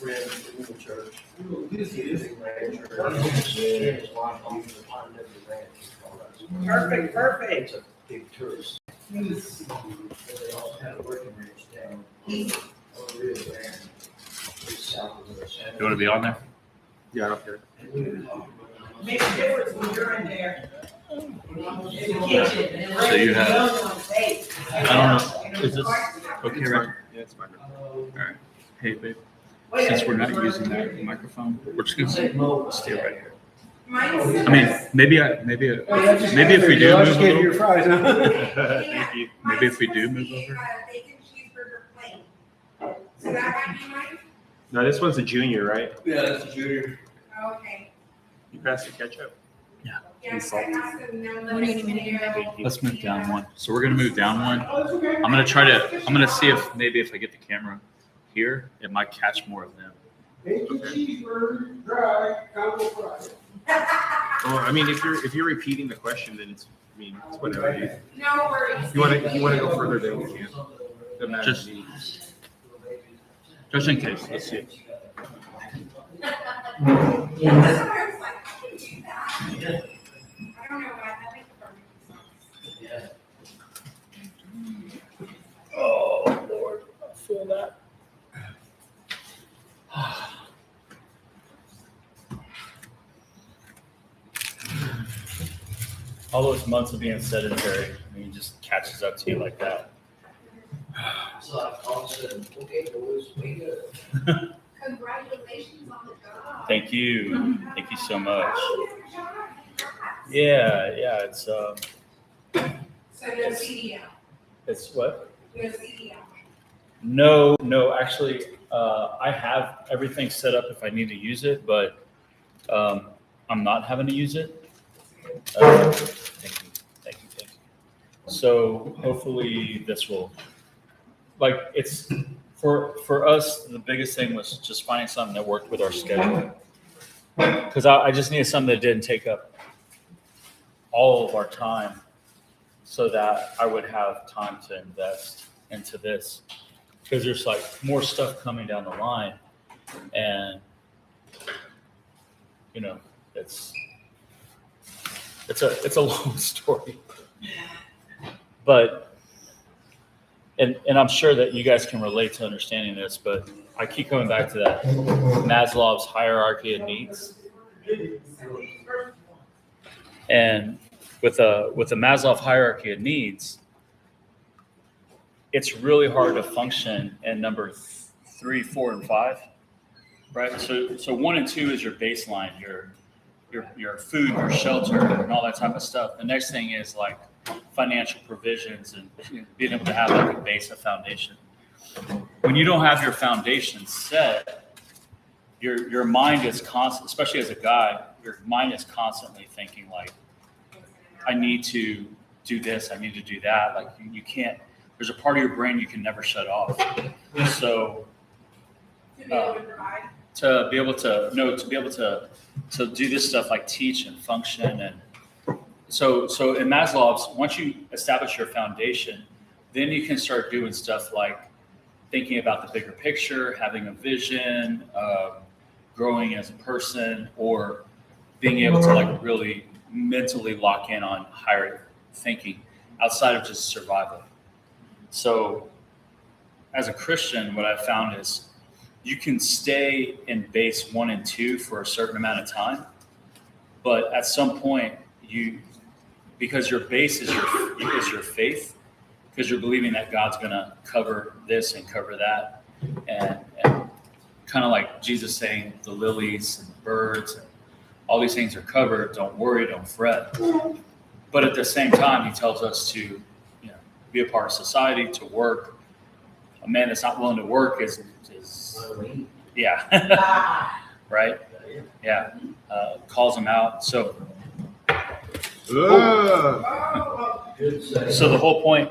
friends in the church. Perfect, perfect. It's a big tourist. They also have a working ranch down. You want to be on there? Yeah, I don't care. Makes a difference when you're in there. In the kitchen. So you have, I don't know, is this okay, right? Yeah, it's fine. All right. Hey, babe, since we're not using that microphone, we're just gonna stay right here. I mean, maybe if we do I'll move just a give you little, your fries, huh? maybe if we do move over. Bacon cheeseburger plain. So that might be mine? No, this one's a junior, right? Yeah, that's a junior. Okay. You passed the ketchup. Yes, I asked them no. What do you need me to do? Let's move down one. So we're gonna move down one. I'm gonna see if maybe if I get the camera here, it might catch more of them. Bacon cheeseburger, dry, combo fries. Well, I mean, if you're repeating the question, then it's whatever. No worries. You want to go further, then we can. Doesn't matter. Just in case. Let's see. That's what I was like, I can do that. I don't know why, that makes perfect sense. Oh Lord, I feel that. All those months of being sedentary, I mean, it just catches up to you like that. So I all of a sudden, okay, boys, wake up. Congratulations on the job. Thank you. Thank you so much. Oh, good job. Congrats. Yeah, it's So no CDL, it's what? no CDL. No, actually, I have everything set up if I need to use it, but I'm not having to use it. Thank you. So hopefully this will, like, it's for us, the biggest thing was just finding something that worked with our schedule. Because I just needed something that didn't take up all of our time so that I would have time to invest into this. Because there's like more stuff coming down the line, and you know, it's a long story, but and I'm sure that you guys can relate to understanding this, but I keep coming back to that Maslow's hierarchy of needs, and with the Maslow hierarchy of needs, it's really hard to function in number 3, 4, and 5, right? So 1 and 2 is your baseline, your food, your shelter, and all that type of stuff. The next thing is like financial provisions and being able to have like a base, a foundation. When you don't have your foundation set, your mind is constant, especially as a guy, your mind is constantly thinking like, I need to do this, I need to do that. Like you can't. There's a part of your brain you can never shut off. So To be able to provide. to be able to do this stuff like teach and function, and so in Maslow's, once you establish your foundation, then you can start doing stuff like thinking about the bigger picture, having a vision, growing as a person, or being able to like really mentally lock in on higher thinking outside of just survival. So as a Christian, what I've found is you can stay in base 1 and 2 for a certain amount of time, but at some point because your base is your faith, because you're believing that God's going to cover this and cover that, and kind of like Jesus saying the lilies and the birds, and all these things are covered. Don't worry, don't fret. But at the same time, he tells us to be a part of society, to work. A man that's not willing to work is right? Yeah. Calls him out. So the whole point,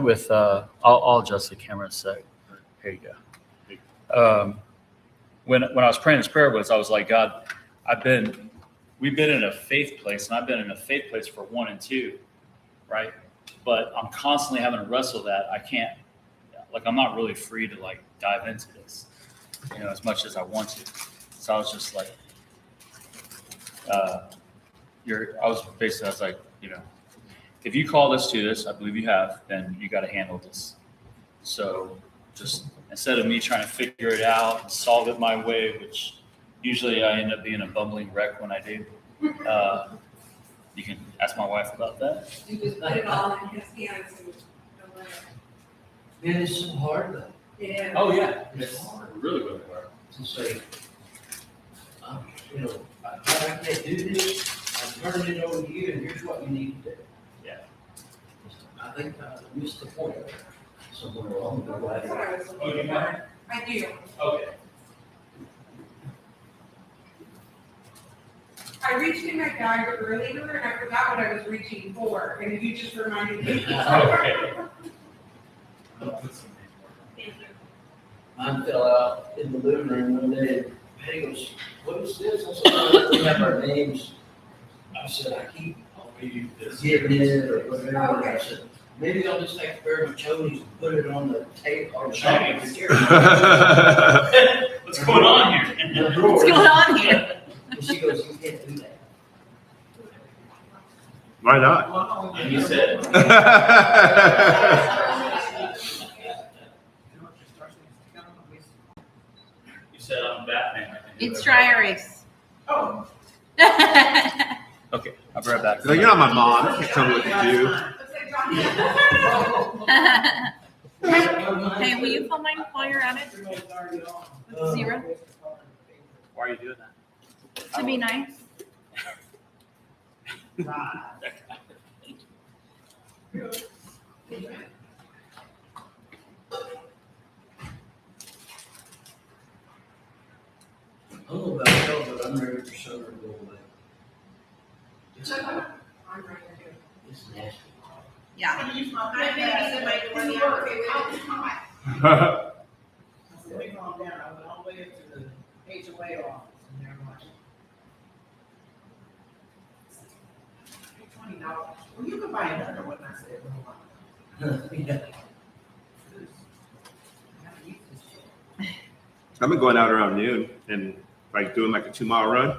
with, I'll adjust the camera a sec. Here you go. When I was praying this prayer I was like, God, we've been in a faith place, and I've been in a faith place for 1 and 2, right? But I'm constantly having to wrestle that. I can't, Like, I'm not really free to like dive into this, as much as I want to. So I was just like, I was like, if you call us to this, I believe you have, then you got to handle this. So just instead of me trying to figure it out and solve it my way, which usually I end up being a bumbling wreck when I do, you can ask my wife about that. You just put it all in his hands and don't let it. Man, it's so hard though. Yeah. Oh, yeah. It's hard Really, really hard. to say, I can't do this, I'm turning it over to you, and here's what you need to do. Yeah. I think I missed the point somewhere along the way. That's what I was Oh, you looking have? for. I do. Okay. I reached in my bag earlier and I forgot what I was reaching for, and you just reminded me. Okay. Thank you. Mine fell out in the living room one day, and Patty goes, what is this? I said, we have our names. I said, I keep getting it or whatever. And I said, maybe I'll just take a pair of my chonies and put it on the table or something. What's going on here? What's going on here? And she goes, you can't do that. Why not? And you said, you said I'm Batman. I can do It's it. dry erase. Oh. Okay, I'll be right back. Like, you're not my mom. You can't tell me what to do. Hey, will you film mine while you're at it? With zero? Why are you doing that? To be nice. I don't know about y'all, but I'm ready for summer to go away. It's I'm right here. it's nasty. Yeah. My baby's in my door, yeah, okay, wait, it's hot. I said, we calm down, I went all the way up to the HOA office, and they're like, $20. Well, you can buy another one, I said, Yeah. I've been going out around noon and like doing like a 2-mile run.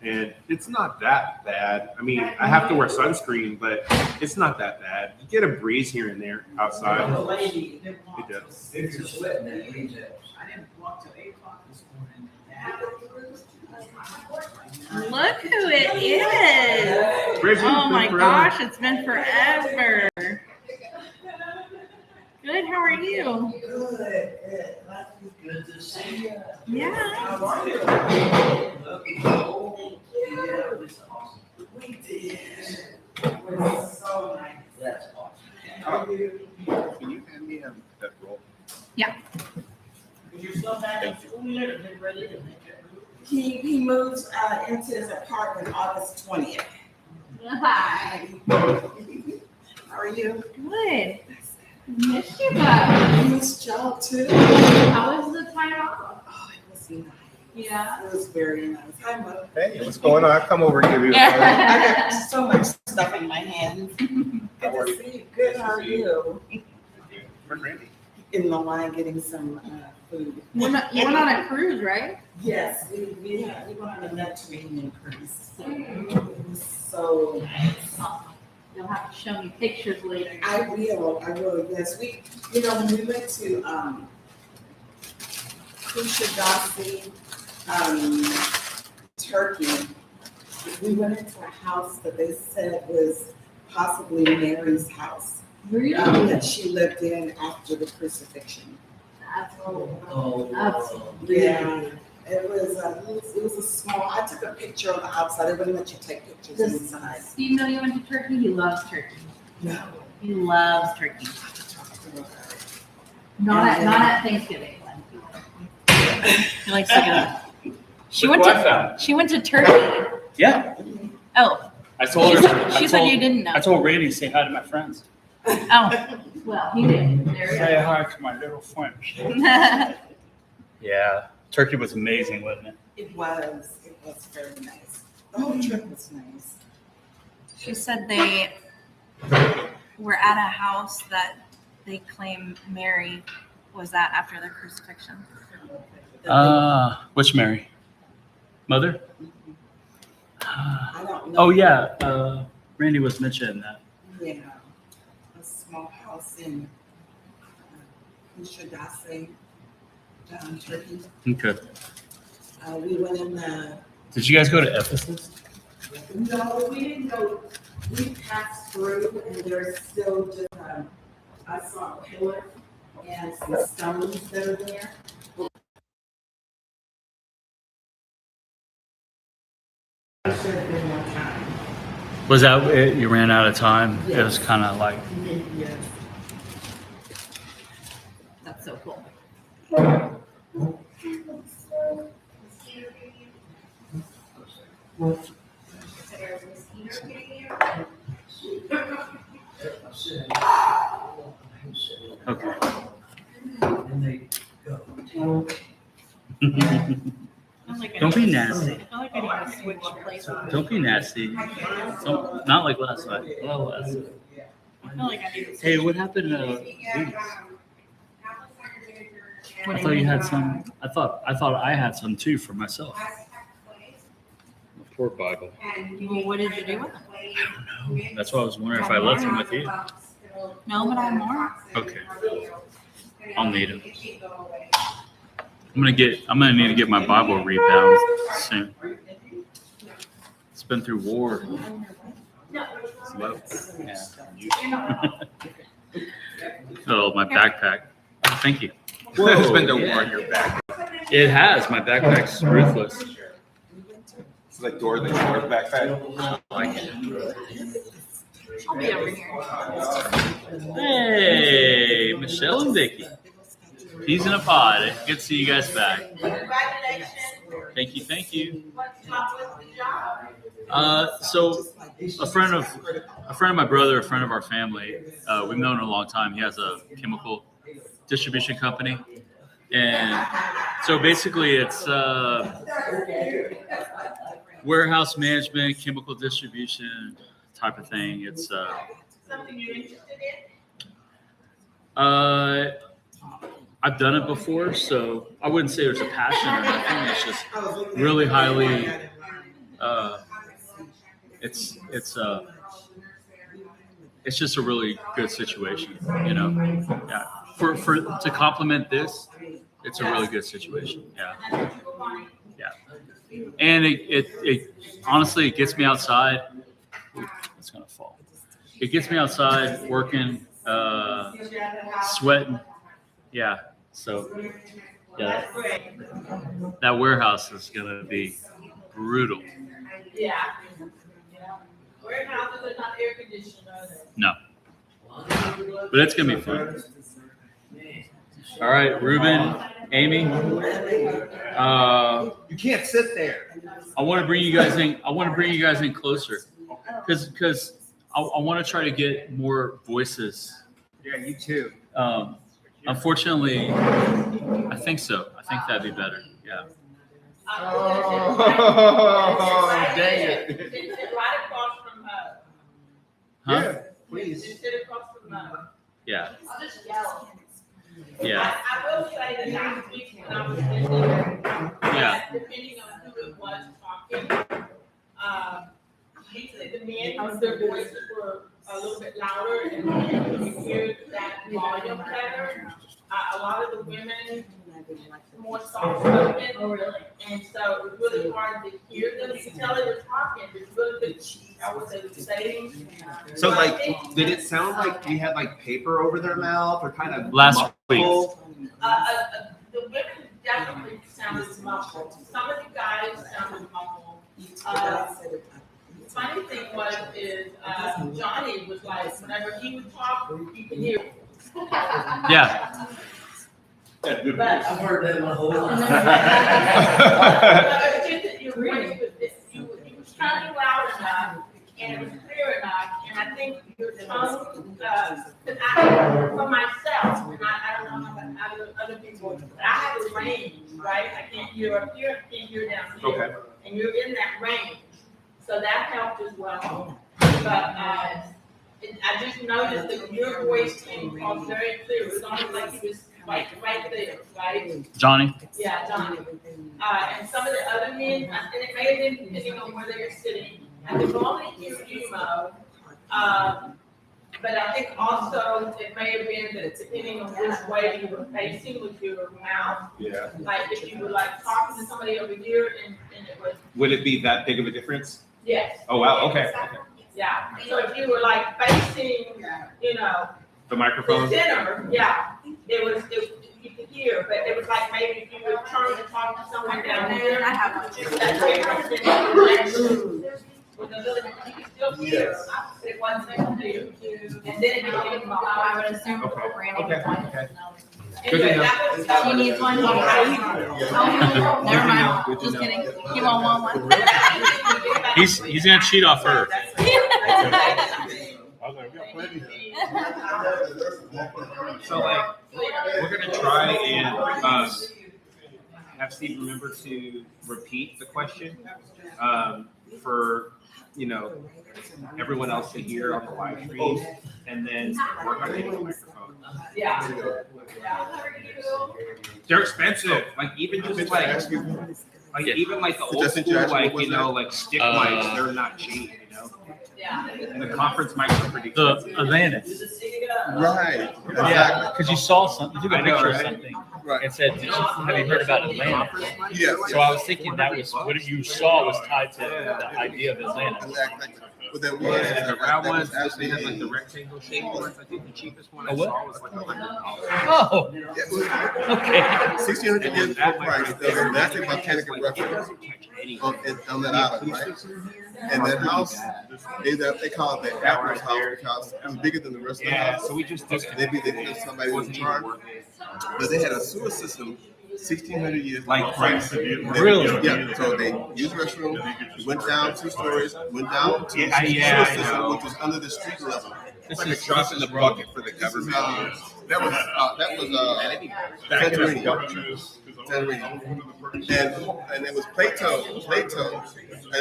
And it's not that bad. I mean, I have to wear sunscreen, but it's not that bad. You get a breeze here and there The outside. lady didn't walk It till does. If you're 6. sweating, that means that. I didn't walk till 8 o'clock this morning. Look who it is. Bridget, Oh my forever. gosh, it's been forever. Good, how are you? Good. Good to see you. Yeah. How are you? Yeah, it's awesome. We did. It was so nice. That's awesome. How are you? Can you hand me that roll? You're still back in school yet, or they ready to make it move? He moves into his apartment August 20th. Hi. How are you? Good. Missed you, bud. I missed y'all too. How was the time off? Oh, it was nice. Yeah. It was very nice. Hi, Mother. Hey, what's going on? Come over and give you a hug. I got so much stuff in my hands. Good How are to you? see you. Good. How are you? Where's Randy? In the line getting some food. You went on a cruise, right? Yes, we went on a Mediterranean cruise. It was so nice. You'll have to show me pictures later. I will, yes. When we went to, Kushadasi, Turkey, we went into a house that they said was possibly Mary's house, Really? that she lived in after the crucifixion. That's cool. Oh, Yeah. It was a small, I took a picture on the outside. They wouldn't let you take pictures Does inside. Steve know you went to Turkey? He loves Turkey. No. He loves turkey. I have to talk to her about it. Not at Thanksgiving. He likes to go. She went to Turkey. Yeah, Oh, I told her. she said you didn't know. I told Randy to say hi to my friends. Oh, well, he did. There Say hi to my little friends. you go. Yeah, Turkey was amazing, wasn't it? It was very nice. The whole trip was nice. She said they were at a house that they claim Mary was that after the crucifixion. Which Mary? Mother? I don't know. Oh yeah, Randy was mentioning that. Yeah, a small house in Kushadase, Turkey. Okay. We went in the, Did you guys go to Ephesus? no, we didn't go, we passed through and there's still just, I saw a pillar and some stones that are there. I should have been more time. Was that it? You ran out of time? It was Yes. kind of like, Yes. That's so cool. okay. And they go. Don't be nasty. I feel like I need to switch places. Don't be nasty. Not like last night. Well, last night. I feel like I need to switch. Hey, what happened to Venus? I thought you had some. I thought I had some too for myself. Poor Bible. Well, what did you do with them? I don't know. That's why I was wondering if I left them with you. No, but I have more. Okay. I'll need them. I'm gonna need to get my Bible rebound soon. It's been through war. Slow. Yeah. Oh, my backpack. Oh, thank you. It's been the war on your back. It has. My backpack's ruthless. It's like door the door's backpack. Like it. I'll be over here. Hey, Michelle and Vicky. Peas in a pod. Good to see you guys back. Congratulations. Thank you. Thank you. What's up with the job? So a friend of my brother, a friend of our family, we've known him a long time. He has a chemical distribution company. And so basically it's warehouse management, chemical distribution type of thing. It's Something you're interested in? I've done it before, so I wouldn't say there's a passion or anything. It's just really highly it's just a really good situation, you know. Yeah. For to complement this, it's a really good situation. Yeah. Yeah. And it honestly it gets me outside. Ooh, it's gonna fall. It gets me outside working, sweating. Yeah. So yeah, that warehouse is gonna be brutal. Yeah. Warehouses are not air conditioned, are they? No. But it's gonna be fun. All right, Ruben, Amy. You can't sit there. I want to bring you guys in. I want to bring you guys in closer, because I want to try to get more voices. Yeah, you too. Unfortunately, I think so. I think that'd be better. Yeah. Oh, dang it. Sit right across from her. Huh? Yeah, please. Sit across from her. Yeah. I'll just yell. Yeah. I will say that last week when I was visiting, Yeah. depending on who it was talking, the men, their voices were a little bit louder and you could hear that volume better. A lot of the women more soft spoken, and so it was really hard to hear them. You can tell they were talking, it's really good, I would say, saying. So, like, did it sound like we had like paper over their mouth or kind of Last week. muffled? The women definitely sounded muffled. Some of the guys sounded muffled. The funny thing is Johnny was like, whenever he would talk, you could hear him. Yeah. But I've heard that my whole life. Your voice was sounding loud enough, and it was clear enough, and I think your tone, for myself, and I don't know about other people, but I have a range, right? I can't hear up here, I can't hear down here. Okay. And you're in that range, so that helped as well. But And I just noticed that your voice came across very clear. It was almost like you was like right there, right? Johnny? Yeah, Johnny. And some of the other men, and it may have been depending on where they were sitting, I could only hear you, Mo. But I think also it may have been that depending on which way you were facing with your mouth. Yeah. Like if you were like talking to somebody over here and it was, Would it be that big of a difference? yes, Oh, wow, okay. yeah. So if you were like facing, you know, The the microphone? center, yeah, it was, you could hear, but it was like maybe if you were trying to talk to someone down there. I have one. Just that difference in the with the little, you could still hear, it wasn't clear. And then it became I would assume Okay, Brandy okay, would want okay. it. Good to Anyway, know. that was. She needs one. Oh, never mind. Just kidding. He won't want one. He's gonna cheat off her. So like, we're gonna try and have Steve remember to repeat the question for, you know, everyone else to hear on the live stream, and then work on getting the microphone. Yeah. They're expensive. Like even just like even like the old school, like, you know, like stick mics, they're not cheap, you know. Yeah. And the conference mics are pretty The expensive. Atlantis. Right. Yeah, because you saw something, you took a I know, picture of right? something Right. and said, have you heard about Atlantis? Yeah. So I was thinking that was, what you saw was tied to the idea of Atlantis. Exactly. What that was. Yeah, and the round that ones, was they had like actually the rectangle shaped ones. I think the cheapest one I Oh, what? saw was like $100. Oh, okay. 1,600 And years then that full price. There's a massive volcanic eruption on that island, right? And that house, they call it the Admiral's house because it was bigger than the rest of the Yeah, house. so we just took it. Maybe they put somebody in charge, but they had a sewer system 1,600 years. Like Really? Yeah, so they used the restroom, went down 2 stories, went down to Yeah, the yeah, sewer I system, know. which was under the street level. This Like is a drop in the bucket for the government. That was Santorini. And it was Plato, and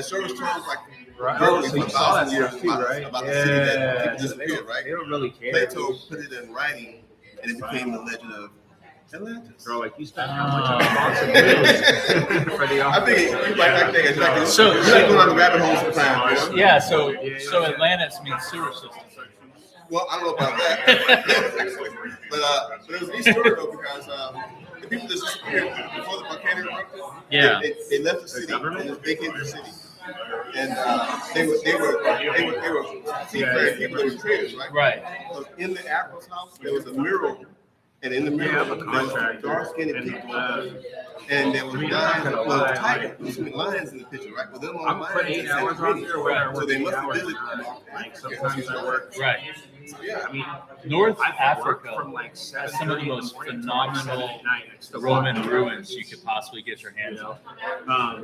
so was told like Right. So you saw that years stuff too, right? about the city that Yeah. disappeared, right? They don't really care. Plato put it in writing, and it became the legend of Atlantis. Bro, like you spent how much on responsibilities for the I think you like that thing. It's like So- you like going on the rabbit hole sometimes. You know? Yeah, so Atlantis means sewer system. Well, I don't know about that, but it was a neat story though because the people that disappeared before the volcano erupted, Yeah. they left the city and just vacated the city, and they were seafaring people that were traders, right? Right. So in the Admiral's house, there was a mural, and in the mural, there was dark-skinned people, and there was lions in the picture, right? Well, them on I'm lions putting 8 in hours on there, Santorini, whether I so work they 8 must have hours or visited. not. Like sometimes I work. Right. Yeah. I mean, North I've worked Africa from like has 7 some of the most phenomenal Roman ruins you could possibly get your hands on.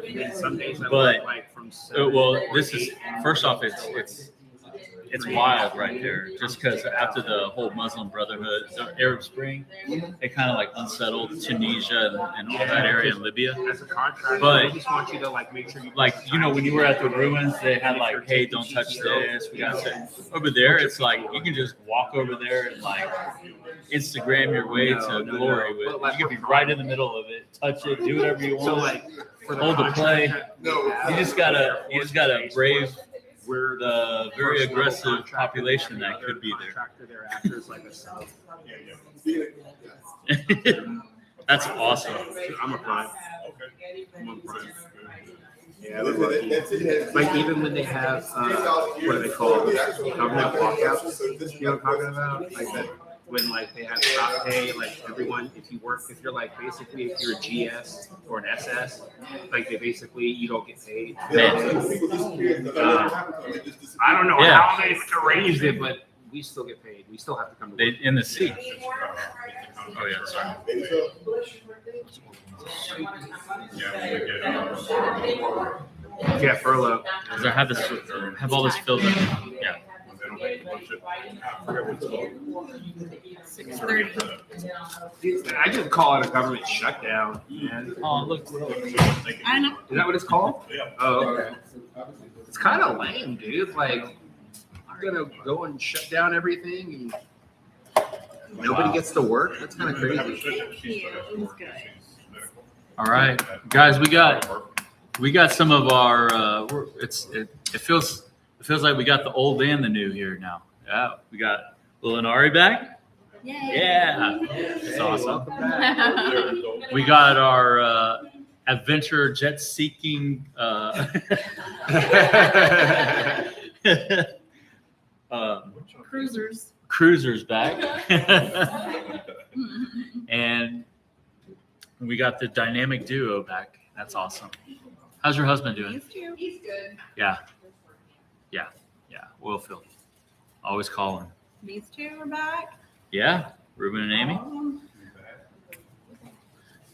And some days I But- work like from 7 Well, to this is 8. first off, it's wild right there. Just because after the whole Muslim Brotherhood, the Arab Spring, they kind of like unsettled Tunisia and all that area in Libya. As a contractor, But- they just want you to like make sure you Like, you know, when you were at the ruins, they had like, hey, don't touch this. We got to. Over there, it's like you can just walk over there and like Instagram your way to glory with. But, like, You could be right in the middle of it, touch it, do whatever you So want. like for Hold the play. No, You just gotta brave we're the very aggressive population that could be there after is like a sub. there. That's awesome. I'm a prime. I'm a prime. Yeah, That's we're it, lucky. that's it. Like even when they have what do they call government walkouts? You know what I'm talking about? Like that when like they have stop pay, like everyone if you're like basically if you're a GS or an SS, like they basically you don't get paid. People disappeared. I don't know Yeah. how they arranged it, but we still get paid. We still have to come to work. They in the sea. Oh yeah, sorry. Yeah, furlough. Because I have all this filled in. Yeah. 6:30. I just call it a government shutdown, man. Oh, look. I know. Is that what it's called? Oh, okay. It's kind of lame, dude. Like, gonna go and shut down everything and nobody gets to work? That's kind of crazy. Thank you. It was good. All right, guys, we got some of our. It feels like we got the old and the new here now. Yeah, we got Lil and Ari back. Yay. Yeah, it's awesome. We got our adventure jet seeking cruisers back. And we got the dynamic duo back. That's awesome. How's your husband doing? These two. He's good. Yeah. Oil field. Always calling. These two are back. Yeah. Ruben and Amy.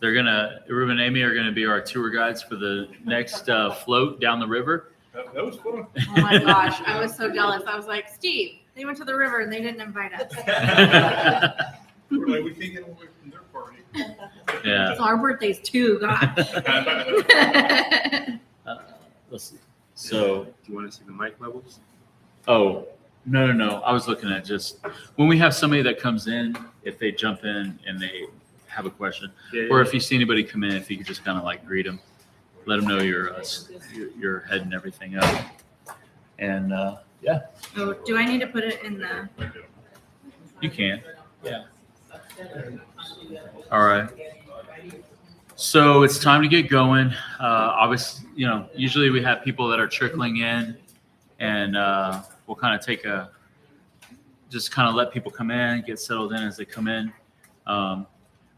Ruben and Amy are gonna be our tour guides for the next float down the river. That was fun. Oh my gosh, I was so jealous. I was like, Steve, they went to the river and they didn't invite us. We're like, we can't get away from their party. Yeah. So our birthday's too, gosh. Let's see. So, Do you want to see the mic levels? oh, no. I was looking at just when we have somebody that comes in, if they jump in and they have a question, or if you see anybody come in, if you could just kind of like greet them, let them know your head and everything up. And yeah, Oh, do I need to put it in the? you can. Yeah. All right. So it's time to get going. Obviously, usually we have people that are trickling in, and we'll kind of just kind of let people come in, get settled in as they come in.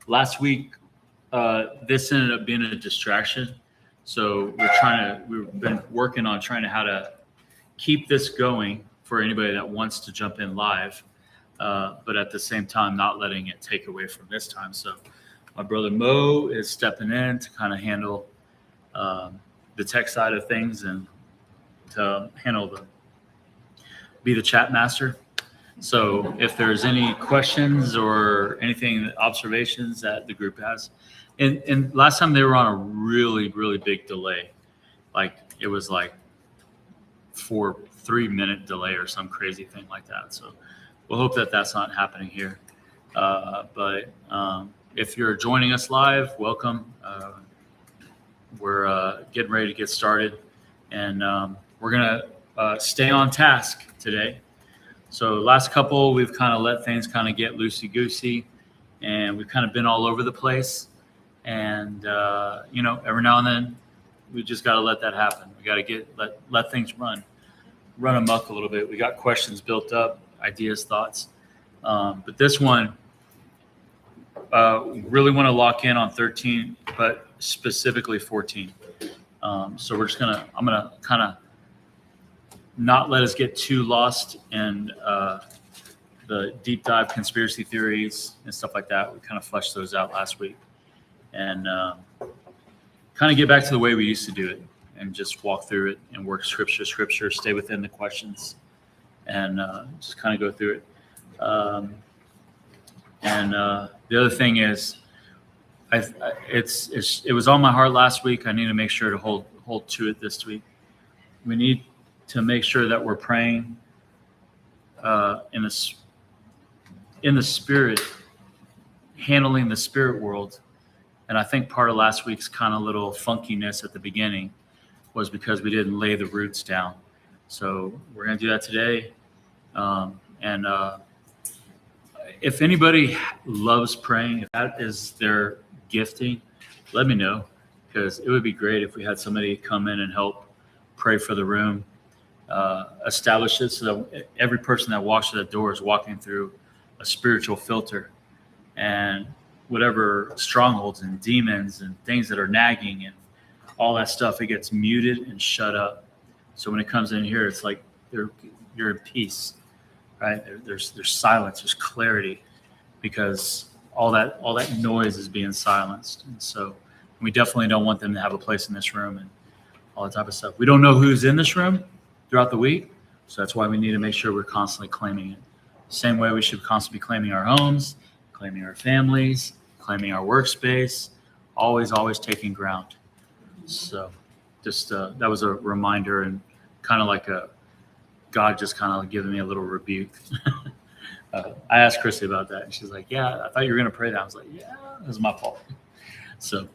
Last week, this ended up being a distraction. So we've been working on trying to how to keep this going for anybody that wants to jump in live, but at the same time, not letting it take away from this time. So my brother Mo is stepping in to kind of handle the tech side of things and to be the chat master. So if there's any questions or anything, observations that the group has, and last time they were on a really, really big delay, like it was like 3-minute delay or some crazy thing like that. So we'll hope that that's not happening here. But if you're joining us live, welcome. We're getting ready to get started, and we're gonna stay on task today. So last couple, we've kind of let things kind of get loosey-goosey, and we've kind of been all over the place. And every now and then, we just got to let that happen. We got to let things run amok a little bit. We got questions built up, ideas, thoughts. But this one, we really want to lock in on 13, but specifically 14. So I'm gonna kind of not let us get too lost in the deep dive conspiracy theories and stuff like that. We kind of fleshed those out last week, and kind of get back to the way we used to do it, and just walk through it and work scripture, stay within the questions, and just kind of go through it. The other thing is, it was on my heart last week. I need to make sure to hold to it this week. We need to make sure that we're praying in the spirit, handling the spirit world. And I think part of last week's kind of little funkiness at the beginning was because we didn't lay the roots down. So we're going to do that today. If anybody loves praying, if that is their gifting, let me know, because it would be great if we had somebody come in and help pray for the room, establish it so that every person that walks through that door is walking through a spiritual filter, and whatever strongholds and demons and things that are nagging and all that stuff, it gets muted and shut up. So when it comes in here, it's like you're in peace, right? There's silence, there's clarity, because all that noise is being silenced. And so we definitely don't want them to have a place in this room and all that type of stuff. We don't know who's in this room throughout the week, so that's why we need to make sure we're constantly claiming it. Same way we should constantly be claiming our homes, claiming our families, claiming our workspace, always taking ground. So just that was a reminder and kind of like God just kind of giving me a little rebuke. I asked Chrissy about that, and she's like, "Yeah, I thought you were gonna pray that." I was like, "Yeah, it was my fault." So,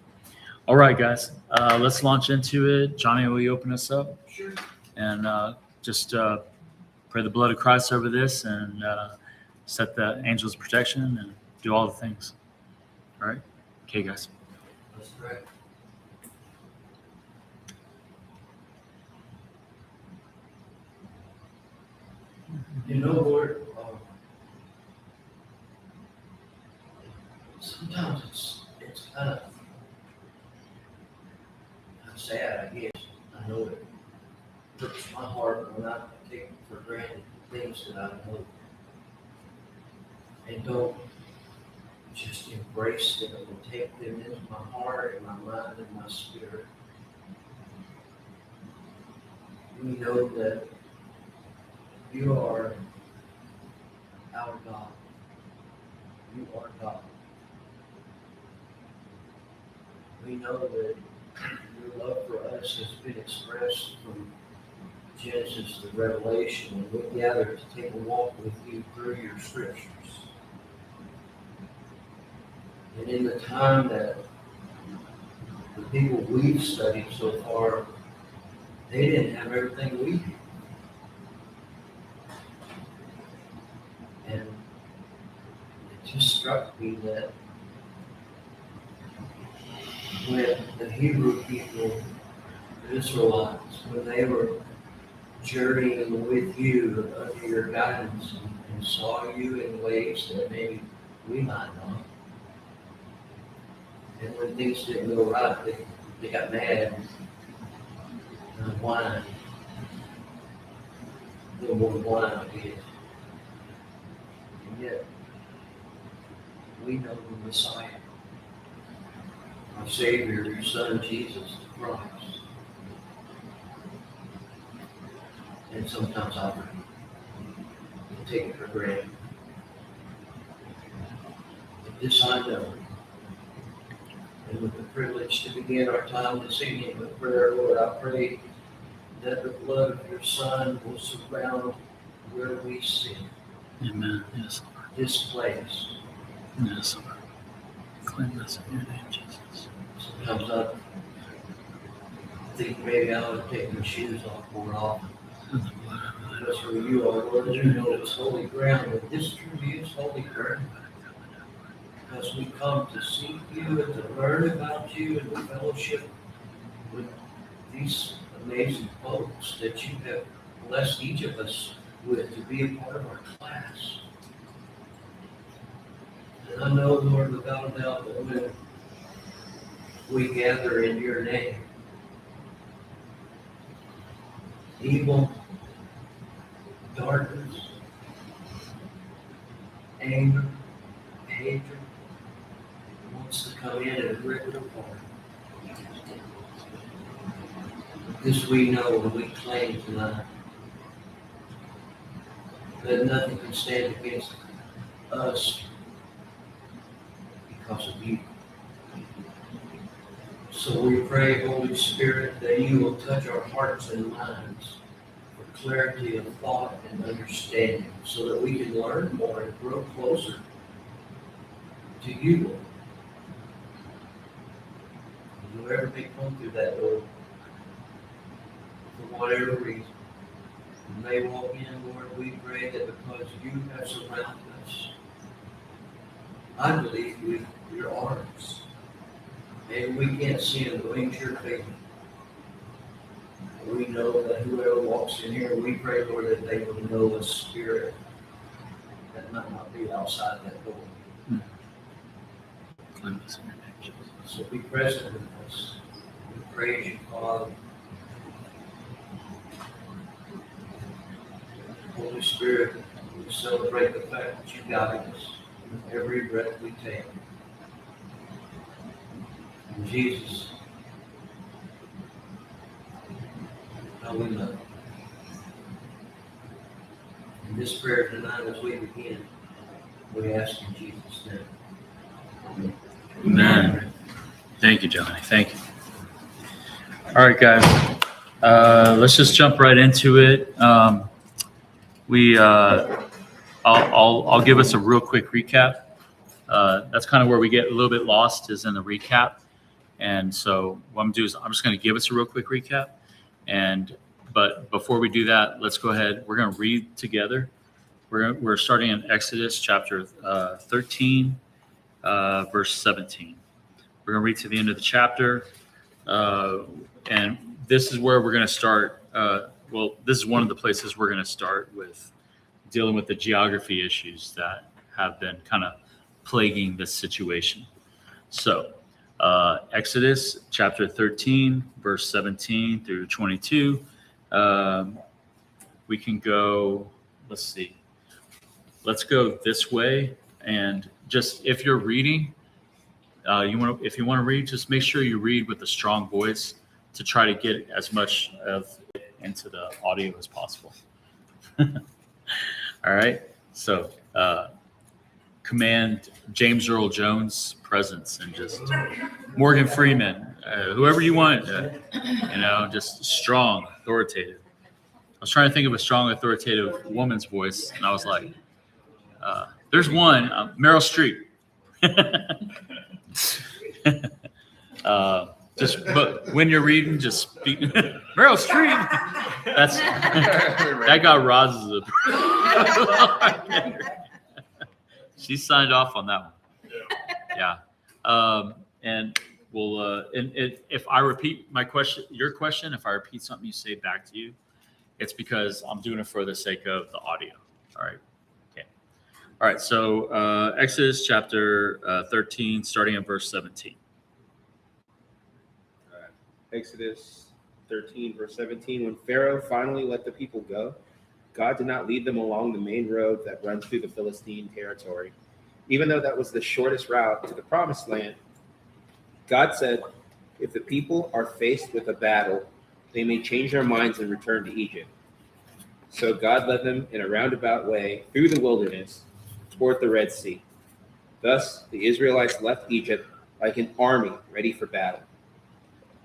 all right, guys, let's launch into it. Johnny, will you open us up? Sure. And just pray the blood of Christ over this, and set the angels of protection, and do all the things. All right, okay, guys. Let's pray. You know, Lord, sometimes it's kind of sad, I guess. I know it hurts my heart when I take for granted things that I know, and don't just embrace them and take them into my heart and my mind and my spirit. We know that you are our God. You are God. We know that your love for us has been expressed from Genesis to Revelation, and we gather to take a walk with you through your scriptures. And in the time that the people we've studied so far, they didn't have everything we do. And it just struck me that when the Hebrew people, the Israelites, when they were journeying with you under your guidance and saw you in ways that maybe we might not, and when things didn't go right, they got mad and whined. A little more whine, I guess. And yet, we know the Messiah, our Savior, your Son, Jesus Christ. And sometimes I take it for granted. But this I know. And with the privilege to begin our time this evening with prayer, Lord, I pray that the blood of your Son will surround where we sit. Amen. Yes, Lord. This place. Yes, Lord. Claim this in your name, Jesus. Sometimes I think maybe I would take my shoes off more often. Because where you are, Lord, you know it's holy ground, and this truly is holy ground. Because we come to seek you and to learn about you and to fellowship with these amazing folks that you have blessed each of us with to be a part of our class. And I know, Lord, without a doubt, that when we gather in your name, evil, darkness, anger, hatred wants to come in and rip it apart. This we know when we claim tonight that nothing can stand against us because of you. So we pray, Holy Spirit, that you will touch our hearts and minds for clarity of thought and understanding so that we can learn more and grow closer to you, Lord. Whoever may come through that door, for whatever reason, may walk in, Lord, we pray that because you have surrounded us, I believe with your arms. Maybe we can't see them, but we sure feel. We know that whoever walks in here, we pray, Lord, that they will know a spirit that might not be outside that door. So be present with us. We praise you, Father. Holy Spirit, we celebrate the fact that you guide us with every breath we take. In Jesus, how we love you. In this prayer tonight, as we begin, we ask in Jesus' name. Amen. Amen. Thank you, Johnny. Thank you. All right, guys. Let's just jump right into it. I'll give us a real quick recap. That's kind of where we get a little bit lost, is in the recap. And so what I'm gonna do is I'm just going to give us a real quick recap. But before we do that, let's go ahead. We're going to read together. We're starting in Exodus chapter 13, verse 17. We're going to read to the end of the chapter. And this is where we're going to start. This is one of the places we're going to start with dealing with the geography issues that have been kind of plaguing this situation. So, Exodus chapter 13, verse 17 through 22. We can go, let's see. Let's go this way. And just if you're reading, if you want to read, just make sure you read with a strong voice to try to get as much of it into the audio as possible. All right. So, command James Earl Jones' presence, and just Morgan Freeman, whoever you want, just strong, authoritative. I was trying to think of a strong, authoritative woman's voice, and I was like, there's one, Meryl Streep. But when you're reading, just speak. Meryl Streep. That got Roz's. She signed off on that one. Yeah. And we'll. And if I repeat your question, if I repeat something you say back to you, it's because I'm doing it for the sake of the audio. All right. Okay. All right. So Exodus chapter 13, starting at verse 17. Exodus 13, verse 17. When Pharaoh finally let the people go, God did not lead them along the main road that runs through the Philistine territory. Even though that was the shortest route to the promised land, God said, if the people are faced with a battle, they may change their minds and return to Egypt. So God led them in a roundabout way through the wilderness toward the Red Sea. Thus, the Israelites left Egypt like an army ready for battle.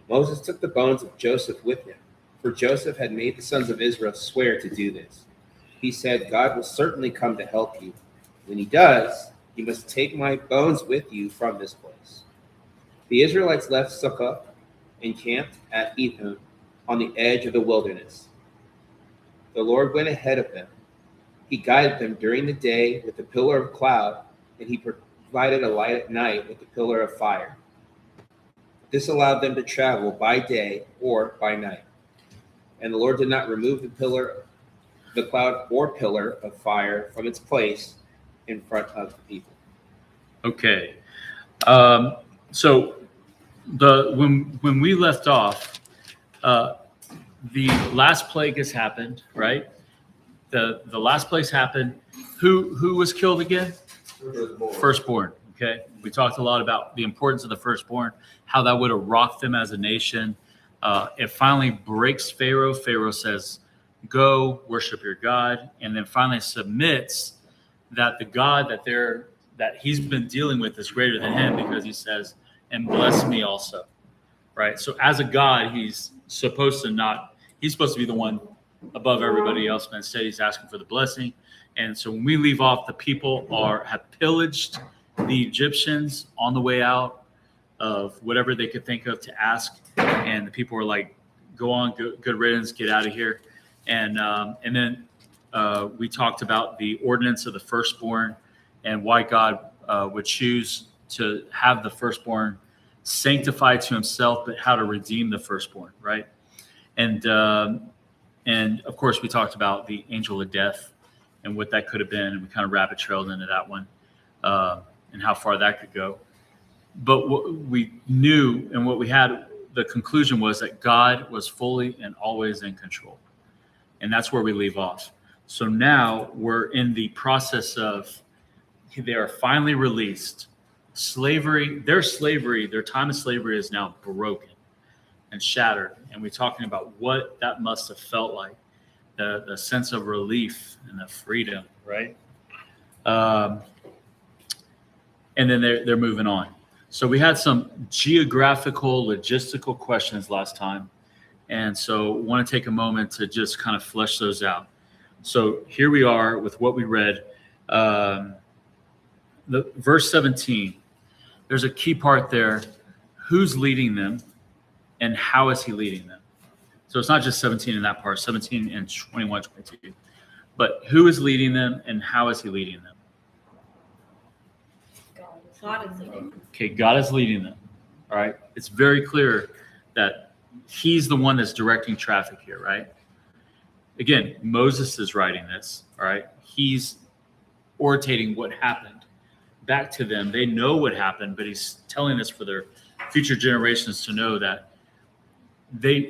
Moses took the bones of Joseph with him, for Joseph had made the sons of Israel swear to do this. He said, God will certainly come to help you. When he does, you must take my bones with you from this place. The Israelites left Sukkah and camped at Etham on the edge of the wilderness. The Lord went ahead of them. He guided them during the day with a pillar of cloud, and he provided a light at night with a pillar of fire. This allowed them to travel by day or by night. And the Lord did not remove the cloud or pillar of fire from its place in front of the people. Okay. So when we left off, the last plague has happened, right? The last plague happened. Who was killed again? Firstborn. Okay. We talked a lot about the importance of the firstborn, how that would have rocked them as a nation. It finally breaks Pharaoh. Pharaoh says, go worship your God. And then finally submits that the God that he's been dealing with is greater than him, because he says, and bless me also. Right. So as a God, he's supposed to be the one above everybody else, but instead he's asking for the blessing. And so when we leave off, the people have pillaged the Egyptians on the way out of whatever they could think of to ask. And the people were like, go on, good riddance, get out of here. And then we talked about the ordinance of the firstborn and why God would choose to have the firstborn sanctified to himself, but how to redeem the firstborn, right? And of course, we talked about the angel of death and what that could have been, and we kind of rabbit trailed into that one, and how far that could go. But what we knew and what we had, the conclusion was that God was fully and always in control. And that's where we leave off. So now we're in the process of, they are finally released. Their time of slavery is now broken and shattered. And we're talking about what that must have felt like, the sense of relief and the freedom, right? And then they're moving on. So we had some geographical, logistical questions last time. And so I want to take a moment to just kind of flesh those out. So here we are with what we read. The verse 17, there's a key part there. Who's leading them and how is he leading them? So it's not just 17 in that part, 17 and 21, 22. But who is leading them and how is he leading them? God is leading. Okay, God is leading them. All right. It's very clear that he's the one that's directing traffic here, right? Again, Moses is writing this. All right. He's orating what happened back to them. They know what happened, but he's telling us for their future generations to know that they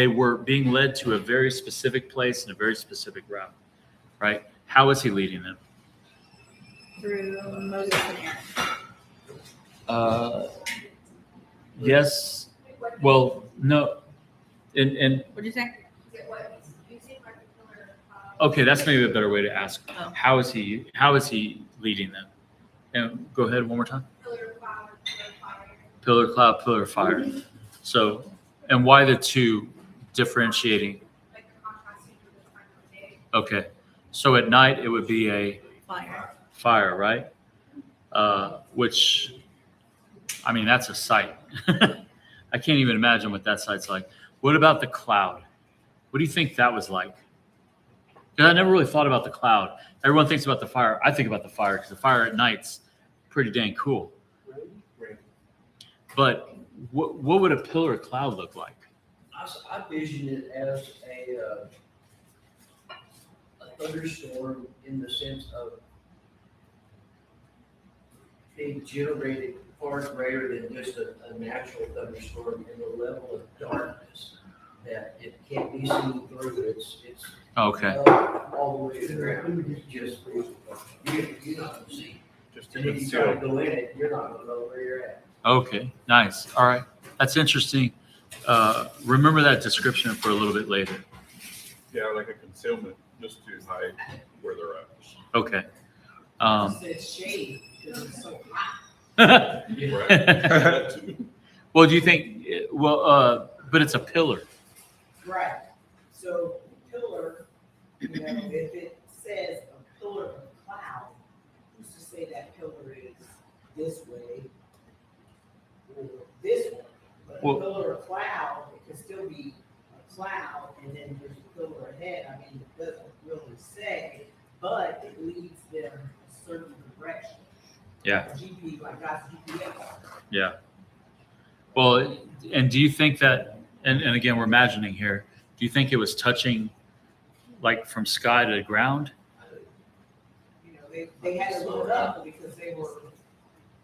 were being led to a very specific place and a very specific route, right? How is he leading them? Through Moses and Aaron. Yes. Well, no. And What'd you say? okay, that's maybe a better way to ask. Oh. How is he leading them? And go ahead one more time. Pillar of cloud, pillar of fire. So, and why the two differentiating? Okay. So at night it would be a fire, right? Which, I mean, that's a sight. I can't even imagine what that sight's like. What about the cloud? What do you think that was like? Because I never really thought about the cloud. Everyone thinks about the fire. I think about the fire because the fire at night's pretty dang cool. But what would a pillar of cloud look like? I vision it as a thunderstorm in the sense of being generated far greater than just a natural thunderstorm in the level of darkness that it can't be seen through. It's Okay. all the way to the ground. It's just you're not going to see. Just And if you try to go in it, you're not going to know where you're at. Okay. Nice. All right. That's interesting. Remember that description for a little bit later. Yeah, like a concealment, just to hide where they're at. Okay. It says shade, because it's so hot. Right. Well, do you think? Well, but it's a pillar. Right, so pillar, if it says a pillar of cloud, who's to say that pillar is this way or this way? But Well- a pillar of cloud, it could still be a cloud, and then there's a pillar ahead, I mean, it doesn't really say, but it leads them a certain direction. Yeah. GP, like God's GPS. Yeah. Well, and do you think that? And again, we're imagining here. Do you think it was touching, like from sky to ground? You know, they had to look up because they were,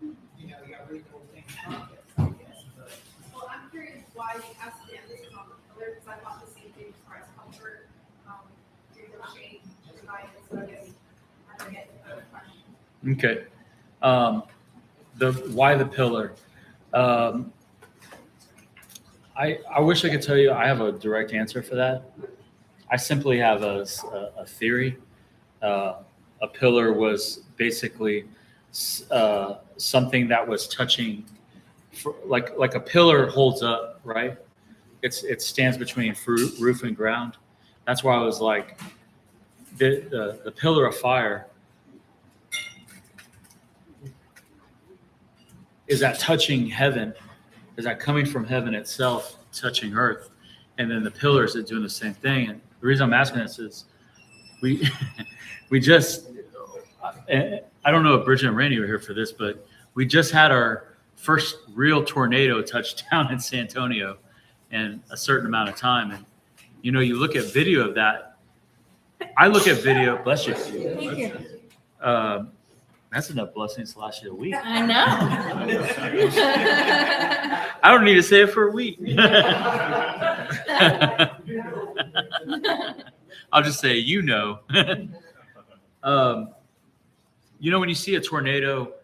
you know, you gotta read the whole thing in context, I guess, but. Well, I'm curious why you asked the emphasis on the pillar, because I thought the same thing as far as comfort, through the shade, tonight, so I guess I forget the other question. Okay. Why the pillar? I wish I could tell you I have a direct answer for that. I simply have a theory. A pillar was basically something that was touching, like a pillar holds up, right? It stands between roof and ground. That's why I was like, the pillar of fire is that touching heaven? Is that coming from heaven itself, touching earth? And then the pillars are doing the same thing. And the reason I'm asking this is we just, I don't know if Bridget and Randy were here for this, but we just had our first real tornado touch down in San Antonio in a certain amount of time. And, you know, you look at video of that. I look at video, bless you. Thank you. That's enough blessings to last you a week. I know. I don't need to say it for a week. I'll just say, you know. You know, when you see a tornado,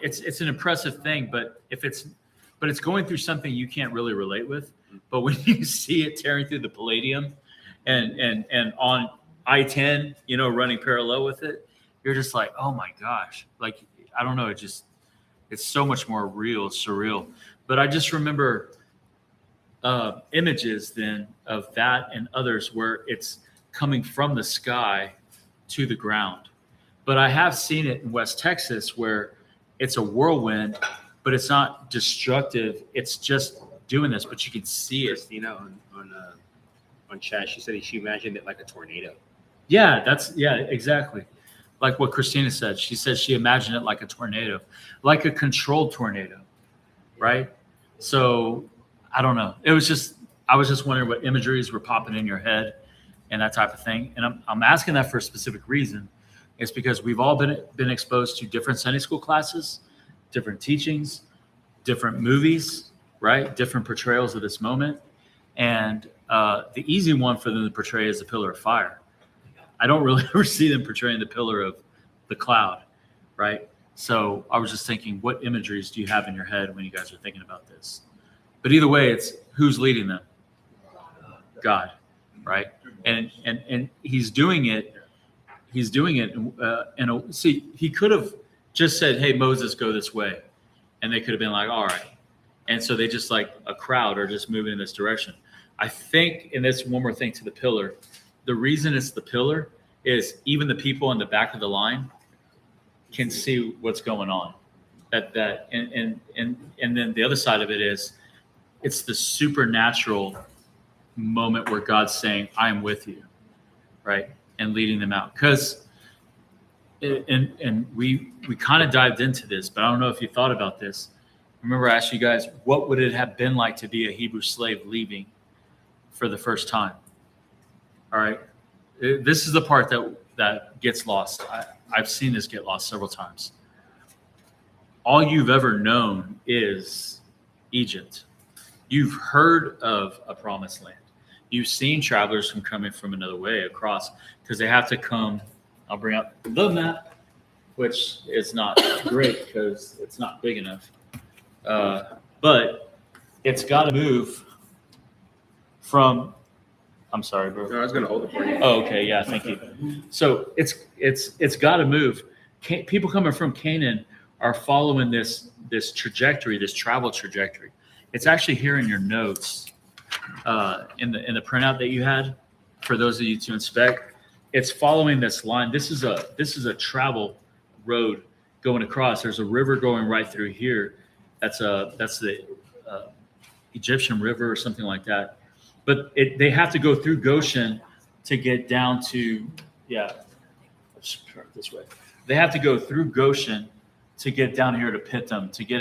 it's an impressive thing, but it's going through something you can't really relate with. But when you see it tearing through the Palladium and on I-10, you know, running parallel with it, you're just like, oh my gosh. Like, I don't know. It's so much more real, surreal. But I just remember images then of that and others where it's coming from the sky to the ground. But I have seen it in West Texas where it's a whirlwind, but it's not destructive. It's just doing this, but you can see it. Christina on chat, she said she imagined it like a tornado. Yeah, exactly. Like what Christina said. She said she imagined it like a tornado, like a controlled tornado, right? So I don't know. I was just wondering what imageries were popping in your head and that type of thing. And I'm asking that for a specific reason. It's because we've all been exposed to different Sunday school classes, different teachings, different movies, right? Different portrayals of this moment. And the easy one for them to portray is the pillar of fire. I don't really ever see them portraying the pillar of the cloud, right? So I was just thinking, what imageries do you have in your head when you guys are thinking about this? But either way, it's who's leading them? God, right? And he's doing it. He's doing it. See, he could have just said, "Hey, Moses, go this way," and they could have been like, "All right." And so they just like a crowd are just moving in this direction. I think, and that's one more thing to the pillar. The reason it's the pillar is even the people in the back of the line can see what's going on. And then the other side of it is it's the supernatural moment where God's saying, "I am with you," right? And leading them out. Because and we kind of dived into this, but I don't know if you thought about this. Remember I asked you guys, what would it have been like to be a Hebrew slave leaving for the first time? All right. This is the part that gets lost. I've seen this get lost several times. All you've ever known is Egypt. You've heard of a promised land. You've seen travelers coming from another way across because they have to come. I'll bring up the map, which is not great because it's not big enough. But it's got to move from. I'm sorry, bro. No, I was going to hold it for you. Oh, okay. Yeah, thank you. So it's got to move. People coming from Canaan are following this trajectory, this travel trajectory. It's actually here in your notes, in the printout that you had for those of you to inspect. It's following this line. This is a travel road going across. There's a river going right through here. That's the Egyptian river or something like that. But they have to go through Goshen to get down to, let's turn it this way. They have to go through Goshen to get down here to Pithom, to get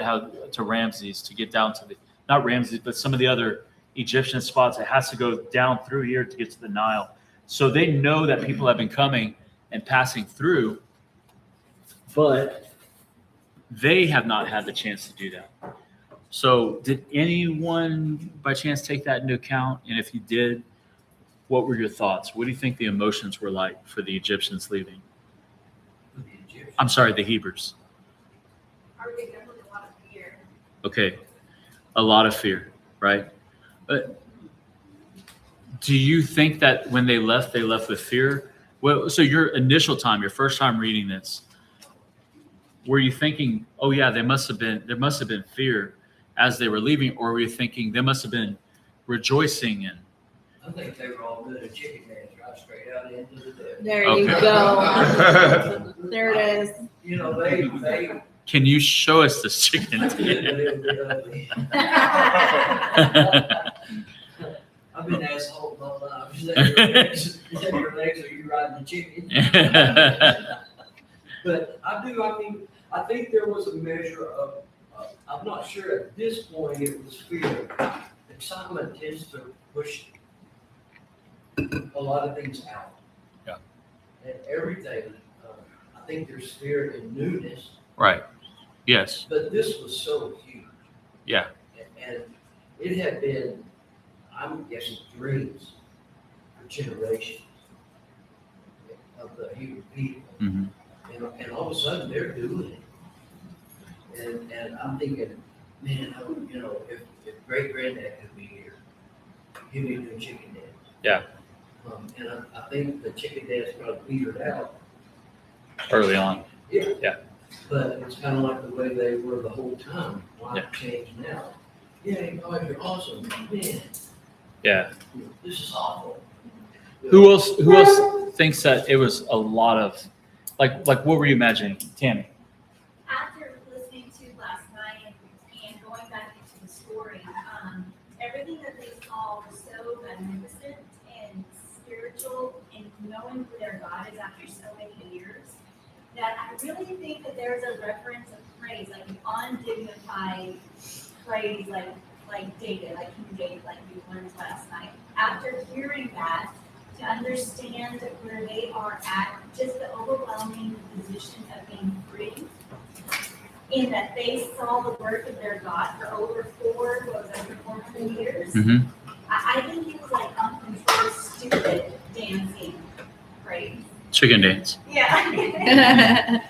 to Ramses, to get down to not Ramses, but some of the other Egyptian spots. It has to go down through here to get to the Nile. So they know that people have been coming and passing through, but they have not had the chance to do that. So did anyone by chance take that into account? And if you did, what were your thoughts? What do you think the emotions were like for the Egyptians leaving? I'm sorry, the Hebrews. I would think definitely a lot of fear. Okay, a lot of fear, right? But do you think that when they left with fear? Well, so your initial time, your first time reading this, were you thinking, oh yeah, there must have been fear as they were leaving, or were you thinking they must have been rejoicing and? I think they were all good at chicken dance, right straight out into the day. There you Okay. go. There it is. You know, they Can you show us this chicken? I've been asshole all my life. Is that your legs or you riding the chicken? But I think there was a measure of, I'm not sure at this point it was fear. Excitement tends to push a lot of things out. Yeah. And everything, I think there's fear in newness, Right. Yes. but this was so huge. Yeah. And it had been, I'm guessing, dreams for generations of the Hebrew people. Mm-hmm. And all of a sudden they're doing it. And I'm thinking, man, if great granddad could be here, he'd be doing chicken dance. Yeah. And I think the chicken dance probably petered out. Early on. Yeah. Yeah. But it's kind of like the way they were the whole time. Why Yeah. change now? Yeah, God, you're awesome, man. Yeah. This is awful. Who else thinks that it was a lot of, like what were you imagining, Tammy? After listening to last night and going back into the story, everything that they saw was so magnificent and spiritual and knowing who their God is after so many years, that I really think that there's a reference of praise, like an undignified praise, like David, like King David, like we learned last night. After hearing that, to understand where they are at, just the overwhelming position of being free, in that they saw the work of their God for over 400 years. Mm-hmm. I think it was like uncontrolled, stupid dancing praise. Chicken dance. Yeah.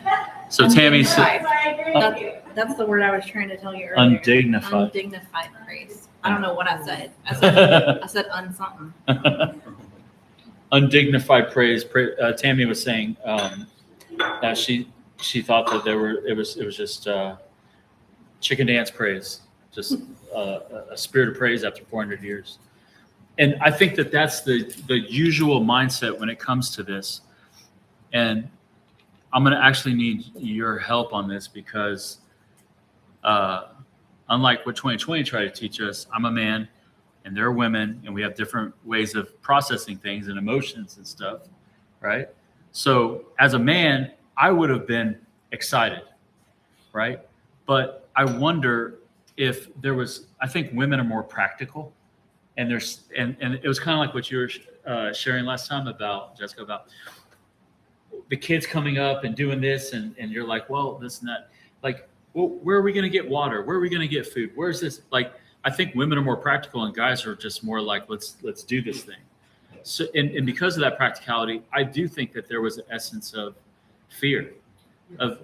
So Tammy So said I agree with you. That's the word I was trying to tell you earlier. undignified. Undignified praise. I don't know what I said. I said unsomething. Undignified praise. Tammy was saying that she thought that it was just chicken dance praise, just a spirit of praise after 400 years. And I think that that's the usual mindset when it comes to this. And I'm going to actually need your help on this because unlike what 2020 tried to teach us, I'm a man and there are women and we have different ways of processing things and emotions and stuff, right? So as a man, I would have been excited, right? But I wonder if there was, I think women are more practical and it was kind of like what you were sharing last time about, Jessica, about the kids coming up and doing this and you're like, well, this and that, like, well, where are we going to get water? Where are we going to get food? Where's this? Like, I think women are more practical and guys are just more like, let's do this thing. So, and because of that practicality, I do think that there was an essence of fear of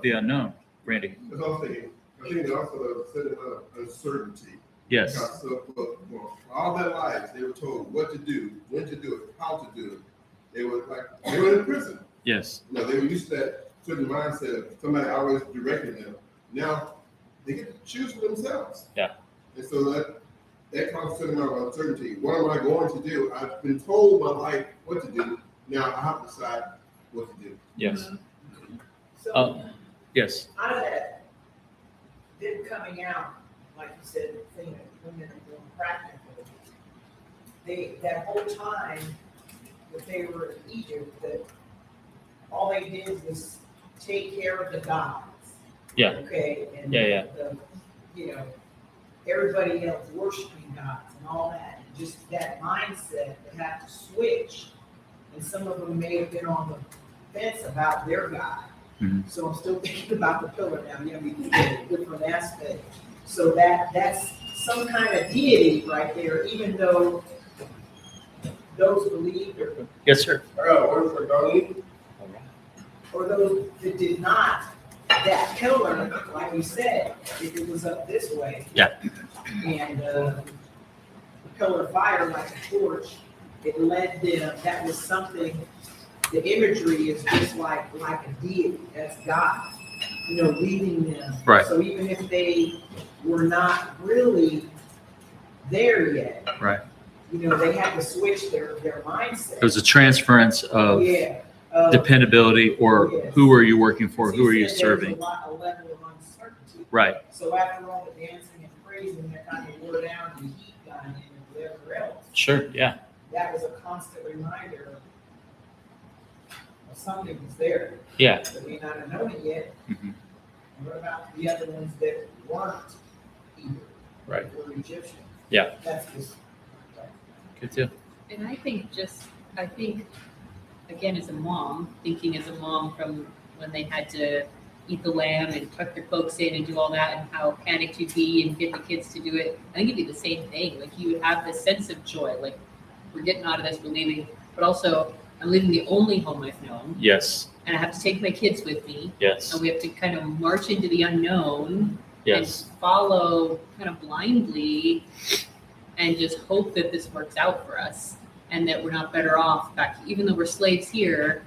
the unknown. Randy. That's what I'm saying. I think also the setting of uncertainty. Yes. Because for all their lives, they were told what to do, when to do it, how to do it. They were in prison. Yes. You know, they were used to that certain mindset of somebody always directing them. Now they get to choose for themselves. Yeah. And so that causes a certain amount of uncertainty. What am I going to do? I've been told my life what to do. Now I have to decide what to do. Yes. So Yes. out of that, them coming out, like you said, saying that women are more practical. That whole time that they were in Egypt, that all they did was take care of the gods. Yeah. Okay. And Yeah. everybody else worshiping gods and all that. And just that mindset they have to switch. And some of them may have been on the fence about their God. Mm-hmm. So I'm still thinking about the pillar now. Yeah, we can get a different aspect. So that's some kind of deity right there, even though those believed Yes, sir. or those that did not, that pillar, like we said, if it was up this way. Yeah. And the pillar of fire like a torch, it led them, that was something, the imagery is just like a deity, that's God, leading them. Right. So even if they were not really there yet. Right. They had to switch their mindset. There's a transference of dependability or Yes. who are you working for? Who are you There's serving? a level of uncertainty. Right. So after all the dancing and praising, they're kind of wore down the heat got in and whatever else. Sure. Yeah. That was a constant reminder of something was there. Yeah. They may not have known it yet. Mhm. What about the other ones that weren't either? Right. Were Egyptian. Yeah. That's just. Good too. And I think, again, as a mom, thinking as a mom from when they had to eat the lamb and tuck their cloaks in and do all that and how panicked you'd be and get the kids to do it, I think it'd be the same thing. Like you would have this sense of joy, like we're getting out of this, we're leaving, but also I'm leaving the only home I've known. Yes. And I have to take my kids with me. Yes. And we have to kind of march into the unknown Yes. and follow kind of blindly and just hope that this works out for us and that we're not better off back, even though we're slaves here.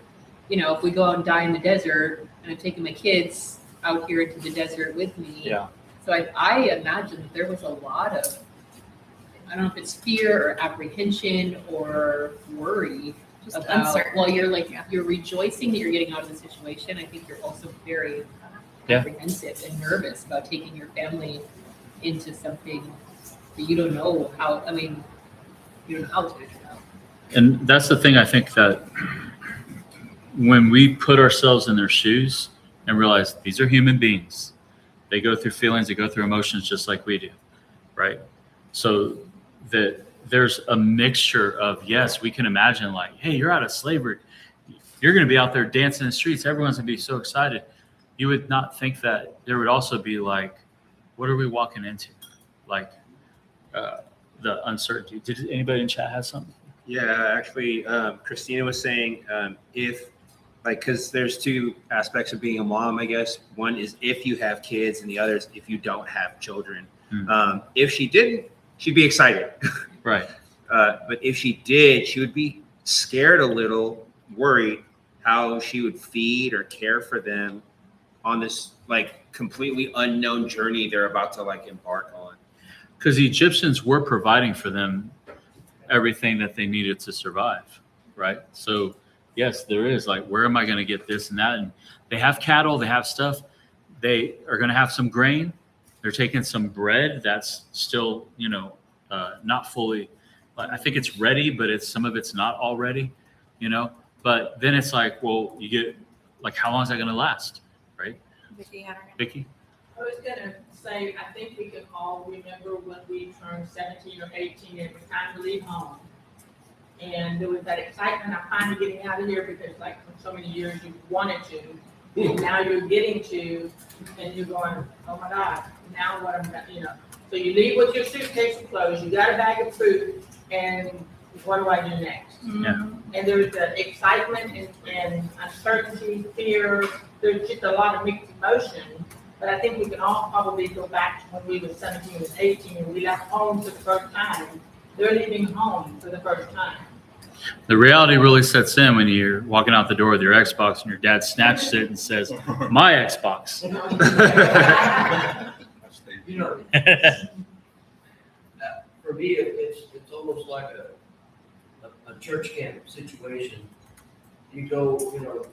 If we go out and die in the desert and I'm taking my kids out here into the desert with me. Yeah. So I imagine that there was a lot of I don't know if it's fear or apprehension or worry Just about, uncertain. well, you're like, Yeah. you're rejoicing that you're getting out of the situation. I think you're also very Yeah. apprehensive and nervous about taking your family into something that you don't know how, I mean, you don't know how it's going to turn out. And that's the thing, I think, that when we put ourselves in their shoes and realize these are human beings, they go through feelings, they go through emotions just like we do, right? So that there's a mixture of, yes, we can imagine like, hey, you're out of slavery. You're going to be out there dancing in the streets. Everyone's going to be so excited. You would not think that there would also be like, what are we walking into? Like the uncertainty. Did anybody in chat have something? Yeah, actually, Christina was saying if, like, because there's two aspects of being a mom, I guess. One is if you have kids, and the other is if you don't have children. If she didn't, she'd be excited. Right. But if she did, she would be scared a little, worried how she would feed or care for them on this like completely unknown journey they're about to like embark on. Because the Egyptians were providing for them everything that they needed to survive, right? So yes, there is like, where am I going to get this and that? And they have cattle, they have stuff. They are going to have some grain. They're taking some bread that's still, not fully, I think it's ready, but some of it's not all ready, But then it's like, well, you get, like, how long is that going to last, right? Vicky? I was gonna say, I think we can all remember when we turned 17 or 18 and it was time to leave home. And there was that excitement of finally getting out of here because like for so many years you wanted to. And now you're getting to, and you're going, oh my God, now what So you leave with your suitcase of clothes, you got a bag of food, and what do I do next? Yeah. And there's the excitement and uncertainty, fear, there's just a lot of mixed emotion. But I think we can all probably go back to when we were 17 and 18 and we left home for the first time. They're leaving home for the first time. The reality really sets in when you're walking out the door with your Xbox and your dad snatches it and says, my Xbox. For me, it's almost like a church camp situation. You go,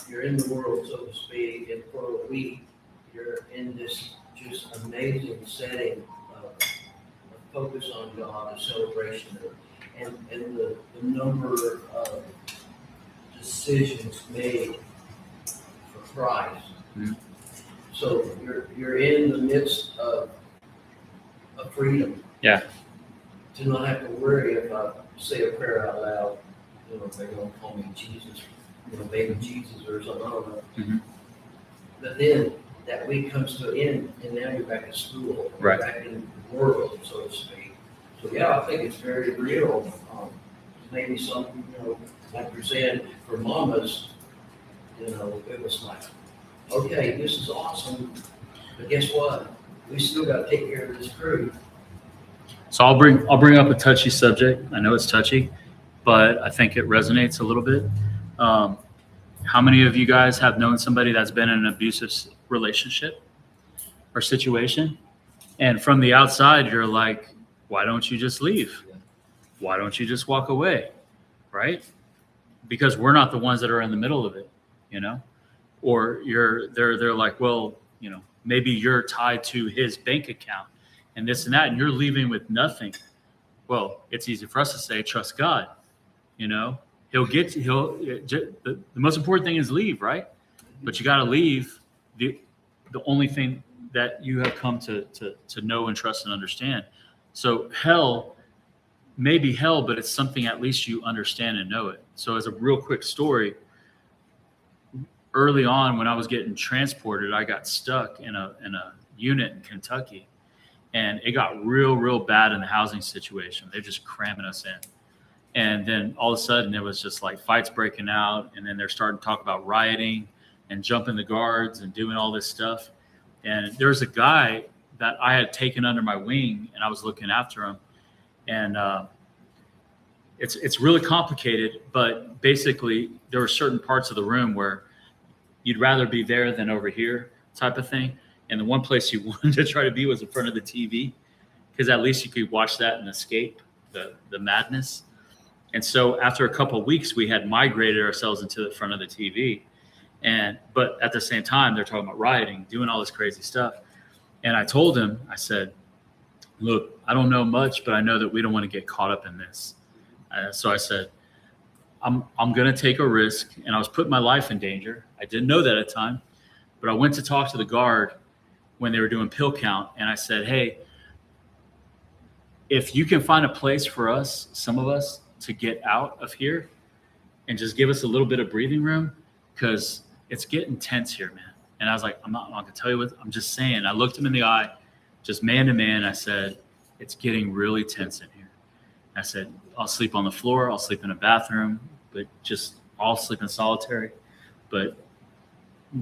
you're in the world, so to speak, and for a week, you're in this just amazing setting of focus on God, a celebration, and the number of decisions made for Christ. Mm-hmm. So you're in the midst of freedom. Yeah. To not have to worry if I say a prayer out loud, they're going to call me Jesus, baby Jesus or something, I don't know. Mm-hmm. But then that week comes to an end, and now you're back at school, Right. back in the world, so to speak. So yeah, I think it's very real. Maybe some, like you're saying, for mamas, it was like, okay, this is awesome, but guess what? We still got to take care of this crew. So I'll bring up a touchy subject. I know it's touchy, but I think it resonates a little bit. How many of you guys have known somebody that's been in an abusive relationship or situation? And from the outside, you're like, why don't you just leave? Why don't you just walk away? Right? Because we're not the ones that are in the middle of it, Or they're like, well, maybe you're tied to his bank account and this and that, and you're leaving with nothing. Well, it's easy for us to say, trust God, the most important thing is leave, right? But you got to leave the only thing that you have come to know and trust and understand. So hell may be hell, but it's something at least you understand and know it. So as a real quick story, early on when I was getting transported, I got stuck in a unit in Kentucky, and it got real bad in the housing situation. They're just cramming us in. And then all of a sudden it was just like fights breaking out. And then they're starting to talk about rioting and jumping the guards and doing all this stuff. And there was a guy that I had taken under my wing, and I was looking after him. And it's really complicated, but basically there were certain parts of the room where you'd rather be there than over here type of thing. And the one place you wanted to try to be was in front of the TV. because at least you could watch that and escape the madness. And so after a couple of weeks, we had migrated ourselves into the front of the TV. But at the same time, they're talking about rioting, doing all this crazy stuff. And I told him, I said, look, I don't know much, but I know that we don't want to get caught up in this. So I said, I'm going to take a risk. And I was putting my life in danger. I didn't know that at the time, but I went to talk to the guard when they were doing pill count. And I said, hey, if you can find a place for us, some of us, to get out of here and just give us a little bit of breathing room, because it's getting tense here, man. And I was like, I'm not going to tell you what, I'm just saying. I looked him in the eye, just man to man. I said, it's getting really tense in here. I said, I'll sleep on the floor. I'll sleep in a bathroom, but I'll sleep in solitary. But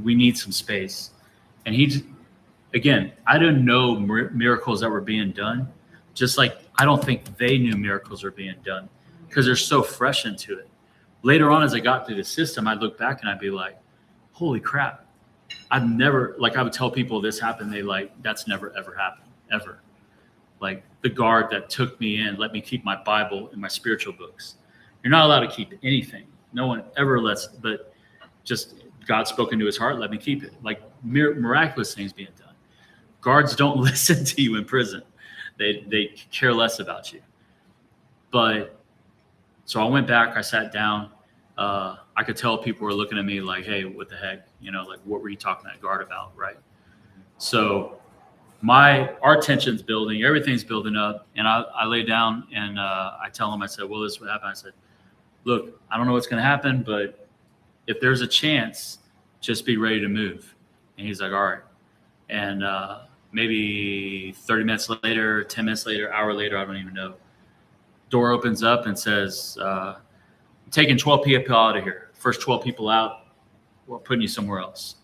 we need some space. And again, I didn't know miracles that were being done. Just like I don't think they knew miracles were being done, because they're so fresh into it. Later on, as I got through the system, I'd look back and I'd be like, holy crap. I've never, like I would tell people this happened. They like, that's never, ever happened, ever. Like the guard that took me in, let me keep my Bible and my spiritual books. You're not allowed to keep anything. No one ever lets, but just God spoke into his heart, let me keep it. Like miraculous things being done. Guards don't listen to you in prison. They care less about you. But so I went back, I sat down. I could tell people were looking at me like, hey, what the heck? Like, what were you talking to that guard about, right? So our tension's building, everything's building up. And I lay down and I tell him, I said, well, this is what happened. I said, look, I don't know what's going to happen, but if there's a chance, just be ready to move. And he's like, all right. And maybe 30 minutes later, 10 minutes later, hour later, I don't even know. Door opens up and says, I'm taking 12 people out of here. First 12 people out, we're putting you somewhere else.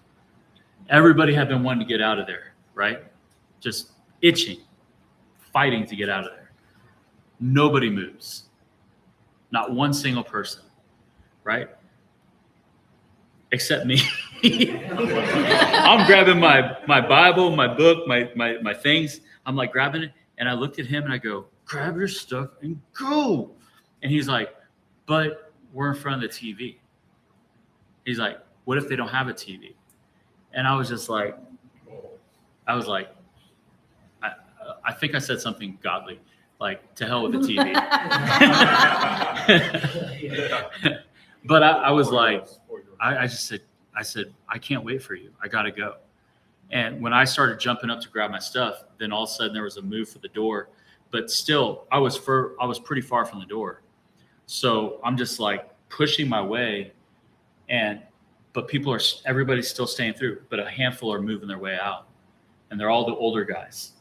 Everybody had been wanting to get out of there, right? Just itching, fighting to get out of there. Nobody moves. Not one single person, right? Except me. I'm grabbing my Bible, my book, my things. I'm like grabbing it. And I looked at him and I go, grab your stuff and go. And he's like, but we're in front of the TV. He's like, what if they don't have a TV? And I was just like, I think I said something godly, like, to hell with the TV. But I was like, I said, I can't wait for you. I got to go. And when I started jumping up to grab my stuff, then all of a sudden there was a move for the door. But still, I was pretty far from the door. So I'm just like pushing my way, but everybody's still staying through, but a handful are moving their way out. And they're all the older guys.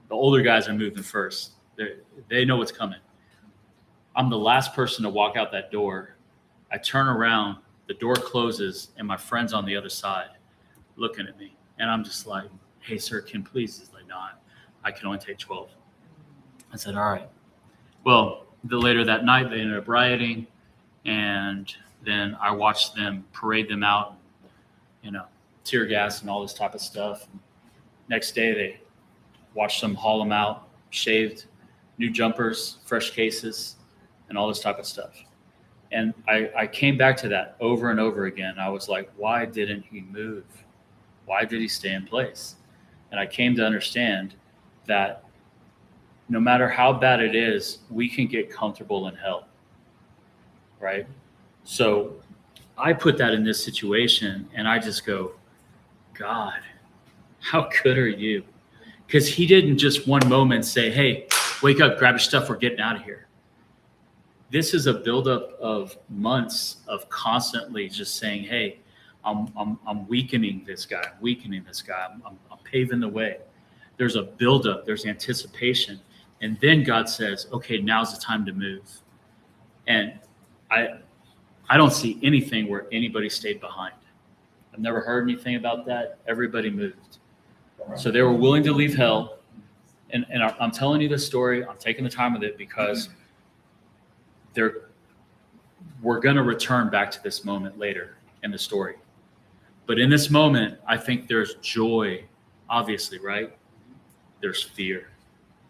The older guys are moving first. They know what's coming. I'm the last person to walk out that door. I turn around, the door closes, and my friend's on the other side looking at me. And I'm just like, hey, sir, can please? He's like, no, I can only take 12. I said, all right. Well, later that night, they ended up rioting. And then I watched them parade them out, tear gas and all this type of stuff. Next day, they watched them haul them out, shaved, new jumpers, fresh cases, and all this type of stuff. And I came back to that over and over again. I was like, why didn't he move? Why did he stay in place? And I came to understand that no matter how bad it is, we can get comfortable in hell, right? So I put that in this situation and I just go, God, how good are you? Because he didn't just one moment say, hey, wake up, grab your stuff, we're getting out of here. This is a buildup of months of constantly just saying, hey, I'm weakening this guy, I'm paving the way. There's a buildup, there's anticipation. And then God says, okay, now's the time to move. And I don't see anything where anybody stayed behind. I've never heard anything about that. Everybody moved. So they were willing to leave hell. And I'm telling you this story. I'm taking the time with it because we're going to return back to this moment later in the story. But in this moment, I think there's joy, obviously, right? There's fear.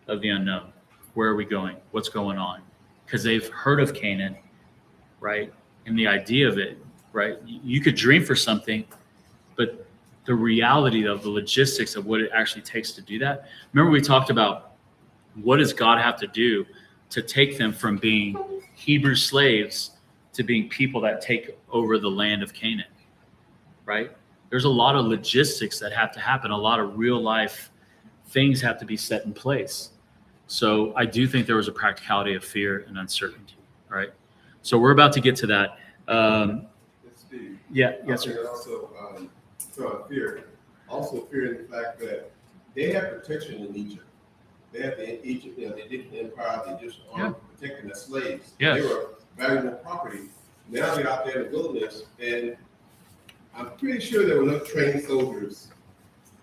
of the unknown. Where are we going? What's going on? Because they've heard of Canaan, right? And the idea of it, right? You could dream for something, but the reality of the logistics of what it actually takes to do that. Remember, we talked about what does God have to do to take them from being Hebrew slaves to being people that take over the land of Canaan, right? There's a lot of logistics that have to happen. A lot of real life things have to be set in place. So I do think there was a practicality of fear and uncertainty, right? So we're about to get to that. Steve, Yeah, yes, sir. Also, fear. Also, fear in the fact that they had protection in Egypt. They had the Egypt, the Egyptian Empire, the Egyptian army protecting their slaves. Yes. They were valuable property. Now they're out there in the wilderness, and I'm pretty sure there were enough trained soldiers.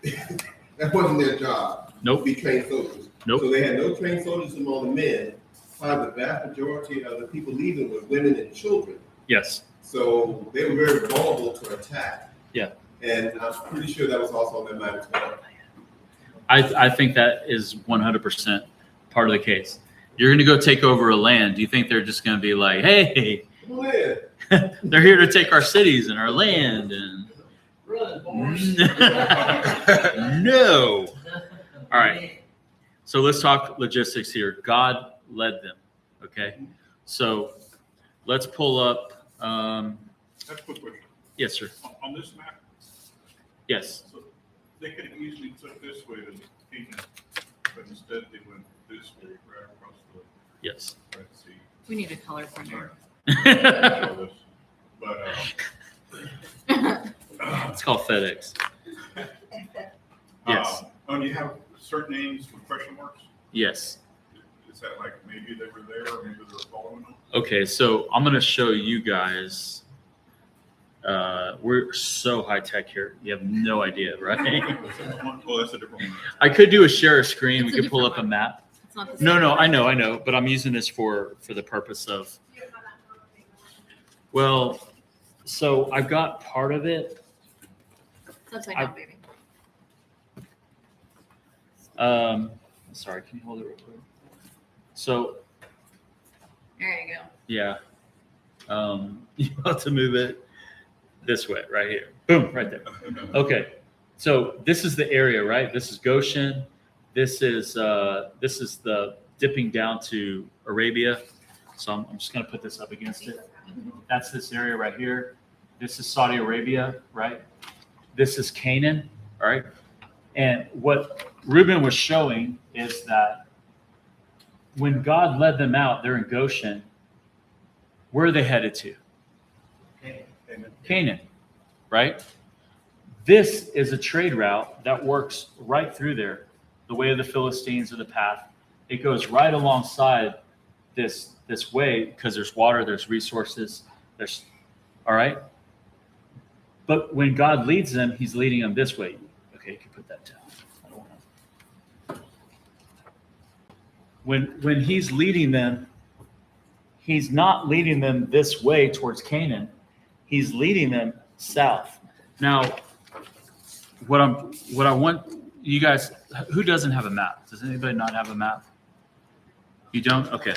That wasn't their job. Nope. To be trained soldiers. Nope. So they had no trained soldiers among the men. Probably the vast majority of the people leaving were women and children. Yes. So they were very vulnerable to attack. Yeah. And I'm pretty sure that was also on their mind as well. I think that is 100% part of the case. You're going to go take over a land. Do you think they're just going to be like, hey, Come on in. they're here to take our cities and our land? And no. All right. So let's talk logistics here. God led them. Okay. So let's pull up. That's a quick question. Yes, sir. On this map, Yes. so they could have easily took this way to Canaan, but instead they went this way right across the Yes. Red Sea. We need a color printer. Show this. But It's called FedEx. Yes. And you have certain names with question marks. Yes. Is that like maybe they were there or maybe they were following them? Okay, so I'm going to show you guys. We're so high tech here. You have no idea, right? Well, that's a different one. I could do a share screen. It's We a could pull up different a map. It's not the No, same. no, I know, but I'm using this for the purpose of. Well, so I've got part of it. It's upside down, baby. Sorry, can you hold it real quick? So There you go. yeah, you have to move it this way, right here. Boom, right there. Okay, so this is the area, right? This is Goshen. This is the dipping down to Arabia. So I'm just going to put this up against it. That's this area right here. This is Saudi Arabia, right? This is Canaan, all right? And what Reuben was showing is that when God led them out, they're in Goshen. Where are they headed to? Canaan, right? This is a trade route that works right through there. The way of the Philistines or the path. It goes right alongside this way because there's water, there's resources, there's all right. But when God leads them, he's leading them this way. Okay, you can put that down. I don't want to. When he's leading them, he's not leading them this way towards Canaan. He's leading them south. Now, what I want you guys, who doesn't have a map? Does anybody not have a map? You don't? Okay.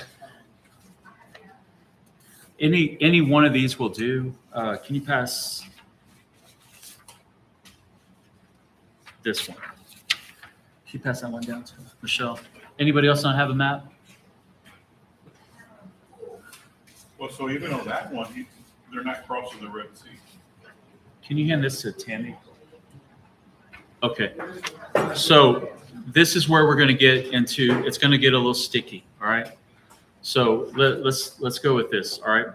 Any one of these will do. Can you pass this one? Can you pass that one down to Michelle? Anybody else not have a map? Well, so even on that one, they're not crossing the Red Sea. Can you hand this to Tammy? Okay. So this is where we're going to get into. It's going to get a little sticky. All right. So let's go with this. All right.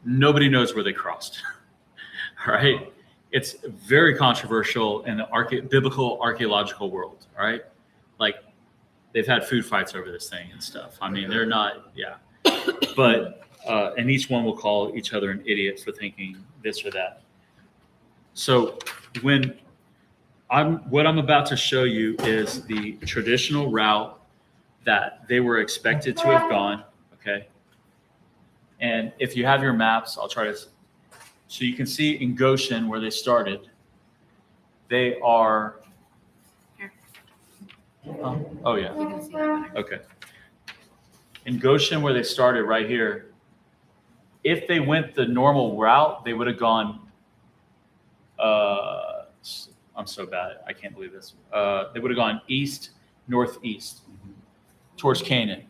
Nobody knows where they crossed. All right. It's very controversial in the biblical archaeological world. All right. Like they've had food fights over this thing and stuff. I mean, they're not. Yeah. But and each one will call each other an idiot for thinking this or that. So what I'm about to show you is the traditional route that they were expected to have gone, okay? And if you have your maps, I'll try to, so you can see in Goshen where they started, they are Oh, yeah. You can see that better. Okay. In Goshen, where they started right here, if they went the normal route, they would have gone, I'm so bad. I can't believe this. They would have gone east, northeast towards Canaan.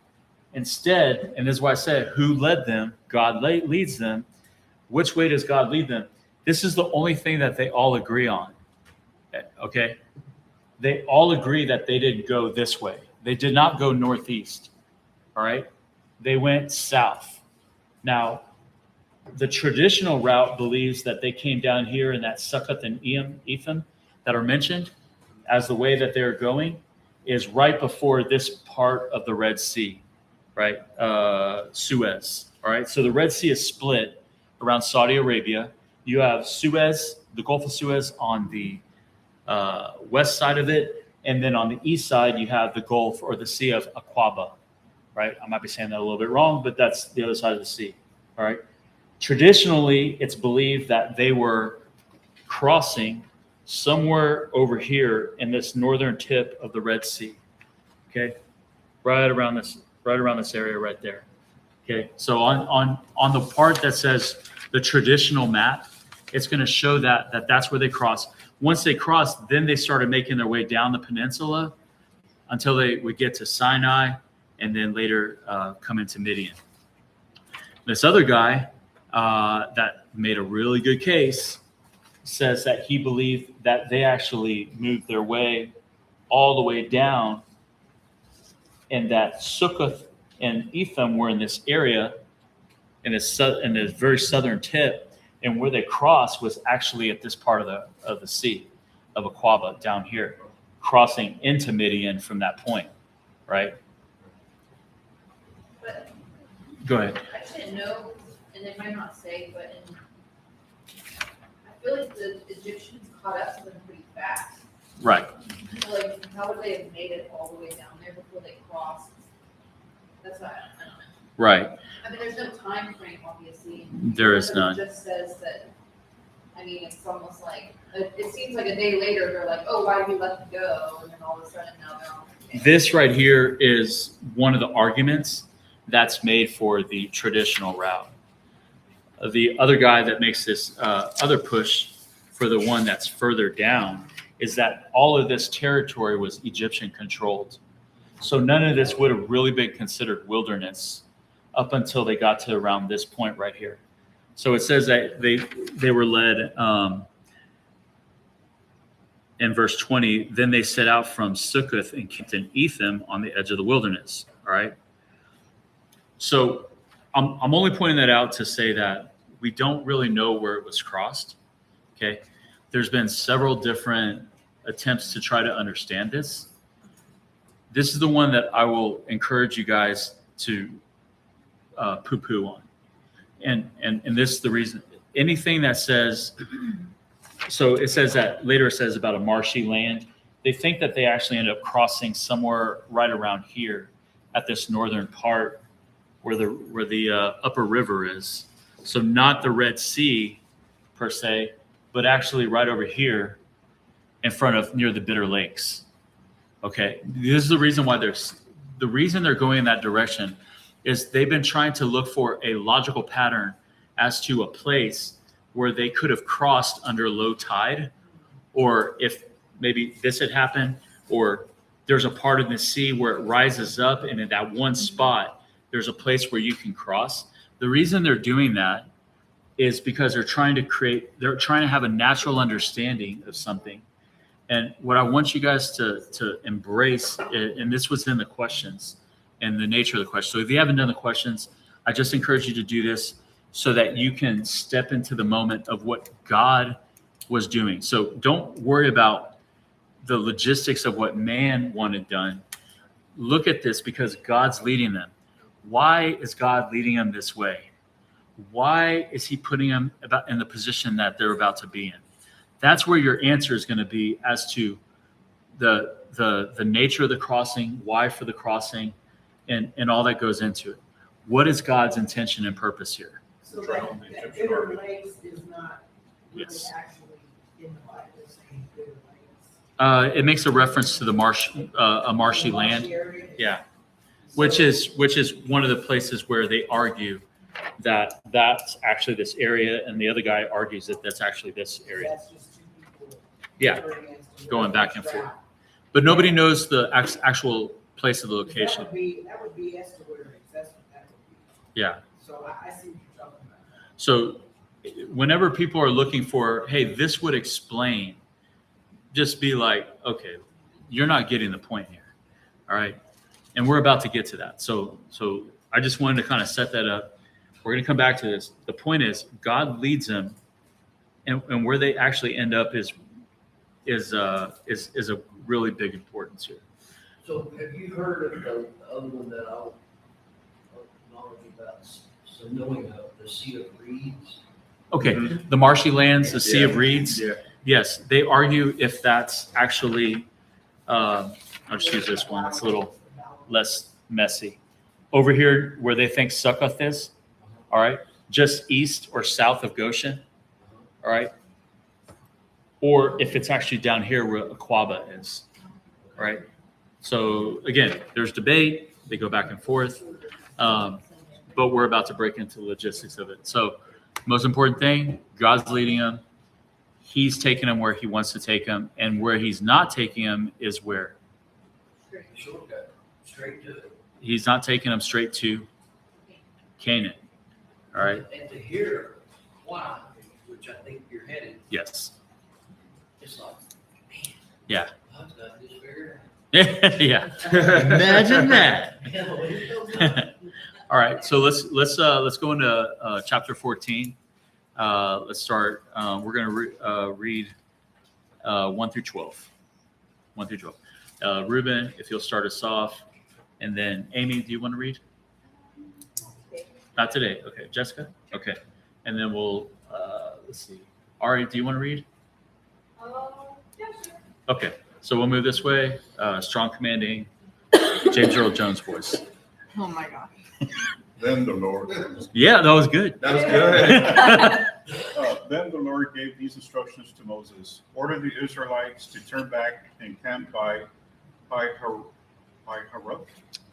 Instead, and this is why I said, who led them? God leads them. Which way does God lead them? This is the only thing that they all agree on. Okay? They all agree that they didn't go this way. They did not go northeast. All right? They went south. Now, the traditional route believes that they came down here in that Succoth and Etham that are mentioned as the way that they're going is right before this part of the Red Sea, right? Suez. All right? So the Red Sea is split around Saudi Arabia. You have Suez, the Gulf of Suez on the west side of it. And then on the east side, you have the Gulf or the Sea of Aqaba, right? I might be saying that a little bit wrong, but that's the other side of the sea, all right? Traditionally, it's believed that they were crossing somewhere over here in this northern tip of the Red Sea, okay? Right around this area right there, okay? So on the part that says the traditional map, it's going to show that's where they crossed. Once they crossed, then they started making their way down the peninsula until they would get to Sinai and then later come into Midian. This other guy that made a really good case says that he believed that they actually moved their way all the way down and that Succoth and Etham were in this area in this very southern tip, and where they crossed was actually at this part of the sea of Aqaba down here, crossing into Midian from that point, right? But Go ahead. I didn't know, and they might not say, but I feel like the Egyptians caught up to them pretty fast. Right. So like, how would they have made it all the way down there before they crossed? That's what I don't know. Right. I mean, there's no time frame, obviously. There is none. It just says that, I mean, it's almost like, it seems like a day later, they're like, oh, why did we let them go? And then all of a sudden now they're on. This right here is one of the arguments that's made for the traditional route. The other guy that makes this other push for the one that's further down is that all of this territory was Egyptian controlled. So none of this would have really been considered wilderness up until they got to around this point right here. So it says that they were led in verse 20, then they set out from Succoth and camped in Etham on the edge of the wilderness. All right. So I'm only pointing that out to say that we don't really know where it was crossed. Okay. There's been several different attempts to try to understand this. This is the one that I will encourage you guys to poo-poo on. And this is the reason. Anything that says, so it says that, later it says about a marshy land. They think that they actually end up crossing somewhere right around here at this northern part where the upper river is. So not the Red Sea per se, but actually right over here in front of near the Bitter Lakes. Okay, this is the reason why the reason they're going in that direction is they've been trying to look for a logical pattern as to a place where they could have crossed under low tide, or if maybe this had happened, or there's a part of the sea where it rises up and in that one spot, there's a place where you can cross. The reason they're doing that is because they're trying to have a natural understanding of something. And what I want you guys to embrace, and this was in the questions and the nature of the question. So if you haven't done the questions, I just encourage you to do this so that you can step into the moment of what God was doing. So don't worry about the logistics of what man wanted done. Look at this because God's leading them. Why is God leading them this way? Why is he putting them in the position that they're about to be in? That's where your answer is going to be as to the nature of the crossing, why for the crossing, and all that goes into it. What is God's intention and purpose here? So that Bitter Lakes is not really Yes. actually in the Bible saying Bitter Lakes. It makes a reference to the a marshy land. area? Yeah, which is one of the places where they argue that that's actually this area, and the other guy argues that that's actually this area. That's just two people. Yeah, going back and forth. But nobody knows the actual place of the location. That would be estuaries, that's what that would be. Yeah. So I see what you're talking about. So whenever people are looking for, hey, this would explain, just be like, okay, you're not getting the point here. All right. And we're about to get to that. So I just wanted to kind of set that up. We're going to come back to this. The point is God leads them, and where they actually end up is a really big importance here. So have you heard of the other one that I'll knowledge about, so knowing of the Sea of Reeds? Okay, the marshy lands, the Sea of Reeds. Yeah. Yes, they argue if that's actually, I'll just use this one. It's a little less messy. Over here, where they think Succoth is, all right, just east or south of Goshen, all right, or if it's actually down here where Aquaba is, all right. So again, there's debate. They go back and forth, but we're about to break into the logistics of it. So most important thing, God's leading them. He's taking them where he wants to take them, and where he's not taking them is where? Shortcut, straight to it. He's not taking them straight to Canaan. All right. And to hear why, which I think you're headed, Yes. it's like, man. Yeah. I've got this figured Yeah. Imagine that. out. All right. So let's go into chapter 14. Let's start. We're going to read 1 through 12. 1 through 12. Ruben, if you'll start us off, and then Amy, do you want to read? Not today. Okay. Jessica. Okay. And then we'll let's see. Ari, do you want to read? Yeah, sure. Okay. So we'll move this way. Strong commanding James Earl Jones voice. Oh my gosh. Then the Lord, Yeah, that was good. That was good. then the Lord gave these instructions to Moses: order the Israelites to turn back and camp by Harod,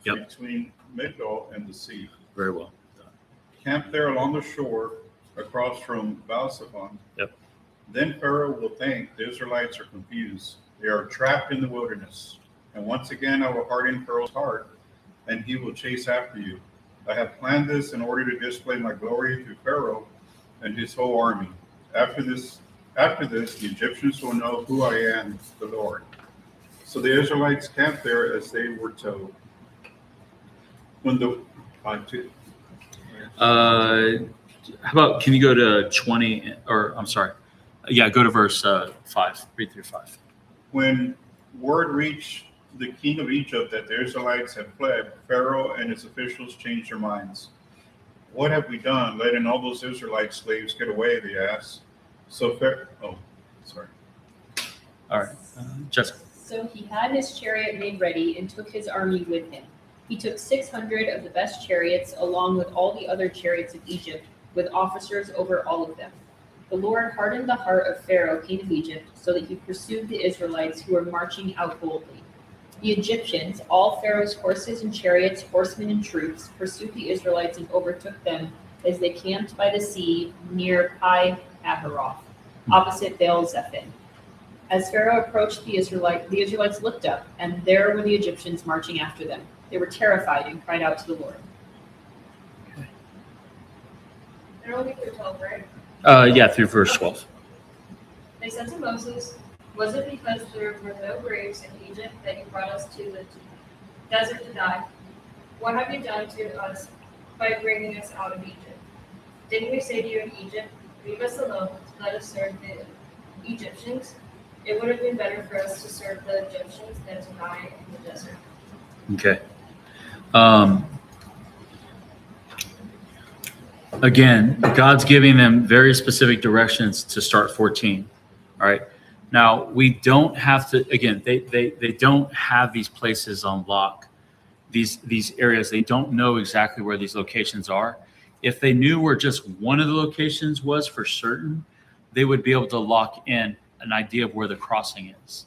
Yep. between Migdol and the sea. Very well. Camp there along the shore, across from Baal-Zephon. Yep. Then Pharaoh will think the Israelites are confused. They are trapped in the wilderness. And once again, I will harden Pharaoh's heart, and he will chase after you. I have planned this in order to display my glory to Pharaoh and his whole army. After this, the Egyptians will know who I am, the Lord. So the Israelites camped there as they were told. When the How about, can you go to 20, or I'm sorry. Yeah, go to verse 5, read through 5. When word reached the king of Egypt that the Israelites had fled, Pharaoh and his officials changed their minds. What have we done, letting all those Israelite slaves get away, they asked. So Pharaoh, All right, Jessica. So he had his chariot made ready and took his army with him. He took 600 of the best chariots, along with all the other chariots of Egypt, with officers over all of them. The Lord hardened the heart of Pharaoh, king of Egypt, so that he pursued the Israelites who were marching out boldly. The Egyptians, all Pharaoh's horses and chariots, horsemen and troops, pursued the Israelites and overtook them as they camped by the sea near Pi-Hahiroth, opposite Baal-Zephon. As Pharaoh approached the Israelites looked up, and there were the Egyptians marching after them. They were terrified and cried out to the Lord. They're only through 12, right? Yeah, through verse 12. They said to Moses, was it because there were no graves in Egypt that you brought us to the desert to die? What have you done to us by bringing us out of Egypt? Didn't we say to you in Egypt, leave us alone, let us serve the Egyptians? It would have been better for us to serve the Egyptians than to die in the desert. Okay. Again, God's giving them very specific directions to start 14. All right. Now, we don't have to, again, they don't have these places on lock, these areas. They don't know exactly where these locations are. If they knew where just one of the locations was for certain, they would be able to lock in an idea of where the crossing is.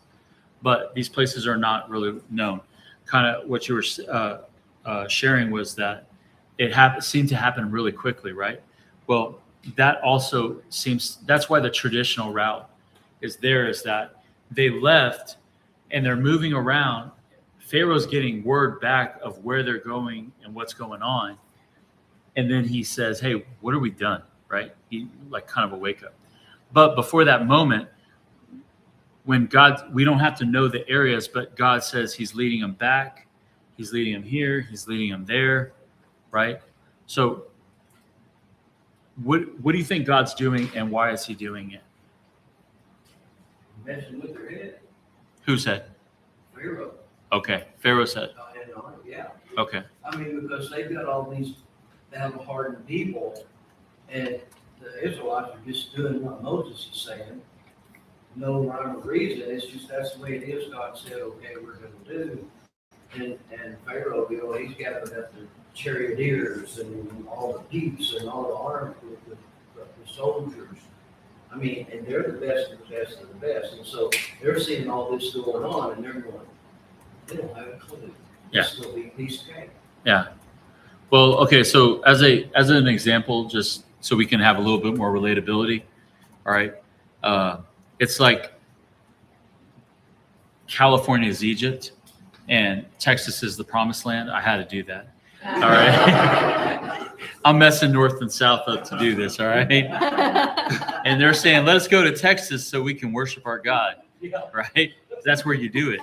but these places are not really known. Kind of what you were sharing was that it seemed to happen really quickly, right? Well, that also seems, that's why the traditional route is that they left and they're moving around. Pharaoh's getting word back of where they're going and what's going on. And then he says, hey, what have we done? Right? He like kind of a wake up. But before that moment, when God, we don't have to know the areas, but God says he's leading them back. He's leading them here. He's leading them there. Right? So what do you think God's doing and why is he doing it? Messing with their head. Who said? Pharaoh. Okay. Pharaoh said. Yeah. Okay. I mean, because they've got all these battle-hardened people, and the Israelites are just doing what Moses is saying. No rhyme or reason. It's just that's the way it is. God said, okay, we're going to do. And Pharaoh, you know, he's gathered up the charioteers and all the peeps and all the armed with the soldiers. I mean, and they're the best of the best of the best. And so they're seeing all this going on, and they're going, they don't have a clue. Yeah. It's going to be a piece of cake. Yeah. Well, okay. So as an example, just so we can have a little bit more relatability. All right. It's like California is Egypt and Texas is the promised land. I had to do that. All right. I'm messing north and south up to do this. All right. And they're saying, let's go to Texas so we can worship our God. Yeah. Right. That's where you do it.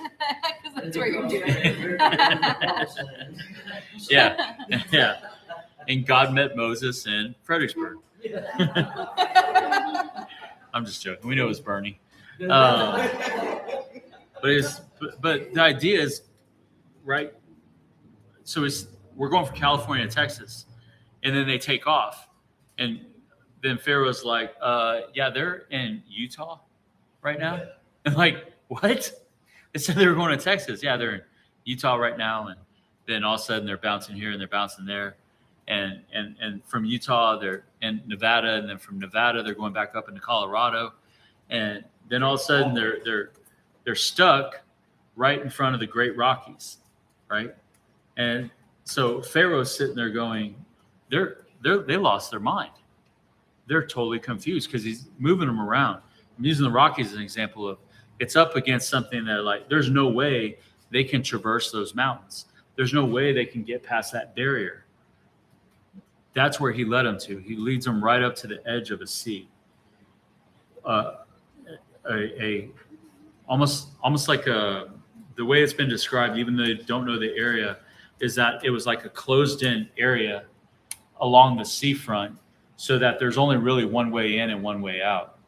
That's where you do it. Yeah. Yeah. And God met Moses in Fredericksburg. I'm just joking. We know it was Bernie. But the idea is, right? So we're going from California to Texas, and then they take off, and then Pharaoh's like, "Yeah, they're in Utah right now." And like, what? They said they were going to Texas. Yeah, they're in Utah right now, and then all of a sudden they're bouncing here and they're bouncing there, and from Utah they're in Nevada, and then from Nevada they're going back up into Colorado, and then all of a sudden they're stuck right in front of the Great Rockies, right? And so Pharaoh's sitting there going, they lost their mind. They're totally confused because he's moving them around. I'm using the Rockies as an example of it's up against something that like there's no way they can traverse those mountains. There's no way they can get past that barrier. That's where he led them to. He leads them right up to the edge of a sea. Almost like the way it's been described, even though they don't know the area, is that it was like a closed-in area along the seafront so that there's only really one way in and one way out.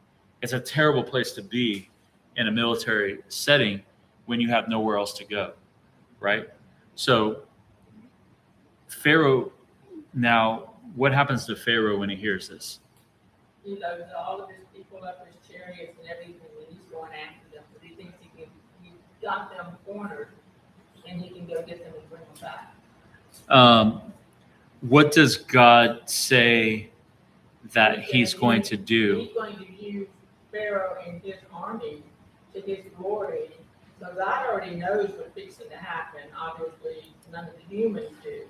It's a terrible place to be in a military setting when you have nowhere else to go, right? So Pharaoh, now what happens to Pharaoh when he hears this? He loads all of his people up his chariots and everything, and he's going after them because he thinks he got them cornered and he can go get them and bring them back. What does God say that he's going to do? He's going to use Pharaoh and his army to his glory. So God already knows what's fixing to happen. Obviously, none of the humans do.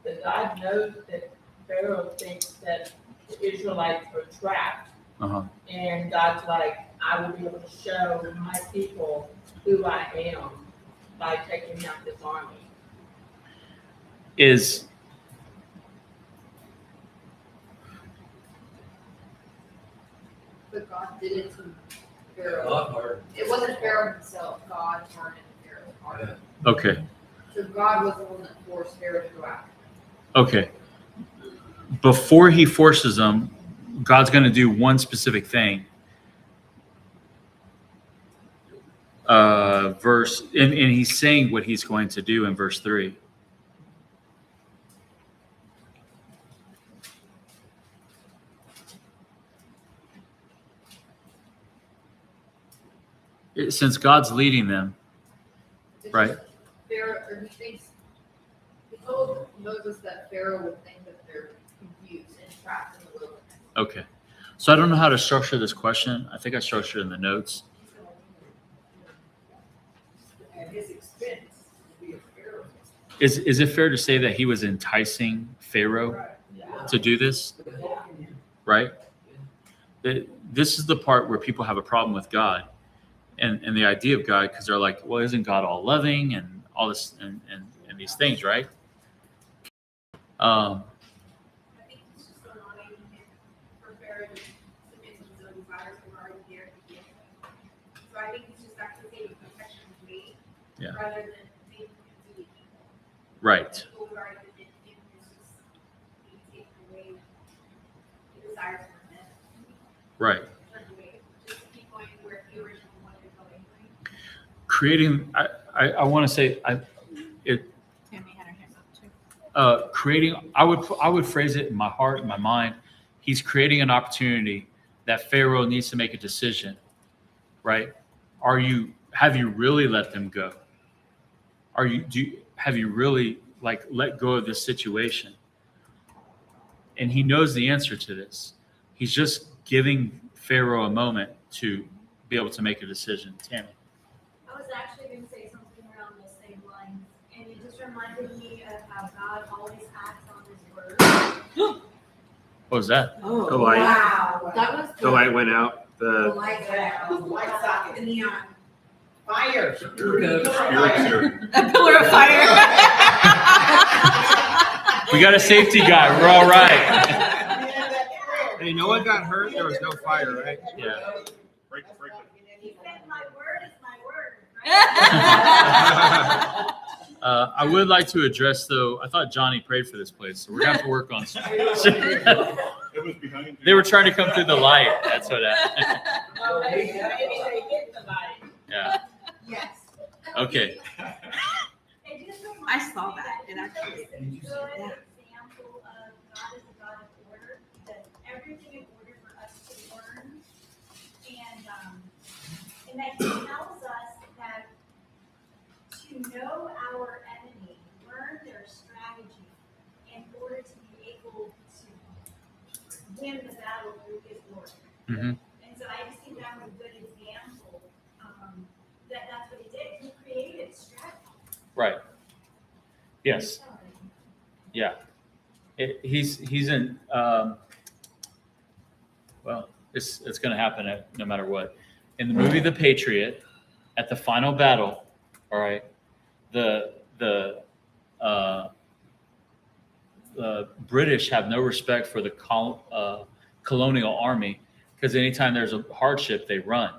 But God knows that Pharaoh thinks that the Israelites are trapped. Uh-huh. And God's like, I will be able to show my people who I am by taking out this army. But God did it to Pharaoh. It wasn't Pharaoh himself. God turned into Pharaoh's heart. Okay. So God was the one that forced Pharaoh to go out. Okay. Before he forces them, God's going to do one specific thing. And he's saying what he's going to do in verse 3. Since God's leading them, right? Pharaoh, or he told Moses that Pharaoh would think that they're confused and trapped in the wilderness. Okay. So I don't know how to structure this question. I think I structured it in the notes. sense to be a Pharaoh. Is it fair to say that he was enticing Pharaoh to do this? Right? This is the part where people have a problem with God and the idea of God, because they're like, well, isn't God all loving and all this and these things, right? I think it's just allowing him for Pharaoh to submit to his own desires that were already there to begin with. So I think it's just actually saving protection of me Yeah. rather than making him to be people. Right. People who've already been in him is just being taken away. The desires from him. Right. Turned away. Just to keep going where he originally wanted to go anyway. Creating, I want to say, Tammy had her hand up too. creating, I would phrase it in my heart, in my mind. He's creating an opportunity that Pharaoh needs to make a decision, right? Have you really let them go? Have you really let go of this situation? And he knows the answer to this. He's just giving Pharaoh a moment to be able to make a decision. Tammy. I was actually going to say something around those same lines, and it just reminded me of how God always acts on his word. What was that? Oh, The light. wow. That was The light went out. The light socket, the neon. Fire. Spirits a pillar of fire. We got a safety guy. We're all right. Hey, no one got hurt. There was no fire, right? Yeah. break it. He said, my word is my word. I would like to address, though, I thought Johnny prayed for this place, so we're going to have to work on It was behind you. They were trying to come through the light. That's what happened. Oh, maybe they hit the light. Yeah. Yes. Okay. It just reminds I saw me that. It actually- it's a good example of God is a God of order. He does everything in order for us to learn. And that he tells us that to know our enemy, learn their strategy in order to be able to win the battle through his word. Mhm. And so I just think that was a good example that that's what he did. He created strategy. Right. Yes. Yeah. He's in, well, it's going to happen no matter what. In the movie The Patriot, at the final battle, all right, the British have no respect for the colonial army, because anytime there's a hardship, they run,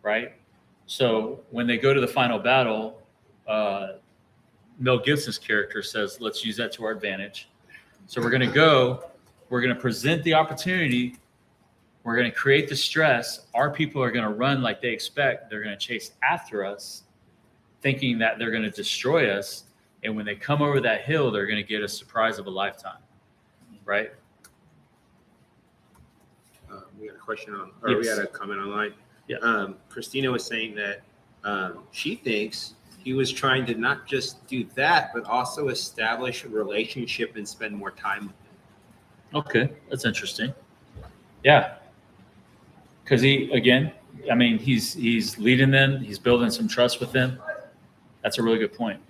right? So when they go to the final battle, Mel Gibson's character says, let's use that to our advantage. So we're going to present the opportunity. We're going to create the stress. Our people are going to run like they expect. They're going to chase after us, thinking that they're going to destroy us. And when they come over that hill, they're going to get a surprise of a lifetime, right? We had a question we Yes. had a comment online. Yeah. Christina was saying that she thinks he was trying to not just do that, but also establish a relationship and spend more time with him. Okay, that's interesting. Yeah. Because he's leading them. He's building some trust with them. That's a really good point.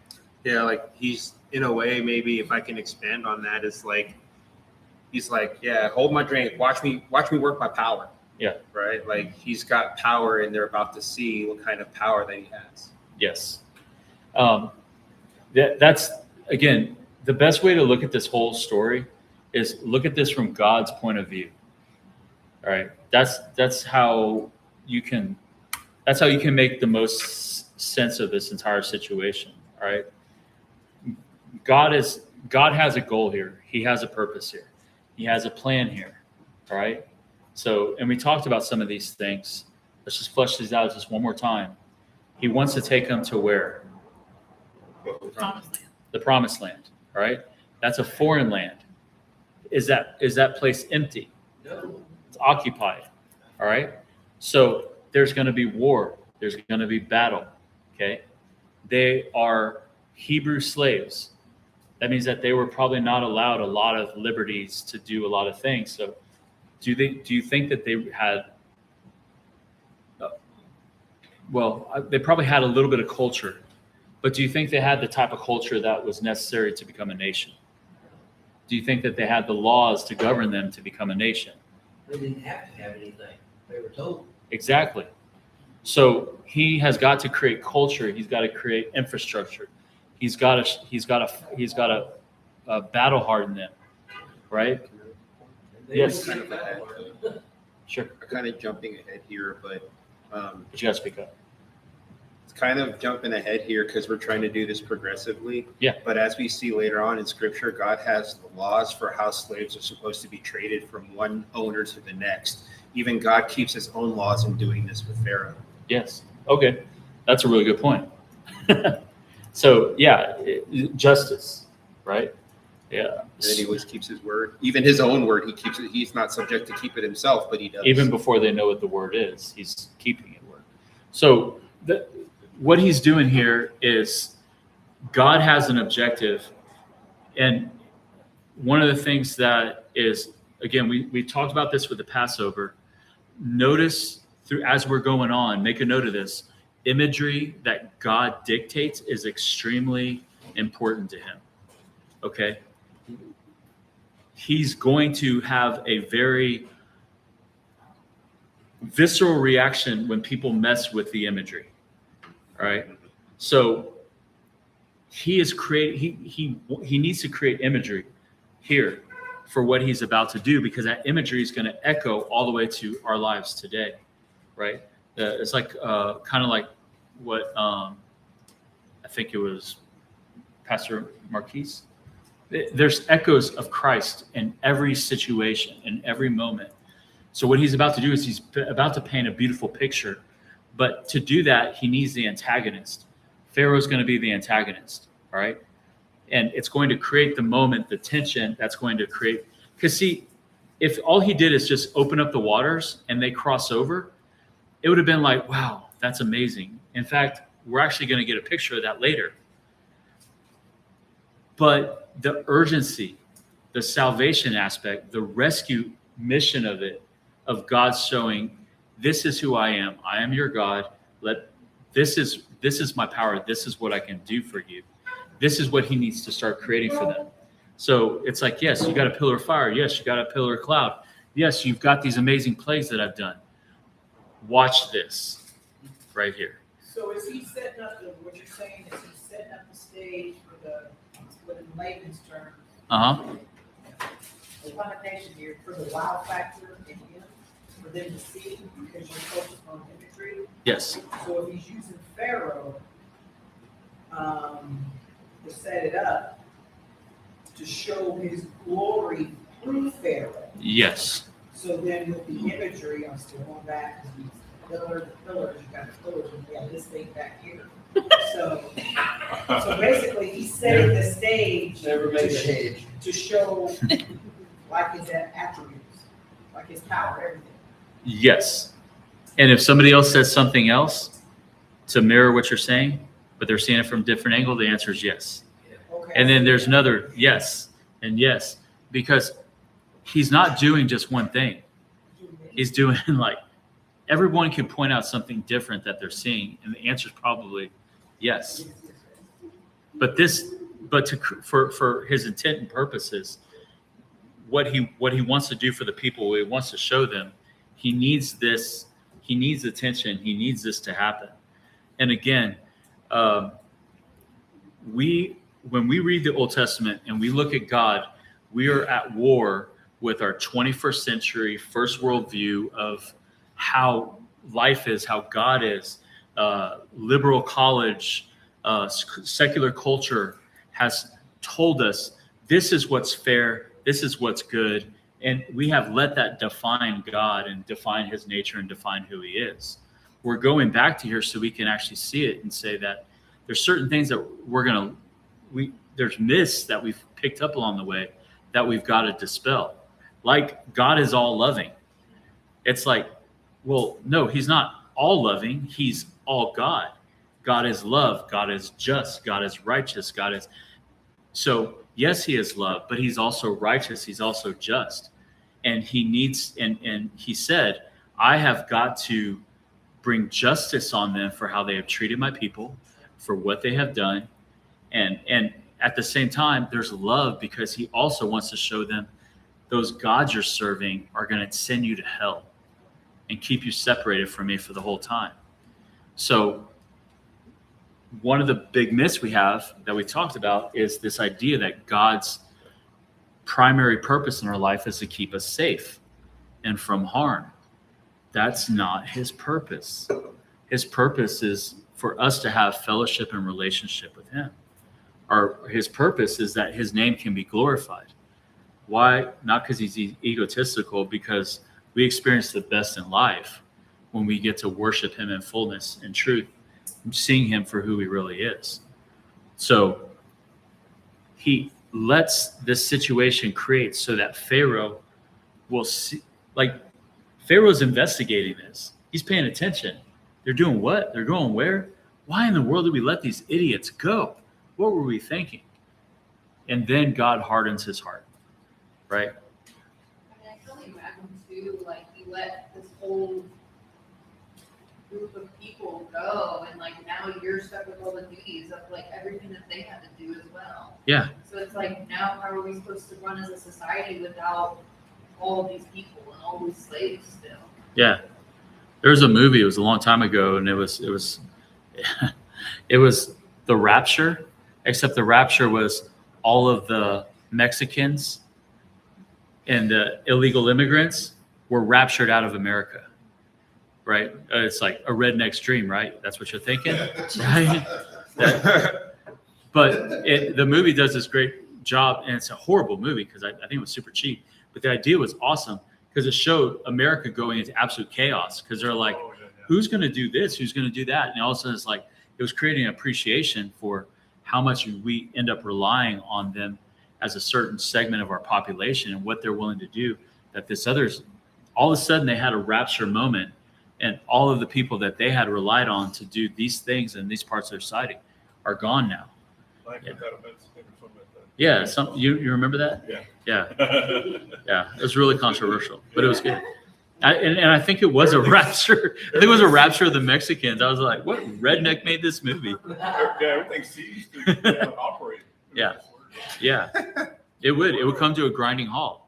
Yeah, like he's in a way, maybe if I can expand on that, is like he's like, yeah, hold my drink, watch me work my power. Yeah. Right? Like he's got power and they're about to see what kind of power that he has. Yes. That's again, the best way to look at this whole story is look at this from God's point of view. All right. That's how you can make the most sense of this entire situation. All right. God has a goal here. He has a purpose here. He has a plan here. All right. So, and we talked about some of these things. Let's just flesh these out just one more time. He wants to take them to where? The promised land. All right. That's a foreign land. Is that place empty? No. It's occupied. All right. So there's going to be war. There's going to be battle. Okay. They are Hebrew slaves. That means that they were probably not allowed a lot of liberties to do a lot of things. So do you think that they had, they probably had a little bit of culture, But do you think they had the type of culture that was necessary to become a nation? Do you think that they had the laws to govern them to become a nation? They didn't have to have anything. They were told. Exactly. So he has got to create culture. He's got to create infrastructure. He's got to battle harden them, right? Yes. Kind of ahead. Sure. I'm kind of jumping ahead here, but But you got to speak up. it's kind of jumping ahead here because we're trying to do this progressively. Yeah. But as we see later on in Scripture, God has the laws for how slaves are supposed to be traded from one owner to the next. Even God keeps his own laws in doing this with Pharaoh. Yes. Okay. That's a really good point. So yeah, justice, right? Yeah. And then he always keeps his word. Even his own word, he keeps it. He's not subject to keep it himself, but he does. Even before they know what the word is, he's keeping it word. So what he's doing here is God has an objective. And one of the things that is, again, we talked about this with the Passover. Notice as we're going on, make a note of this. Imagery that God dictates is extremely important to him. Okay? He's going to have a very visceral reaction when people mess with the imagery. All right? So he is he needs to create imagery here for what he's about to do, because that imagery is going to echo all the way to our lives today, right? It's like kind of like what I think it was Pastor Marquise. There's echoes of Christ in every situation, in every moment. So what he's about to do is he's about to paint a beautiful picture. But to do that, he needs the antagonist. Pharaoh's going to be the antagonist, all right? And it's going to create the moment, the tension that's going to create. Because see, if all he did is just open up the waters and they cross over, it would have been like, wow, that's amazing. In fact, we're actually going to get a picture of that later. But the urgency, the salvation aspect, the rescue mission of it, of God showing, this is who I am. I am your God. This is my power. This is what I can do for you. This is what he needs to start creating for them. So it's like, yes, you got a pillar of fire. Yes, you got a pillar of cloud. Yes, you've got these amazing plays that I've done. Watch this right here. So is he setting up what you're saying is he's setting up the stage for the layman's term, the foundation here for the wow factor in him, for them to see, because you're focused on imagery. Yes. So if he's using Pharaoh to set it up, to show his glory through Pharaoh. Yes. So then with the imagery, I'm still going back to these pillars, you got the pillars, and we have this thing back here. So basically he's setting the stage Never make a hedge. to show like his attributes, like his power, everything. Yes. And if somebody else says something else to mirror what you're saying, but they're seeing it from a different angle, the answer is yes. Okay. And then there's another yes and yes, because he's not doing just one thing. He's doing like, everyone can point out something different that they're seeing, and the answer is probably yes. But for his intent and purposes, what he wants to do for the people, what he wants to show them, he needs this. He needs attention. He needs this to happen. And again, when we read the Old Testament and we look at God, we are at war with our 21st century first world view of how life is, how God is. Liberal college, secular culture has told us this is what's fair, this is what's good, and we have let that define God and define his nature and define who he is. We're going back to here so we can actually see it and say that there's certain things that there's myths that we've picked up along the way that we've got to dispel. Like God is all loving. It's like, well, no, he's not all loving. He's all God. God is love. God is just. God is righteous. So yes, he is love, but he's also righteous. He's also just. And he needs, and he said, I have got to bring justice on them for how they have treated my people, for what they have done. And at the same time, there's love because he also wants to show them those gods you're serving are going to send you to hell and keep you separated from me for the whole time. So one of the big myths we have that we talked about is this idea that God's primary purpose in our life is to keep us safe and from harm. That's not his purpose. His purpose is for us to have fellowship and relationship with him. His purpose is that his name can be glorified. Why? Not because he's egotistical, because we experience the best in life when we get to worship him in fullness and truth, seeing him for who he really is. So he lets this situation create so that Pharaoh will see, like Pharaoh's investigating this. He's paying attention. They're doing what? They're going where? Why in the world did we let these idiots go? What were we thinking? And then God hardens his heart, right? I mean, I can only imagine too, like he let this whole group of people go, and like now you're stuck with all the duties of like everything that they had to do as well. Yeah. So it's like, now how are we supposed to run as a society without all of these people and all these slaves still? Yeah. There was a movie, it was a long time ago, and it was it was The Rapture, except the Rapture was all of the Mexicans and the illegal immigrants were raptured out of America, right? It's like a redneck's dream, right? That's what you're thinking, right? But the movie does this great job, and it's a horrible movie because I think it was super cheap, but the idea was awesome because it showed America going into absolute chaos because they're like, who's going to do this? Who's going to do that? And all of a sudden it's like, it was creating an appreciation for how much we end up relying on them as a certain segment of our population and what they're willing to do, that this others, all of a sudden they had a rapture moment, and all of the people that they had relied on to do these things in these parts of their society are gone now. Yeah, you remember that? Yeah. Yeah, it was really controversial, but it was good. And I think it was a rapture. I think it was a rapture of the Mexicans. I was like, what redneck made this movie? Yeah, everything ceased to operate. Yeah. Yeah. It would come to a grinding halt.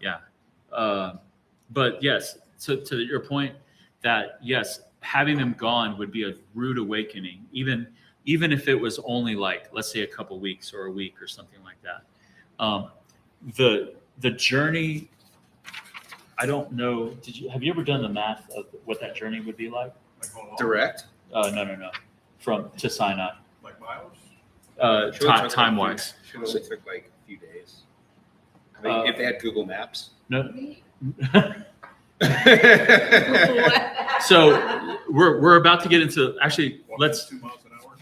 Yeah. But yes, so to your point that yes, having them gone would be a rude awakening, even if it was only like, let's say a couple weeks or a week or something like that. The journey, I don't know. Have you ever done the math of what that journey would be like? Direct? No. To Sinai. Like miles? Time wise. Should only took like a few days. I mean, if they had Google Maps. No. So we're about to get into actually. Let's 2 miles an hour.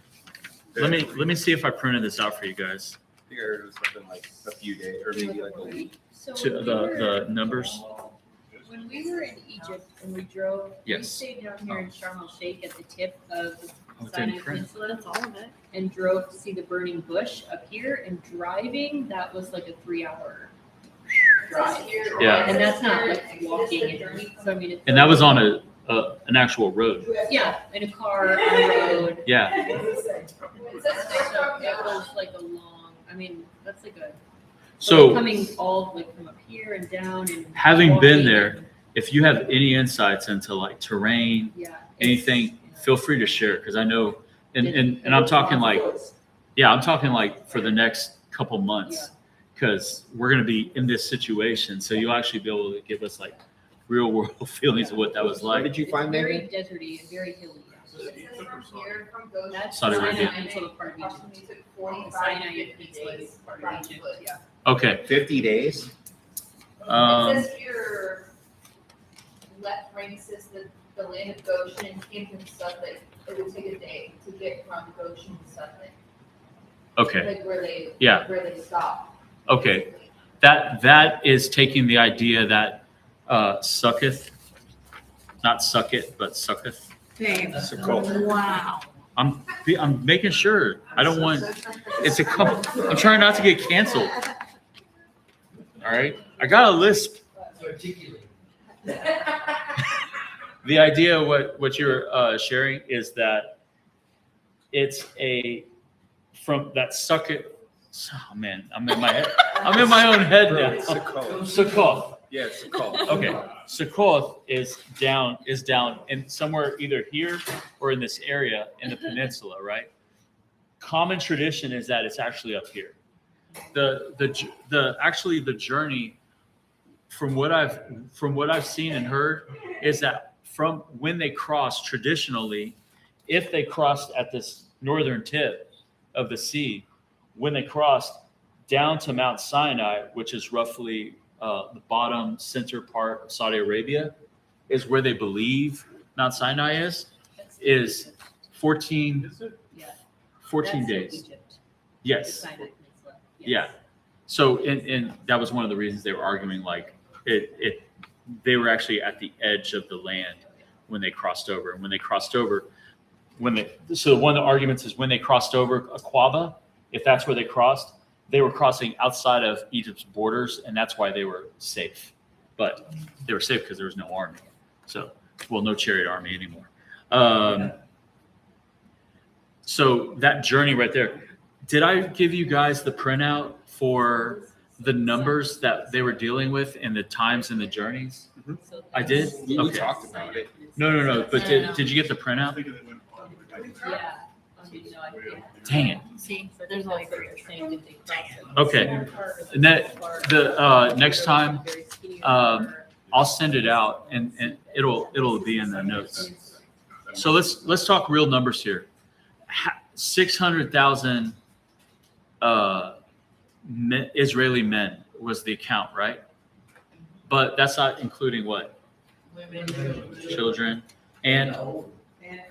let me see if I printed this out for you guys. I think I heard it was something like a few days or maybe like a week. So To when we were- the numbers. When we were in Egypt and we drove, we Yes. stayed down here in Sharm el Sheikh at the tip of Oh, the it didn't Sinai print. Peninsula. That's all of it. And drove to see the burning bush up here, and driving, that was like a 3-hour drive. Yeah. And that's not like walking, so I mean. It's And that was on an actual road. Yeah, in a car, on the road. Yeah. So it was like a long, I mean, that's like a. So Coming all like from up here and down and. having been walking there, and- if you have any insights into like terrain, Yeah. anything, feel free to share because I know, and I'm talking like, yeah, I'm talking like for the next couple months because we're gonna be in this situation, so you'll actually be able to give us like real world feelings of what that was Where like. did you find that? Very deserty and very hilly. From here, from Goshen. That's Saudi Sinai Arabia. Peninsula part of Egypt. Approximately took 45 Sinai to 50 Peninsula days is part by of Egypt, foot. yeah. Okay. 50 days? It says here, left brain says that the land of Goshen came from Suffolk. It would take a day to get from Goshen to Suffolk. Okay. Like where they, Yeah. where they stopped. Okay. That is taking the idea that sucketh, not suck it, but sucketh. Babe. It's a cult. Wow. I'm making sure. I don't want. It's a couple. I'm trying not to get canceled. All right. I got a lisp. The idea, what you're sharing, is that it's from that sucker. Oh man, I'm in my own head now. Succoth. Yes, call. Okay, Succoth is down in somewhere either here or in this area in the peninsula, right? Common tradition is that it's actually up here. The journey from what I've seen and heard is that from when they crossed traditionally, if they crossed at this northern tip of the sea, when they crossed down to Mount Sinai, which is roughly the bottom center part of Saudi Arabia, is where they believe Mount Sinai is 14 days. Egypt. Yes. Sinai Peninsula. Yes. Yeah. So, and that was one of the reasons they were arguing, like they were actually at the edge of the land when they crossed over. And when they crossed over, so one of the arguments is when they crossed over Aqaba, if that's where they crossed, they were crossing outside of Egypt's borders, and that's why they were safe. But they were safe because there was no army. So, well, no chariot army anymore. So that journey right there. Did I give you guys the printout for the numbers that they were dealing with and the times and the journeys? So I did? We Okay. talked about it. No. But did you get the printout? Yeah. No, I think. Dang it. See, there's only That's what three. they're saying that they crossed it. Okay. And the next time, I'll send it out and it'll be in the notes. So let's talk real numbers here. 600,000 Israeli men was the count, right? But that's not including what? Women, Children and and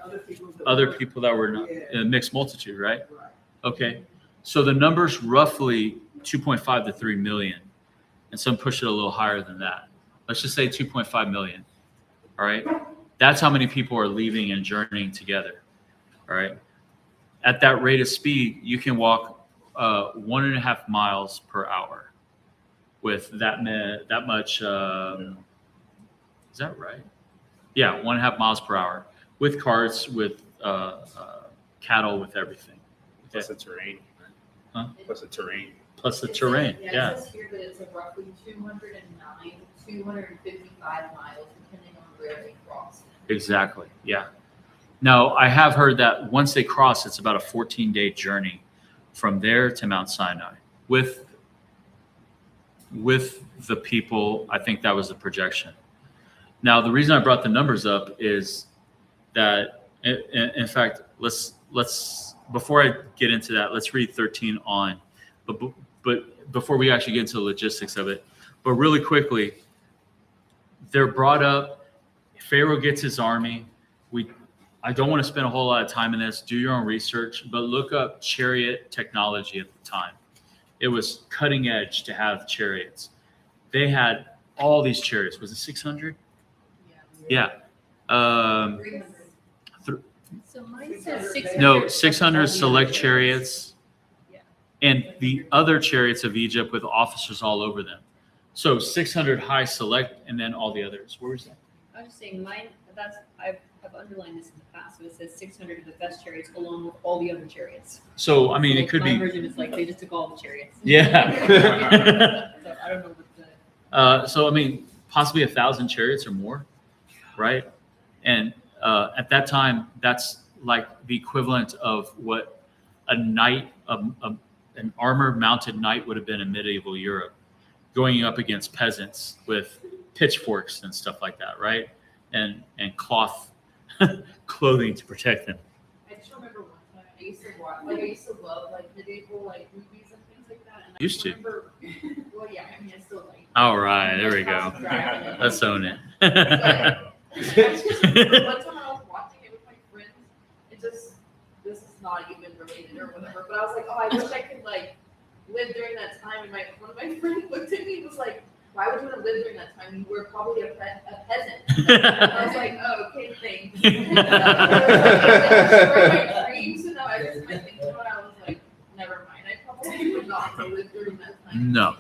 other people that were not a mixed multitude, right? Right. Okay. So the number's roughly 2.5 to 3 million. And some push it a little higher than that. Let's just say 2.5 million. All right. That's how many people are leaving and journeying together. All right. At that rate of speed, you can walk 1.5 miles per hour with that much. Is that right? Yeah, 1.5 miles per hour with carts, with cattle, with everything. Plus the terrain. Huh? Plus the terrain. Plus the terrain. Yeah. It says here that it's a roughly 209 to 255 miles, depending on where they cross. Exactly. Yeah. Now, I have heard that once they cross, it's about a 14-day journey from there to Mount Sinai with the people. I think that was the projection. Now, the reason I brought the numbers up is that, in fact, let's before I get into that, let's read 13 on. But before we actually get into the logistics of it, but really quickly, they're brought up. Pharaoh gets his army. I don't want to spend a whole lot of time in this. Do your own research, but look up chariot technology at the time. It was cutting edge to have chariots. They had all these chariots. Was it 600? Yeah. So mine says 600. No, 600 select chariots. Yeah. And the other chariots of Egypt with officers all over them. So 600 high select, and then all the others. Where was that? I was just saying mine, I've underlined this in the past, so it says 600 of the best chariots along with all the other chariots. So, I mean, So, it could my be. version is like they just took all the chariots. Yeah. So I don't know what the. So, I mean, possibly 1,000 chariots or more, right? And at that time, that's like the equivalent of what a knight, an armor-mounted knight would have been in medieval Europe, going up against peasants with pitchforks and stuff like that, right? And cloth clothing to protect them. I just remember one time I used to watch, I used to love medieval movies and things like that. And Used to. remember, well, yeah, I mean, I still like. All right, there we go. Let's own it. One time I was watching it with my friends, this is not even related or whatever, but I was like, oh, I wish I could live during that time. And one of my friends looked at me and was like, why would you want to live during that time? You were probably a peasant. And I was like, oh, okay, thanks. My dreams, and I just my thinking about it, I was like, never mind. I probably would not want to live during that time. No.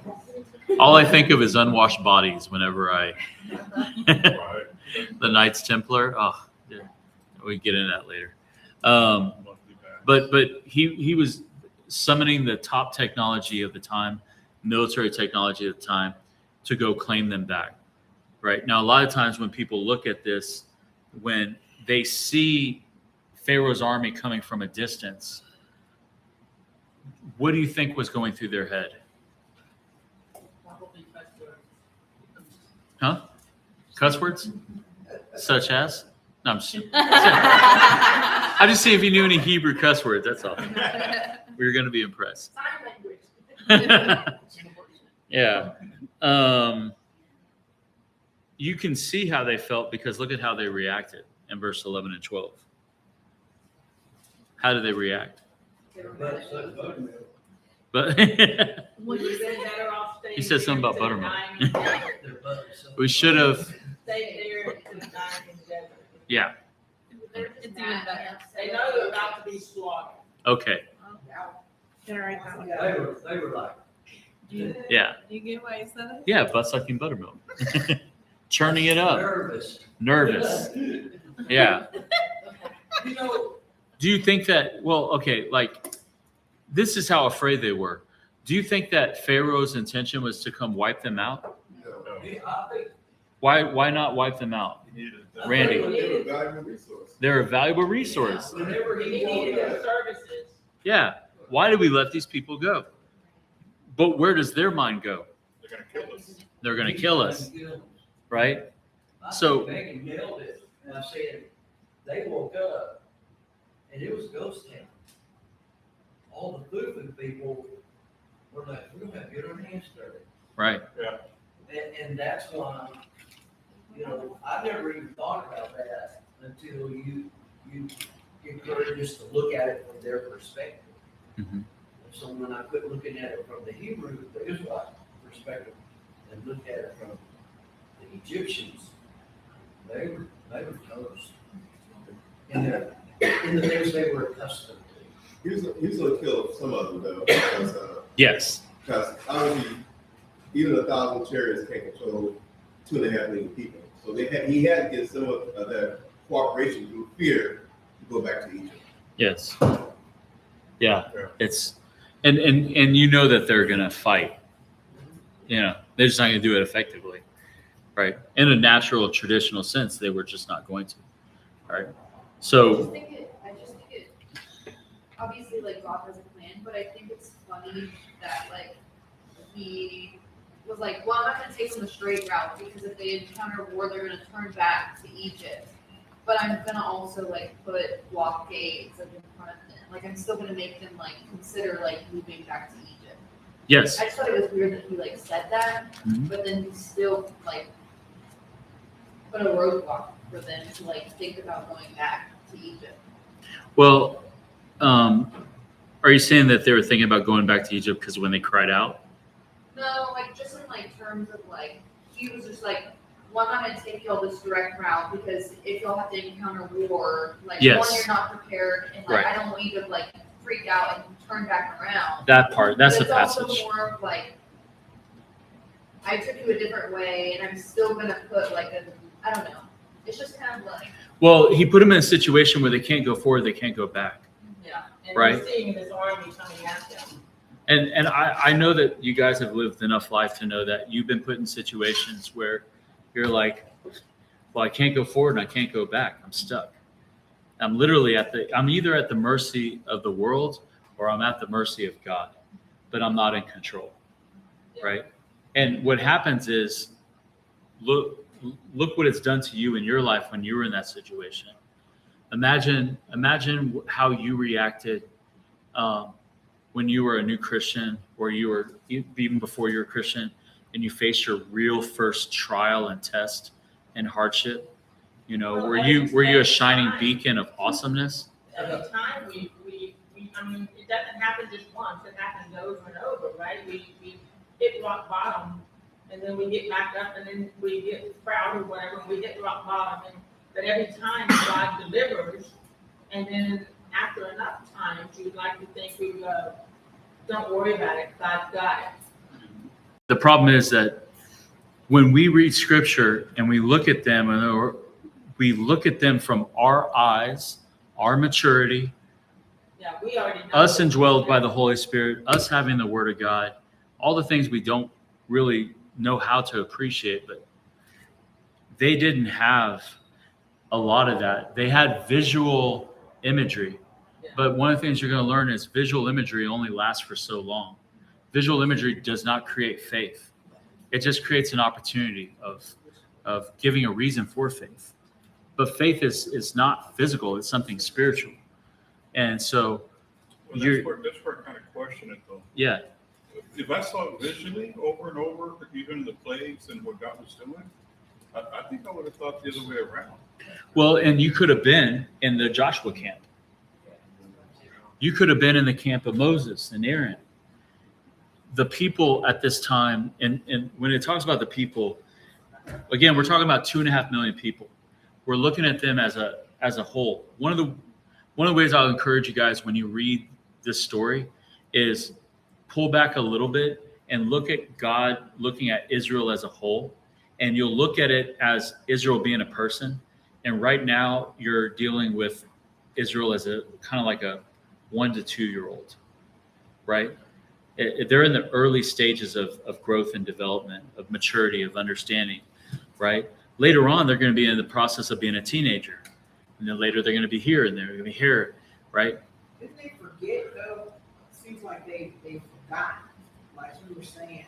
All I think of is unwashed bodies whenever the Knights Templar. Oh, yeah. We get into that later. but he was summoning the top technology of the time, military technology of the time, to go claim them back. Right now, a lot of times when people look at this, when they see Pharaoh's army coming from a distance, what do you think was going through their head? Huh? Cuss words? Such as? No, I'm just, I just see if you knew any Hebrew cuss words, that's all. We were going to be impressed. Sign language. Yeah. You can see how they felt because look at how they reacted in verse 11 and 12. How did they react? But Would you been better off staying He said something about there instead of buttermilk. dying in the desert? we should have, Stay there instead of dying in the desert. yeah. It's even better. They know they're about to be slaughtered. Okay. Gonna write that one They down. were like, Yeah. You get why I said it? Yeah. Butt sucking buttermilk. Churning it up. nervous. Yeah. You know, Do you think that, well, okay, like, this is how afraid they were. Do you think that Pharaoh's intention was to come wipe them out? Yeah, I think Why not wipe them out? Randy. They're a valuable resource. They're a valuable resource. whenever he he needed their wanted, services. Yeah. Why did we let these people go? But where does their mind go? They're gonna kill us. They're going to kill us, right? So- Megan nailed it, and I said, they woke up, and it was ghost town. All the food people were like, we don't have to get our hands dirty. Right. And that's why, I never even thought about that until you encourage us to look at it from their perspective. Mhm. So when I quit looking at it from the Hebrew, the Israelite perspective, and looked at it from the Egyptians, they were toast. In the things they were accustomed to. He's gonna kill some of them though, because, Yes. because obviously, even 1,000 chariots can't control 2.5 million people. So he had to get some of that cooperation through fear to go back to Egypt. Yes. Yeah. It's, and you know that they're going to fight. They're just not going to do it effectively. Right. In a natural, traditional sense, they were just not going to. Right. I So, just think it, obviously, like, God has a plan, but I think it's funny that, like, he was like, well, I'm not gonna take them the straight route, because if they encounter war, they're gonna turn back to Egypt. But I'm gonna also, like, put blockades, like, in front of them. Like, I'm still gonna make them, like, consider, like, moving back to Egypt. yes. I just thought it was weird that he, like, said that, Mhm. but then he still, like, put a roadblock for them to, like, think about going back to Egypt. Well, are you saying that they were thinking about going back to Egypt because when they cried out? No, like, just in, like, terms of, like, he was just like, well, I'm not gonna take y'all this direct route, because if y'all have to encounter war, like, Yes. one, you're not prepared, and, like, Right. I don't want you to, like, freak out and turn back around. That part, that's the But it's passage. also more of, like, I took you a different way, and I'm still gonna put, like, I don't know. It's just kind of like, Well, he put them in a situation where they can't go forward, they can't go back. Yeah. And Right. we're seeing this army coming at them. And I know that you guys have lived enough life to know that you've been put in situations where you're like, well, I can't go forward and I can't go back. I'm stuck. I'm literally I'm either at the mercy of the world or I'm at the mercy of God, but I'm not in control. Right. And what happens is, look what it's done to you in your life when you were in that situation. Imagine how you reacted when you were a new Christian, or you were even before you were a Christian, and you faced your real first trial and test and hardship. Were you a shining beacon of awesomeness? Every time we I mean, it doesn't happen just once, it happens over and over, right? We hit rock bottom, and then we get back up, and then we get proud or whatever, and we hit rock bottom, but every time God delivers, and then after enough times, you'd like to think we go, don't worry about it, God's got it. The problem is that when we read scripture and we look at them, and we look at them from our eyes, our maturity, Yeah, we already know. Us indwelled by the Holy Spirit, us having the Word of God, all the things we don't really know how to appreciate, but they didn't have a lot of that. They had visual imagery, but one of the things you're going to learn is visual imagery only lasts for so long. Visual imagery does not create faith. It just creates an opportunity of giving a reason for faith. But faith is not physical, it's something spiritual. And so Well, that's where I kind of question it though. yeah. If I saw it visually over and over, even the plagues and what God was doing, I think I would have thought the other way around. Well, and you could have been in the Joshua camp. You could have been in the camp of Moses and Aaron. The people at this time, and when it talks about the people, again, we're talking about 2.5 million people. We're looking at them as a whole. One of the ways I'll encourage you guys when you read this story is pull back a little bit and look at God looking at Israel as a whole. And you'll look at it as Israel being a person. And right now you're dealing with Israel as a kind of like a 1 to 2 year old, right? They're in the early stages of growth and development, of maturity, of understanding, right? Later on, they're going to be in the process of being a teenager. And then later they're going to be here and they're going to be here, right? Didn't they forget though? Seems like they forgot. Like you were saying,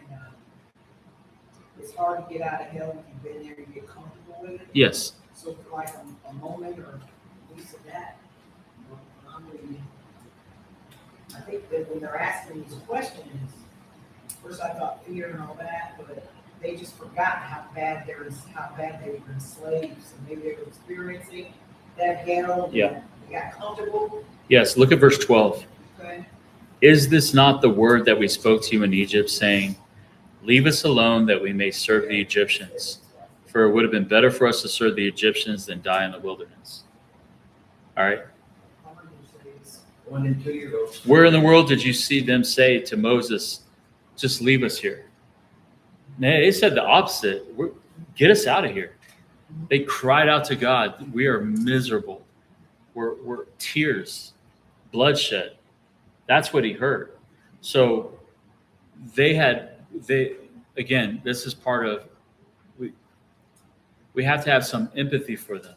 it's hard to get out of hell when you've been there and get comfortable with it. Yes. So for like a moment or at least of that, I think that when they're asking these questions, first I thought fear and all that, but they just forgot how bad they were enslaved. So maybe they were experiencing that hell. Yeah. They got comfortable. Yes. Look at verse 12. Okay. Is this not the word that we spoke to you in Egypt, saying, leave us alone that we may serve the Egyptians? For it would have been better for us to serve the Egyptians than die in the wilderness. All right. 1 and 2 year olds. Where in the world did you see them say to Moses, just leave us here? They said the opposite. Get us out of here. They cried out to God. We are miserable. We're tears, bloodshed. That's what he heard. So again, this is part of, we have to have some empathy for them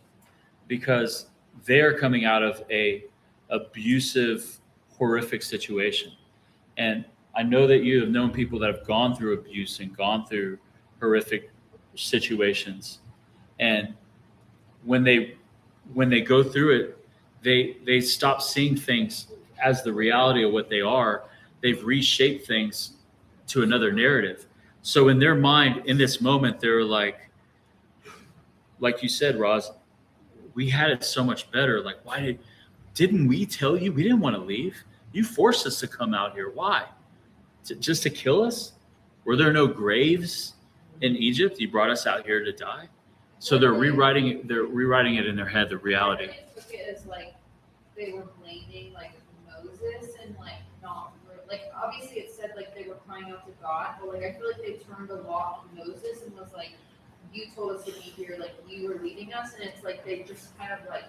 because they are coming out of a abusive, horrific situation. And I know that you have known people that have gone through abuse and gone through horrific situations. And when they go through it, they stop seeing things as the reality of what they are. They've reshaped things to another narrative. So in their mind, in this moment, they're like you said, Roz, we had it so much better. Like, didn't we tell you we didn't want to leave? You forced us to come out here. Why? Just to kill us? Were there no graves in Egypt? You brought us out here to die. So they're rewriting it. They're rewriting it in their head, the reality. I took it as like they were blaming like Moses and like not like obviously it said like they were crying out to God, but like I feel like they turned a lot on Moses and was like, you told us to be here, like you were leading us, and it's like they just kind of like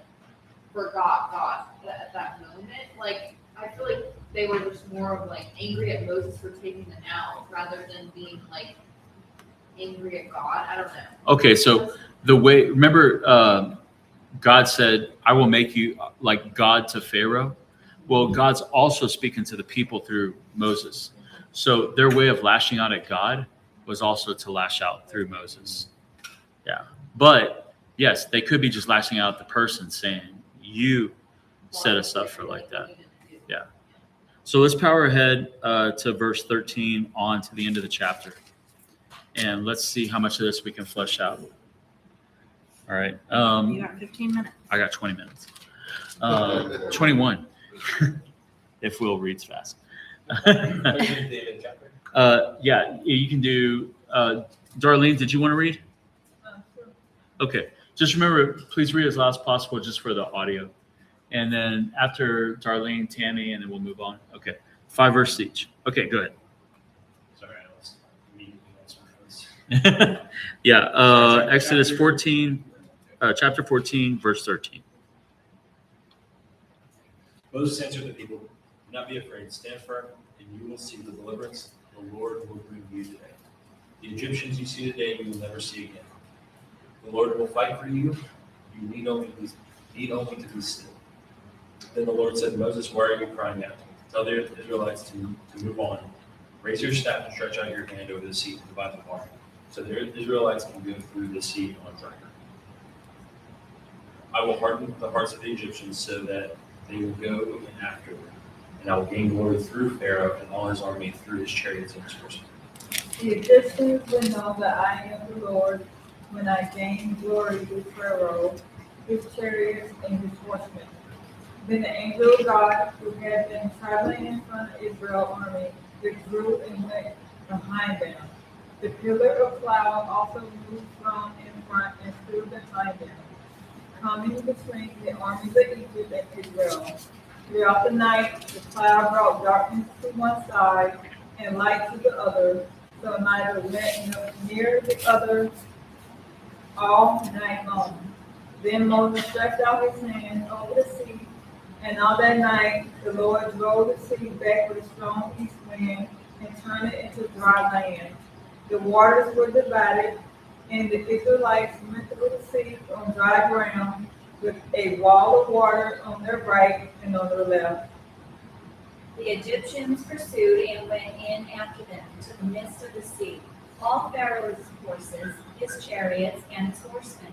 forgot God at that moment. Like I feel like they were just more of like angry at Moses for taking them out rather than being like angry at God. I don't know. Okay, so the way, remember, God said, I will make you like God to Pharaoh. Well, God's also speaking to the people through Moses. So their way of lashing out at God was also to lash out through Moses. Yeah. But yes, they could be just lashing out at the person saying, you set us up for like that. Yeah. So let's power ahead to verse 13 on to the end of the chapter. And let's see how much of this we can flesh out. All right. You got 15 minutes. I got 20 minutes. 21. If Will reads fast. Yeah, you can do. Darlene, did you want to read? Sure. Okay. Just remember, please read as loud as possible just for the audio. And then after Darlene, Tammy, and then we'll move on. Okay. 5 verses each. Okay, go ahead. Sorry, I was immediately Yeah, Exodus 14, chapter 14, verse 13. Moses answered the people, "Do not be afraid, stand firm, and you will see the deliverance the Lord will bring you today. The Egyptians you see today, you will never see again. The Lord will fight for you. You need only to be still." Then the Lord said to Moses, "Why are you crying out? Tell the Israelites to move on. Raise your staff and stretch out your hand over the sea to divide the water, so the Israelites can go through the sea on dry ground. I will harden the hearts of the Egyptians so that they will go in after them, and I will gain glory through Pharaoh and all his army, through his chariots and his horsemen." The Egyptians will know that I am the Lord when I gain glory with Pharaoh, his chariots, and his horsemen. Then the angel of God, who had been traveling in front of Israel's army, withdrew and went behind them. The pillar of cloud also moved from in front and stood behind them, coming between the armies of Egypt and Israel. Throughout the night, the cloud brought darkness to one side and light to the other, so neither went near the other all night long. Then Moses stretched out his hand over the sea, and all that night the Lord drove the sea back with a strong east wind and turned it into dry land. The waters were divided, and the Israelites went through the sea on dry ground with a wall of water on their right and on their left. The Egyptians pursued and went in after them to the midst of the sea, all Pharaoh's horses, his chariots, and his horsemen.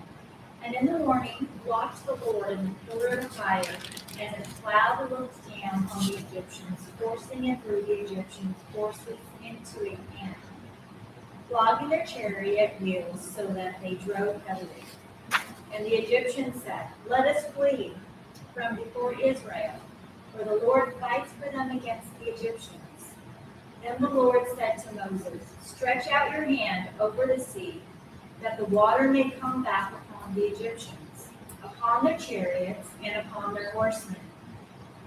And in the morning watched the Lord in the pillar of fire, as a cloud looked down on the Egyptians, forcing and threw the Egyptians' horses into a panic, flogging their chariot wheels so that they drove heavily. And the Egyptians said, "Let us flee from before Israel, for the Lord fights for them against the Egyptians." Then the Lord said to Moses, "Stretch out your hand over the sea, that the water may come back upon the Egyptians, upon their chariots, and upon their horsemen."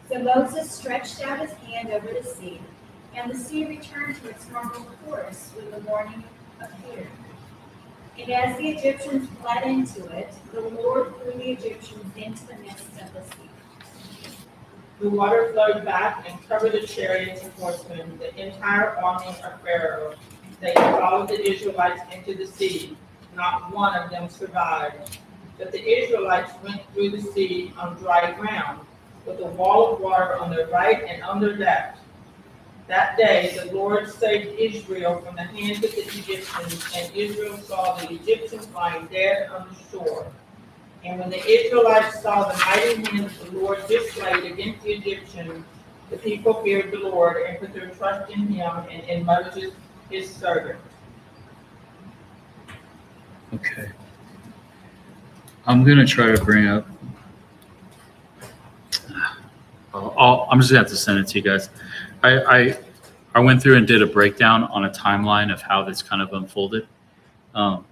So Moses stretched out his hand over the sea, and the sea returned to its normal course when the morning appeared. And as the Egyptians fled into it, the Lord threw the Egyptians into the midst of the sea. The water flowed back and covered the chariots and horsemen, the entire army of Pharaoh. They followed the Israelites into the sea. Not one of them survived. But the Israelites went through the sea on dry ground, with a wall of water on their right and on their left. That day the Lord saved Israel from the hands of the Egyptians, and Israel saw the Egyptians lying dead on the shore. And when the Israelites saw the mighty hand of the Lord displayed against the Egyptians, the people feared the Lord and put their trust in him and in Moses, his servant. Okay. I'm going to try to bring up. I'm just going to have to send it to you guys. I went through and did a breakdown on a timeline of how this kind of unfolded. And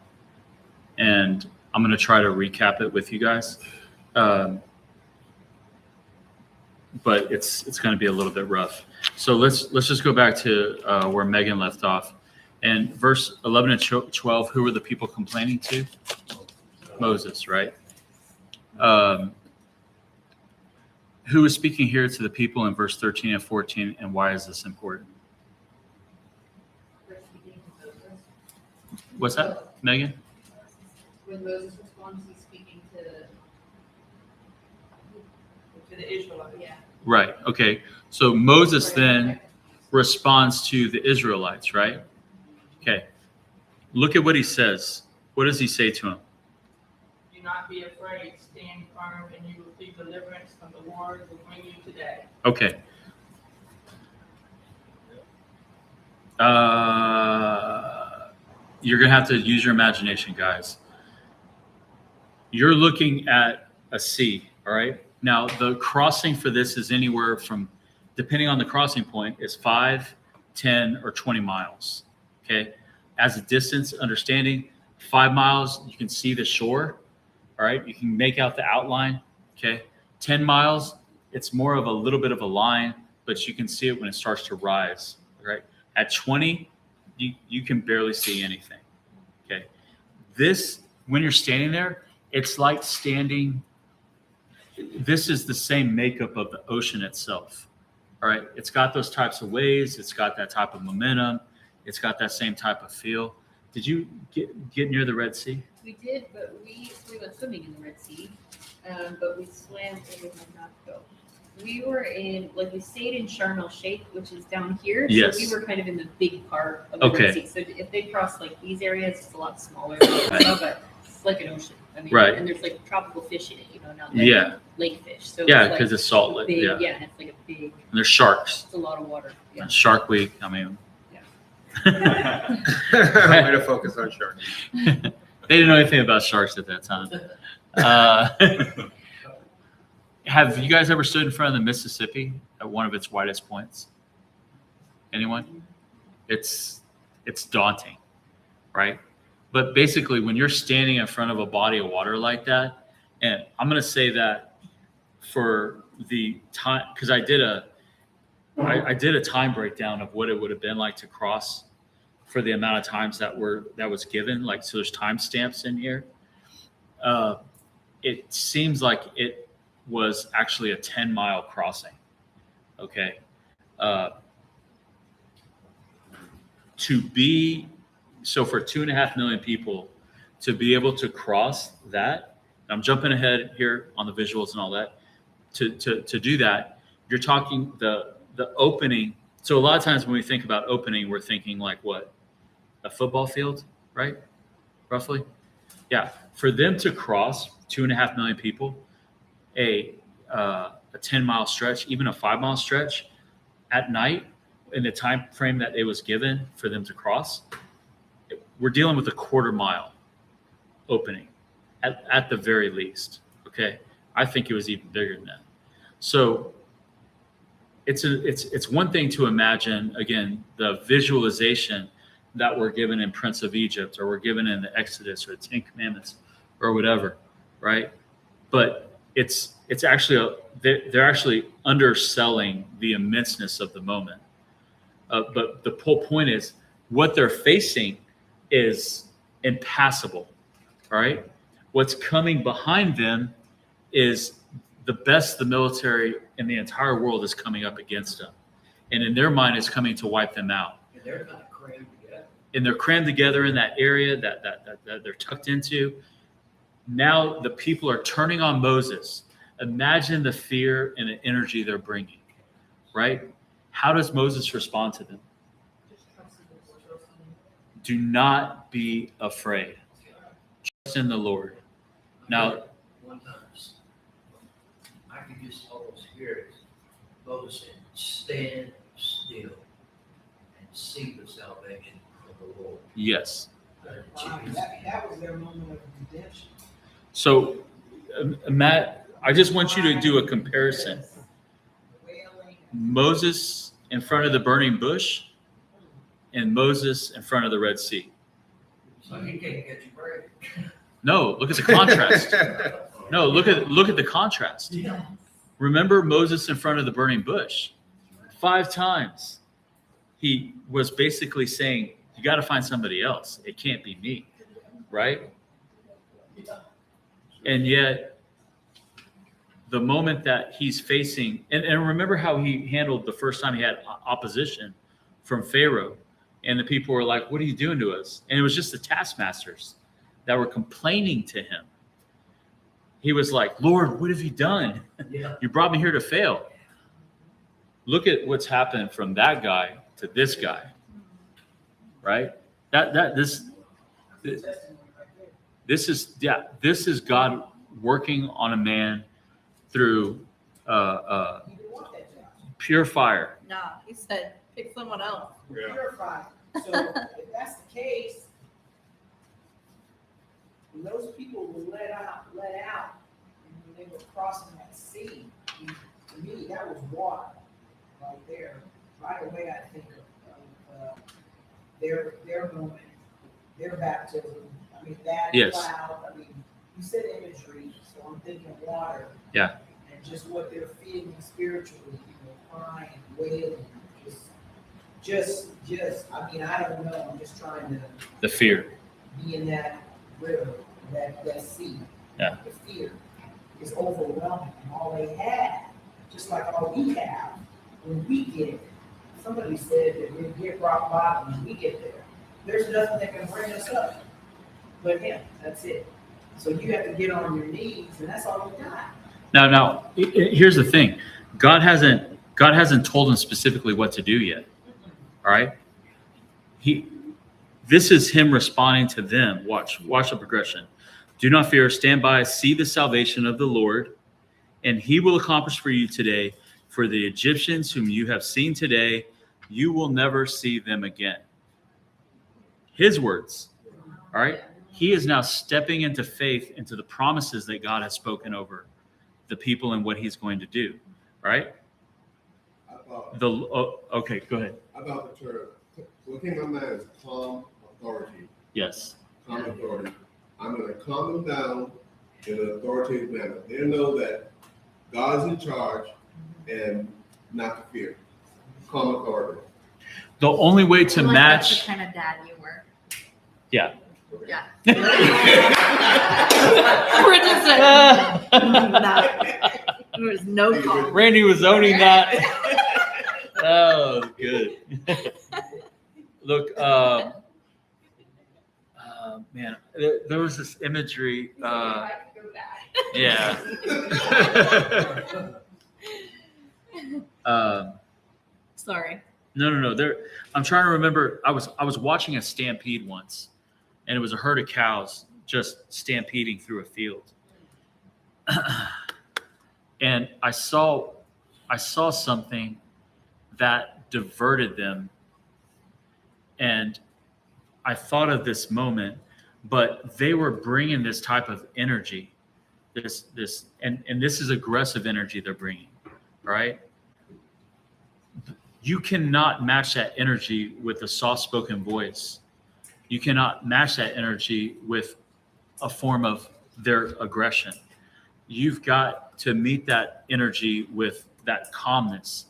I'm going to try to recap it with you guys. But it's going to be a little bit rough. So let's just go back to where Megan left off. And verse 11 and 12, who were the people complaining to? Moses, right? Who is speaking here to the people in verse 13 and 14, and why is this important? What's that, Megan? When Moses responds, he's speaking to the Israelites. Yeah. Right. Okay. So Moses then responds to the Israelites, right? Okay. Look at what he says. What does he say to them? Do not be afraid, stand firm, and you will see deliverance from the Lord who bring you today. Okay. You're going to have to use your imagination, guys. You're looking at a sea, all right? Now, the crossing for this is anywhere from, depending on the crossing point, is 5, 10, or 20 miles, okay? As a distance understanding, 5 miles, you can see the shore, all right? You can make out the outline, okay? 10 miles, it's more of a little bit of a line, but you can see it when it starts to rise, right? At 20, you can barely see anything, okay? This, when you're standing there, it's like standing this is the same makeup of the ocean itself. All right. It's got those types of waves. It's got that type of momentum. It's got that same type of feel. Did you get near the Red Sea? We did, but we went swimming in the Red Sea, but we swam in Morocco. We were we stayed in Sharm el Sheikh, which is down here. Yes. So we were kind of in the big part of the Okay. Red Sea. So if they cross like these areas, it's a lot smaller, but it's like an ocean. I mean, Right. and there's like tropical fish in it, not like Yeah. lake fish. So Yeah, it's, because it's salt lake. big, Yeah. yeah, it's like a big. And there's sharks. It's a lot of water. Yeah. Shark Week. I mean, Way to focus on sharks. they didn't know anything about sharks at that time. Have you guys ever stood in front of the Mississippi at one of its widest points? Anyone? It's daunting, right? But basically, when you're standing in front of a body of water like that, and I'm going to say that for the time, because I did a time breakdown of what it would have been like to cross for the amount of times that was given. Like, so there's timestamps in here. It seems like it was actually a 10-mile crossing. Okay. So for 2.5 million people to be able to cross that, I'm jumping ahead here on the visuals and all that, to do that, you're talking the opening. So a lot of times when we think about opening, we're thinking like what? A football field, right? Roughly. Yeah. For them to cross 2.5 million people, a 10-mile stretch, even a 5-mile stretch at night in the time frame that it was given for them to cross, we're dealing with a 1/4 mile opening at the very least. Okay. I think it was even bigger than that. So it's one thing to imagine, again, the visualization that we're given in Prince of Egypt, or we're given in the Exodus or the 10 Commandments or whatever, right? But it's actually they're actually underselling the immenseness of the moment. But the whole point is what they're facing is impassable, right? What's coming behind them is the best the military in the entire world is coming up against them. And in their mind, it's coming to wipe them out. And they're kind of crammed together. And they're crammed together in that area that they're tucked into. Now the people are turning on Moses. Imagine the fear and the energy they're bringing, right? How does Moses respond to them? Do not be afraid. Trust in the Lord. Now, One time, I could just almost hear it. Moses said, stand still and see the salvation of the Lord. yes. Wow, that was their moment of redemption. So, Matt, I just want you to do a comparison. Moses in front of the burning bush and Moses in front of the Red Sea. So he can't get you break. No, look at the contrast. No, look at the contrast. Yeah. Remember Moses in front of the burning bush? 5 times. He was basically saying, you got to find somebody else. It can't be me, right? And yet, the moment that he's facing, and remember how he handled the first time he had opposition from Pharaoh, and the people were like, what are you doing to us? And it was just the taskmasters that were complaining to him. He was like, Lord, what have you done? Yeah. You brought me here to fail. Look at what's happened from that guy to this guy, right? This is God working on a man through pure fire. Nah, he said, pick someone else. Yeah. Purified. So if that's the case, when those people were let out, and when they were crossing that sea, to me, that was water right there. Right away, I think of their moment, their baptism. I mean, that Yes. cloud. I mean, you said imagery, so I'm thinking water. Yeah. And just what they're feeling spiritually, crying, wailing, just, I mean, I don't know, I'm just trying to The fear. be in that river, that sea. Yeah. The fear. is overwhelming, and all they have, just like all we have, when we get, somebody said that we get rock bottom when we get there. There's nothing that can bring us up but him. That's it. So you have to get on your knees, and that's all you got. Now, here's the thing: God hasn't told him specifically what to do yet. All right, this is him responding to them. Watch the progression. Do not fear, stand by, see the salvation of the Lord, and he will accomplish for you today. For the Egyptians whom you have seen today, you will never see them again. His words. All right. He is now stepping into faith, into the promises that God has spoken over the people and what he's going to do. Right? Okay, go ahead. About the term, what came to my mind is calm authority. Yes. Calm authority. I'm going to calm them down in an authoritative manner. They know that God is in charge and not to fear. Calm authority. The only way to Like match. That's the kind of dad you were. Yeah. Yeah. Bridget said, no. There was no call. Randy was owning that. Oh, good. Look, man, there was this imagery. Yeah. Sorry. No. I'm trying to remember. I was watching a stampede once, and it was a herd of cows just stampeding through a field. And I saw something that diverted them. And I thought of this moment, but they were bringing this type of energy, and this is aggressive energy they're bringing, right? You cannot match that energy with a soft-spoken voice. You cannot match that energy with a form of their aggression. You've got to meet that energy with that calmness.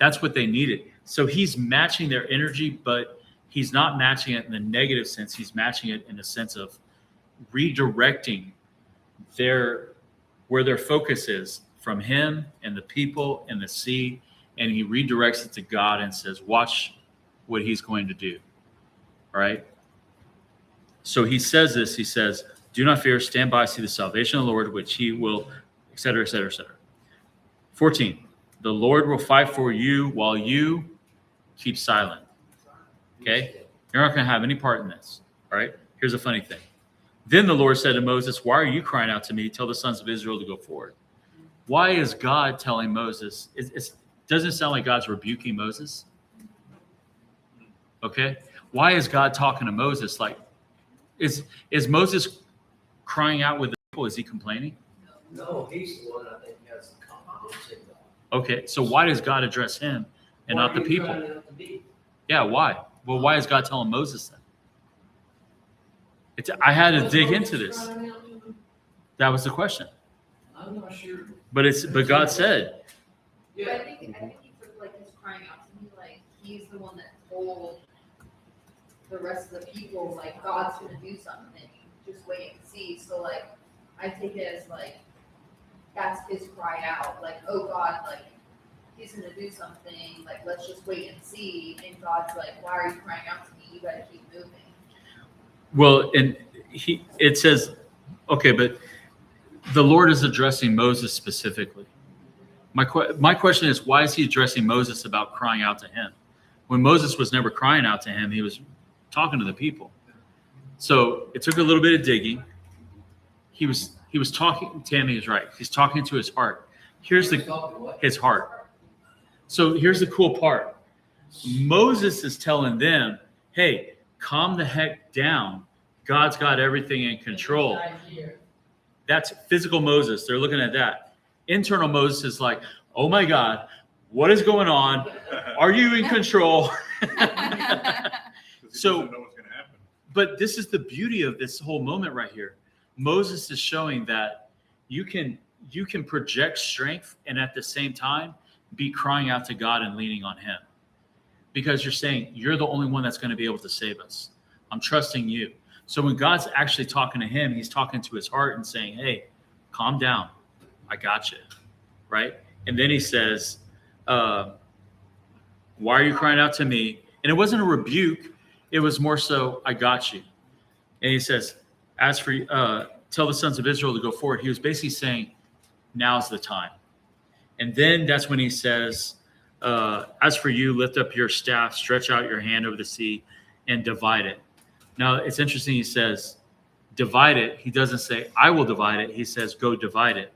That's what they needed. So he's matching their energy, but he's not matching it in the negative sense. He's matching it in the sense of redirecting where their focus is from him and the people and the sea. And he redirects it to God and says, watch what he's going to do. All right. So he says this, he says, do not fear, stand by, see the salvation of the Lord, which he will, et cetera, et cetera, et cetera. 14, the Lord will fight for you while you keep silent. Okay. You're not going to have any part in this. All right. Here's a funny thing. Then the Lord said to Moses, why are you crying out to me? Tell the sons of Israel to go forward. Why is God telling Moses? Doesn't it sound like God's rebuking Moses? Okay. Why is God talking to Moses? Like, is Moses crying out with the people? Is he complaining? No, he's the one I think has the confidence in God. Okay. So why does God address him and not the people? Why are you crying out to me? Yeah. Why? Well, why is God telling Moses that? I had to dig into this. That was the question. I'm not sure. But God said. But I think he's like he's crying out to me, like he's the one that told the rest of the people, like God's gonna do something. Just wait and see. So like I take it as like that's his cry out, like, oh God, like he's gonna do something, like let's just wait and see. And God's like, why are you crying out to me? You gotta keep moving. Well, and it says, okay, but the Lord is addressing Moses specifically. My question is, why is he addressing Moses about crying out to him? When Moses was never crying out to him, he was talking to the people. So it took a little bit of digging. He was talking, Tammy is right. He's talking to his heart. Here's his heart. So here's the cool part. Moses is telling them, hey, calm the heck down. God's got everything in control. That's physical Moses. They're looking at that. Internal Moses is like, oh my God, what is going on? Are you in control? So, but this is the beauty of this whole moment right here. Moses is showing that you can project strength and at the same time be crying out to God and leaning on him. Because you're saying, you're the only one that's going to be able to save us. I'm trusting you. So when God's actually talking to him, he's talking to his heart and saying, hey, calm down. I got you. Right? And then he says, why are you crying out to me? And it wasn't a rebuke. It was more so, I got you. And he says, as for tell the sons of Israel to go forward. He was basically saying, now's the time. And then that's when he says, as for you, lift up your staff, stretch out your hand over the sea and divide it. Now, it's interesting. He says, divide it. He doesn't say, I will divide it. He says, go divide it.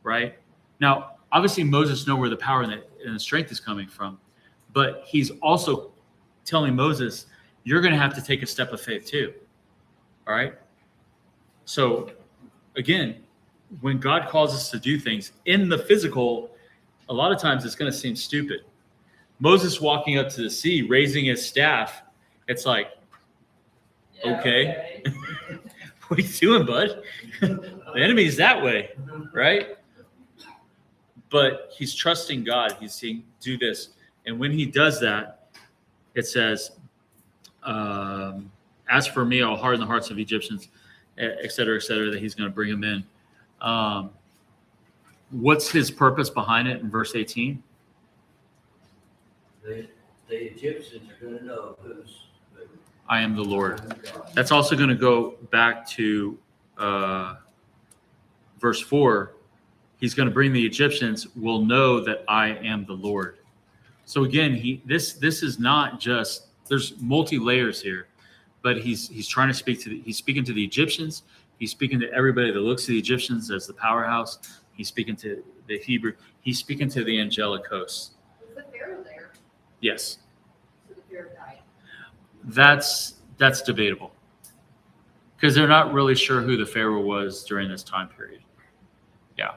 Right? Now, obviously, Moses knows where the power and the strength is coming from. But he's also telling Moses, you're going to have to take a step of faith too. All right? So, again, when God calls us to do things in the physical, a lot of times it's going to seem stupid. Moses walking up to the sea, raising his staff, it's like, okay. What are you doing, bud? The enemy's that way, right? But he's trusting God. He's saying, do this. And when he does that, it says, as for me, I'll harden the hearts of Egyptians, et cetera, that he's going to bring them in. What's his purpose behind it in verse 18? The Egyptians are going to know who's. I am the Lord. That's also going to go back to verse 4. He's going to bring the Egyptians will know that I am the Lord. So again, this is not just, there's multi layers here, but he's trying to he's speaking to the Egyptians. He's speaking to everybody that looks at the Egyptians as the powerhouse. He's speaking to the Hebrew. He's speaking to the angelic hosts. Was the Pharaoh there? Yes. So the Pharaoh died. That's debatable because they're not really sure who the Pharaoh was during this time period. Yeah,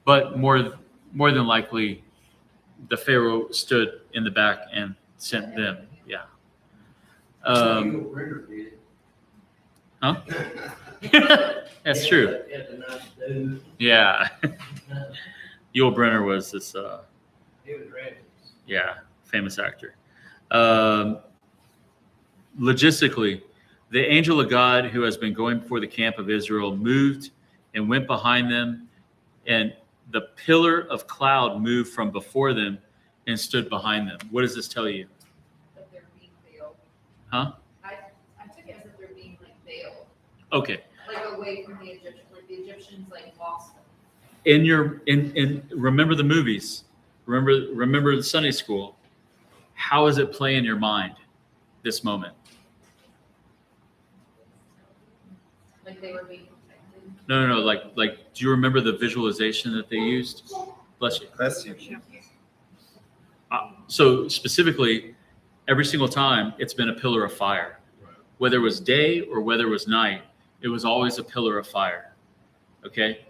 but more than likely, the Pharaoh stood in the back and sent them. Yeah. Huh? That's true. Yeah. Yul Brynner was this. Yeah, famous actor. Logistically, the angel of God who has been going before the camp of Israel moved and went behind them, and the pillar of cloud moved from before them and stood behind them. What does this tell you? That they're being veiled. Huh? I took it as if they're being like veiled. Okay. Like away from the Egyptians, like the Egyptians like lost them. In remember the movies, remember the Sunday school. How does it play in your mind this moment? Like they were being protected. No. Like, do you remember the visualization that they used? Bless you. Bless you. So specifically, every single time it's been a pillar of fire, whether it was day or whether it was night, it was always a pillar of fire. Okay.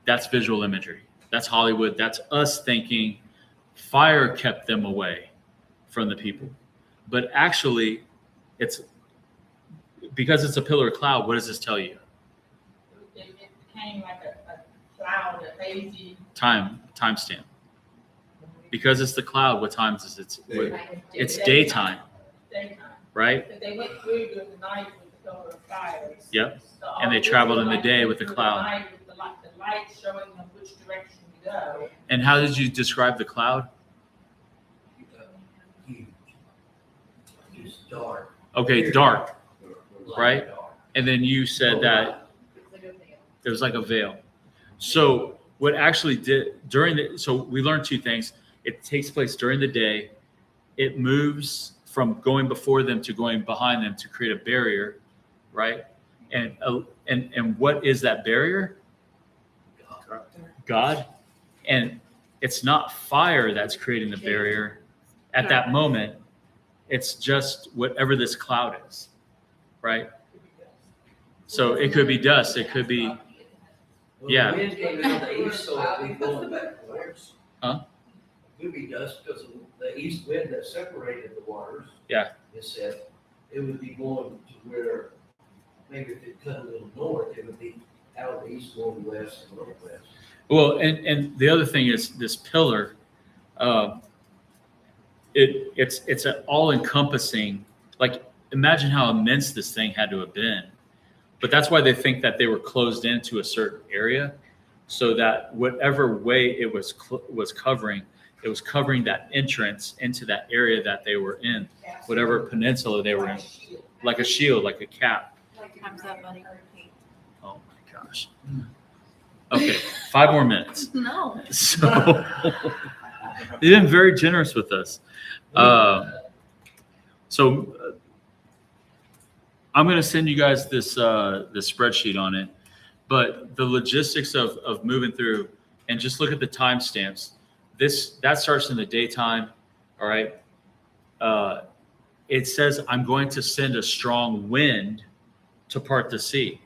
That's visual imagery. That's Hollywood. That's us thinking fire kept them away from the people. But actually, it's because it's a pillar of cloud. What does this tell you? It became like a cloud, a hazy. Timestamp. Because it's the cloud. What times is it? It's daytime, right? But they went through during the night with the pillar of fire. Yep. So And they traveled in the day with the cloud. The light showing them which direction to go. And how did you describe the cloud? Huge. It's dark. Okay, dark, right? And then you said that it was like a veil. So what actually did so we learned two things. It takes place during the day. It moves from going before them to going behind them to create a barrier, right? And what is that barrier? God. And it's not fire that's creating the barrier at that moment. It's just whatever this cloud is, right? So it could be dust. It could be, yeah. The wind came out of the east, so it'd be going backwards. Huh? It would be dust because of the east wind that separated the waters. Yeah. It said it would be going to where maybe if it cut a little north, it would be out of the east going west and northwest. Well, and the other thing is this pillar. It's an all-encompassing. Like imagine how immense this thing had to have been. But that's why they think that they were closed into a certain area. so that whatever way it was covering, it was covering that entrance into that area that they were in, whatever peninsula they were in, like a shield, like a cap. Time's up, buddy. Oh my gosh. Okay, 5 more minutes. No. So they've been very generous with us. So I'm going to send you guys this spreadsheet on it, but the logistics of moving through, and just look at the timestamps. That starts in the daytime. All right. It says, I'm going to send a strong wind to part the sea.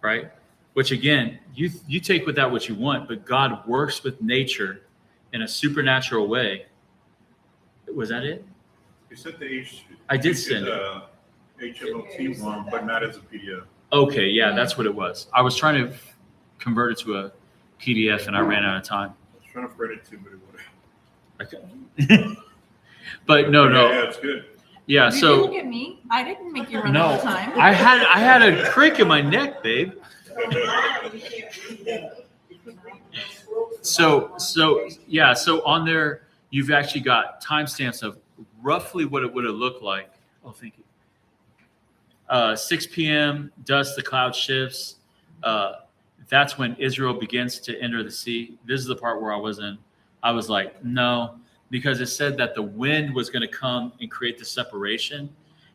Right. Which again, you take with that what you want, but God works with nature in a supernatural way. Was that it? You sent the H. I did send it. HMOT one, but not as a PDF. Okay, yeah, that's what it was. I was trying to convert it to a PDF and I ran out of time. I was trying to print it too, but it wouldn't. Okay. But no. Yeah, it's good. Yeah, Did you so look at me? I didn't make you run out of time. I had a crick in my neck, babe. So on there you've actually got timestamps of roughly what it would have looked like. Oh, thank you. 6 p.m. dusk, the cloud shifts. That's when Israel begins to enter the sea. This is the part where I was like, no, because it said that the wind was going to come and create the separation.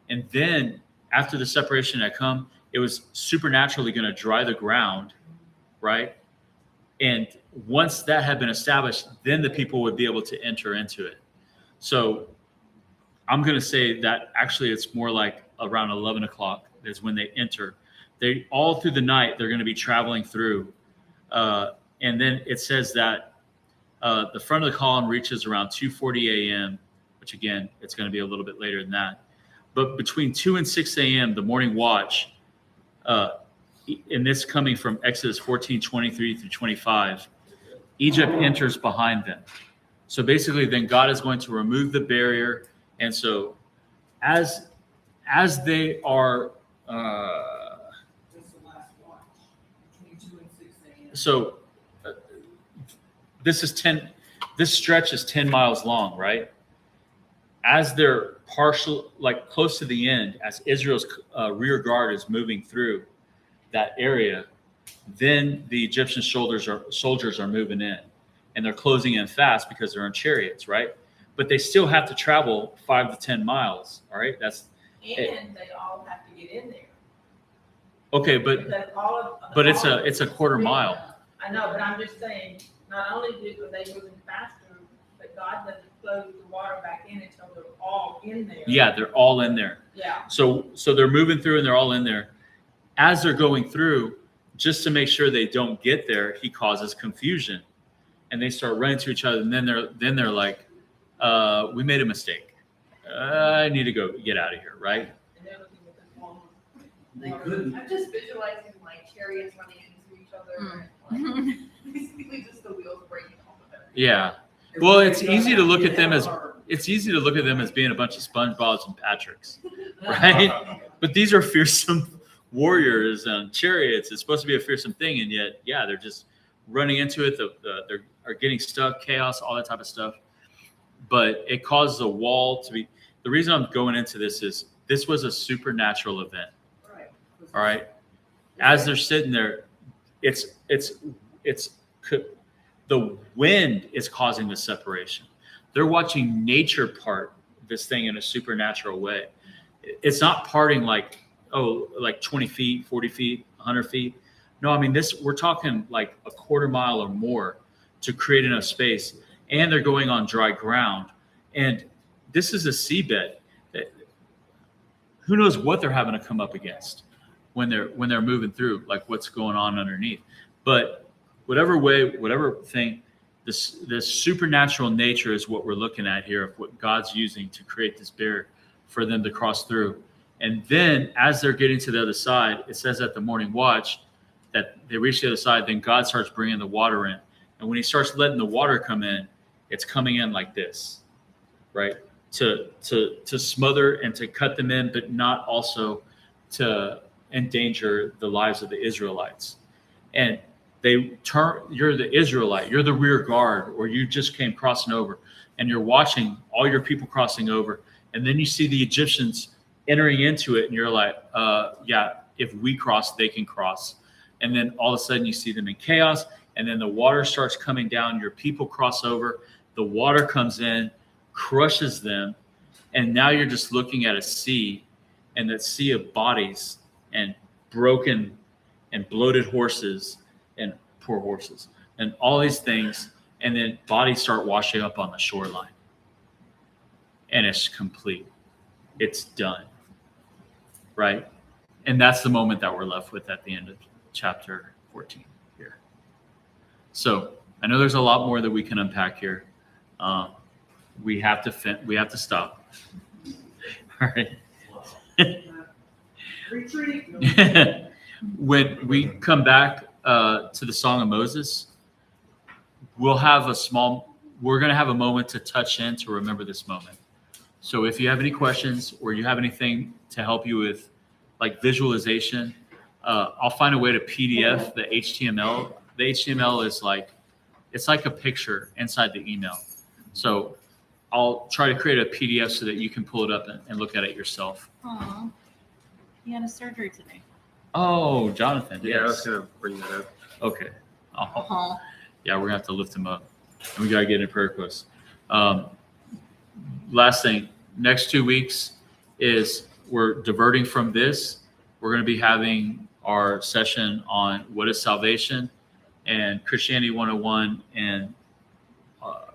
And then after the separation had come, it was supernaturally going to dry the ground, right? And once that had been established, then the people would be able to enter into it. So I'm going to say that actually it's more like around 11 o'clock is when they enter. They all through the night, they're going to be traveling through. And then it says that the front of the column reaches around 2:40 a.m., which again, it's going to be a little bit later than that. But between 2 and 6 a.m., the morning watch, and this coming from Exodus 14:23 through 25, Egypt enters behind them. So basically, then God is going to remove the barrier. And so as they are, so this stretch is 10 miles long, right? As they're partial, like close to the end, as Israel's rear guard is moving through that area, then the Egyptian soldiers are moving in, and they're closing in fast because they're in chariots, right? But they still have to travel 5 to 10 miles. All right, And they all have to get in there. Okay, but it's a quarter mile. I know, but I'm just saying, not only are they moving faster, but God doesn't close the water back in until they're all in there. Yeah, they're all in there. Yeah. So they're moving through and they're all in there. As they're going through, just to make sure they don't get there, he causes confusion, and they start running to each other. And then they're like, "We made a mistake. I need to go get out of here." Right? And they're looking at the phone. They couldn't. I'm just visualizing like chariots running into each other and like basically just the wheels breaking off of it. Yeah. Well, it's easy to look at them as being a bunch of SpongeBobs and Patricks, right? But these are fearsome warriors and chariots. It's supposed to be a fearsome thing, and yet, yeah, they're just running into it. They are getting stuck, chaos, all that type of stuff. But it causes a wall to be. The reason I'm going into this is this was a supernatural event. Right. All right. As they're sitting there, it's the wind is causing the separation. They're watching nature part this thing in a supernatural way. It's not parting like 20 feet, 40 feet, 100 feet. No, I mean, we're talking like a quarter mile or more to create enough space. And they're going on dry ground. And this is a seabed. Who knows what they're having to come up against when they're moving through, like what's going on underneath. But whatever thing, this supernatural nature is what we're looking at here, of what God's using to create this barrier for them to cross through. And then as they're getting to the other side, it says at the morning watch that they reach the other side, then God starts bringing the water in. And when he starts letting the water come in, it's coming in like this, right? To smother and to cut them in, but not also to endanger the lives of the Israelites. And you're the Israelite, you're the rear guard, or you just came crossing over, and you're watching all your people crossing over, and then you see the Egyptians entering into it, and you're like, yeah, if we cross, they can cross. And then all of a sudden you see them in chaos, and then the water starts coming down, your people cross over, the water comes in, crushes them, and now you're just looking at a sea, and that sea of bodies and broken and bloated horses and poor horses and all these things, and then bodies start washing up on the shoreline, and it's complete. It's done, right? And that's the moment that we're left with at the end of chapter 14 here. So I know there's a lot more that we can unpack here. We have to stop. All right. Retreat. When we come back to the Song of Moses, we're going to have a moment to touch in to remember this moment. So if you have any questions or you have anything to help you with like visualization, I'll find a way to PDF the HTML. The HTML is it's like a picture inside the email. So I'll try to create a PDF so that you can pull it up and look at it yourself. Aw, he had a surgery today. Oh, Jonathan. Yeah, I was Yes. going to bring that up. Okay. Uh-huh. Yeah, we're going to have to lift him up. And we got to get in prayer requests. Last thing, next 2 weeks is we're diverting from this. We're going to be having our session on what is salvation and Christianity 101 and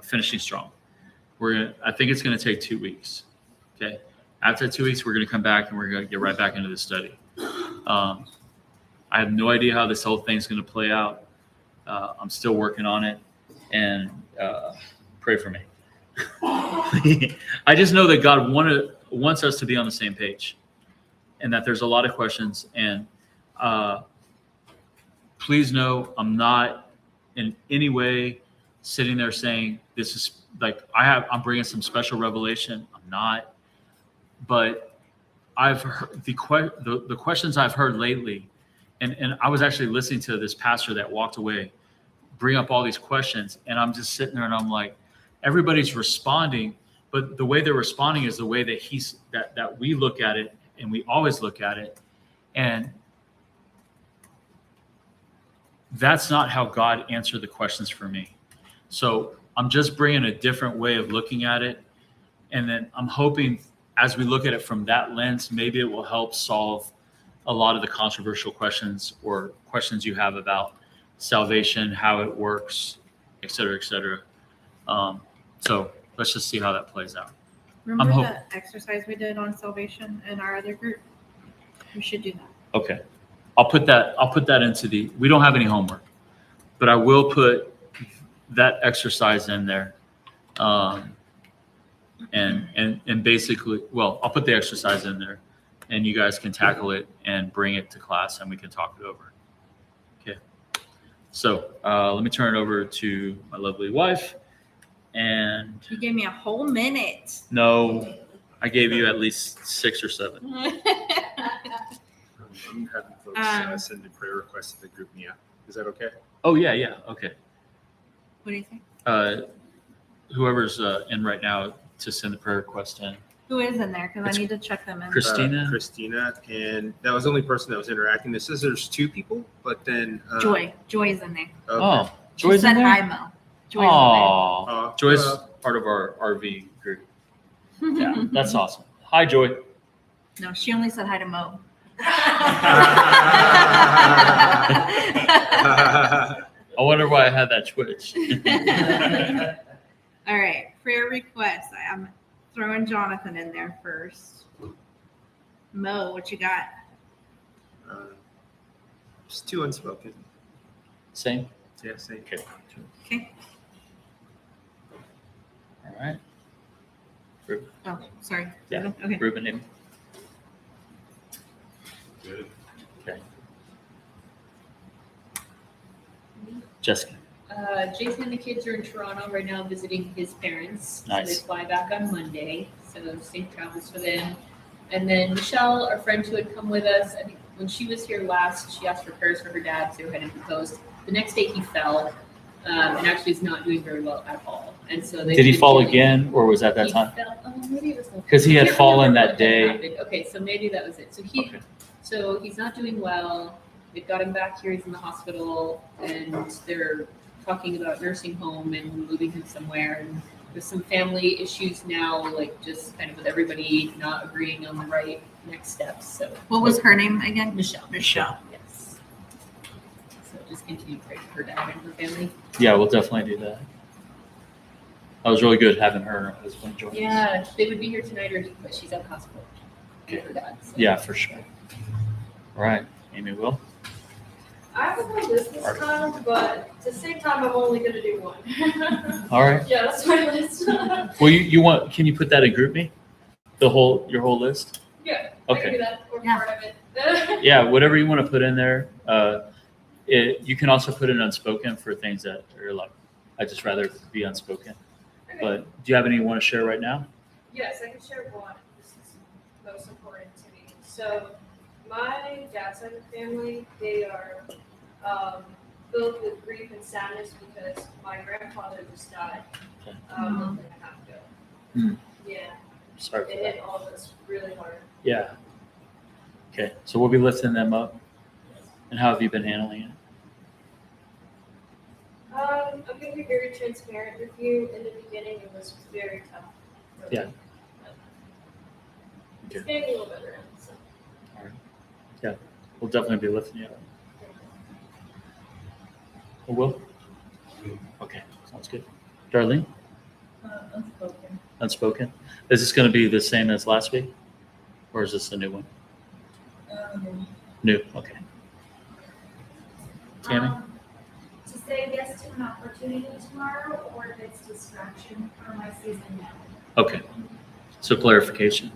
finishing strong. I think it's going to take 2 weeks. Okay. After 2 weeks, we're going to come back and we're going to get right back into the study. I have no idea how this whole thing's going to play out. I'm still working on it, and pray for me. I just know that God wants us to be on the same page, and that there's a lot of questions. And please know I'm not in any way sitting there saying this is like I'm bringing some special revelation. I'm not, but I've heard the questions I've heard lately, and I was actually listening to this pastor that walked away bring up all these questions, and I'm just sitting there and I'm like, everybody's responding, but the way they're responding is the way that that we look at it, and we always look at it, and that's not how God answered the questions for me. So I'm just bringing a different way of looking at it, and then I'm hoping as we look at it from that lens, maybe it will help solve a lot of the controversial questions or questions you have about salvation, how it works, et cetera, et cetera. So let's just see how that plays out. Remember the exercise we did on salvation in our other group? We should do that. Okay. I'll put that into we don't have any homework, but I will put that exercise in there. And basically, well, I'll put the exercise in there and you guys can tackle it and bring it to class and we can talk it over. Okay. So let me turn it over to my lovely wife. And You gave me a whole minute. no, I gave you at least 6 or 7. I'm having folks send a prayer request to the group Mia. Is that okay? Oh, yeah. Okay. What do you think? Whoever's in right now to send the prayer request in. Who is in there? Because I need to check them in. Christina? Christina, and that was the only person that was interacting. It says there's 2 people, but then Joy's in there. Okay. Oh, She Joy's said in there? hi, Mo. Joy's Oh, Joy's part of our RV group. in there. Yeah, that's awesome. Hi, Joy. No, she only said hi to Mo. I wonder why I had that twitch. All right, prayer requests. I'm throwing Jonathan in there first. Mo, what you got? Just 2 unspoken. Same? Yeah, same. Okay. Okay. All right. Oh, sorry. Yeah. Okay. Ruben, Amy. Good. Okay. Jessica. Jason and the kids are in Toronto right now visiting his parents. Nice. So they fly back on Monday. So safe travels for them. And then Michelle, our friend who had come with us, I think when she was here last, she asked for prayers for her dad, so had him proposed. The next day he fell, and actually is not doing very well at all. And so Did he fall again, or was that He time? fell, maybe it was Because he had I can't fallen remember that what day. happened. Okay, so maybe that was it. So he's not doing well. They've got him back here. He's in the hospital, and they're talking about nursing home and moving him somewhere. And there's some family issues now, like just kind of with everybody not agreeing on the right next steps. So What was her name again? Michelle. Michelle. Yes. So just continue to pray for her dad and her family. Yeah, we'll definitely do that. That was really good having her husband join us. Yeah, they would be here tonight, but she's at the hospital. Okay. Her dad. So. Yeah, for sure. All right, Amy, Will. I have a whole list this time, but at the same time, I'm only gonna do one. All right. Yeah, that's my list. Well, you want? Can you put that in group me? Your whole list. Yeah, I can Okay. do that, or part of it. Yeah, whatever you want to put in there. You can also put in unspoken for things that are like, I'd just rather be unspoken. Okay. But do you have any you want to share right now? Yes, I can share one. This is most important to me. So, my dad's side of the family, they are filled with grief and sadness because my grandfather just died Okay. a month and a half ago. Hmm. Yeah, Sorry for it that. hit all of us really hard. Yeah. Okay, so we'll be lifting them up. And how have you been handling it? I'm going to be very transparent with you. In the beginning, it was very tough. for me. Yeah. It's Okay. getting a little better. So. All right. Yeah, we'll definitely be lifting you up. Oh, Will? Okay, sounds good. Darlene? Unspoken. Unspoken. Is this going to be the same as last week? Or is this a new one? New, okay. Tammy? To say yes to an opportunity tomorrow, or if it's distraction for my season now. Okay. So clarification.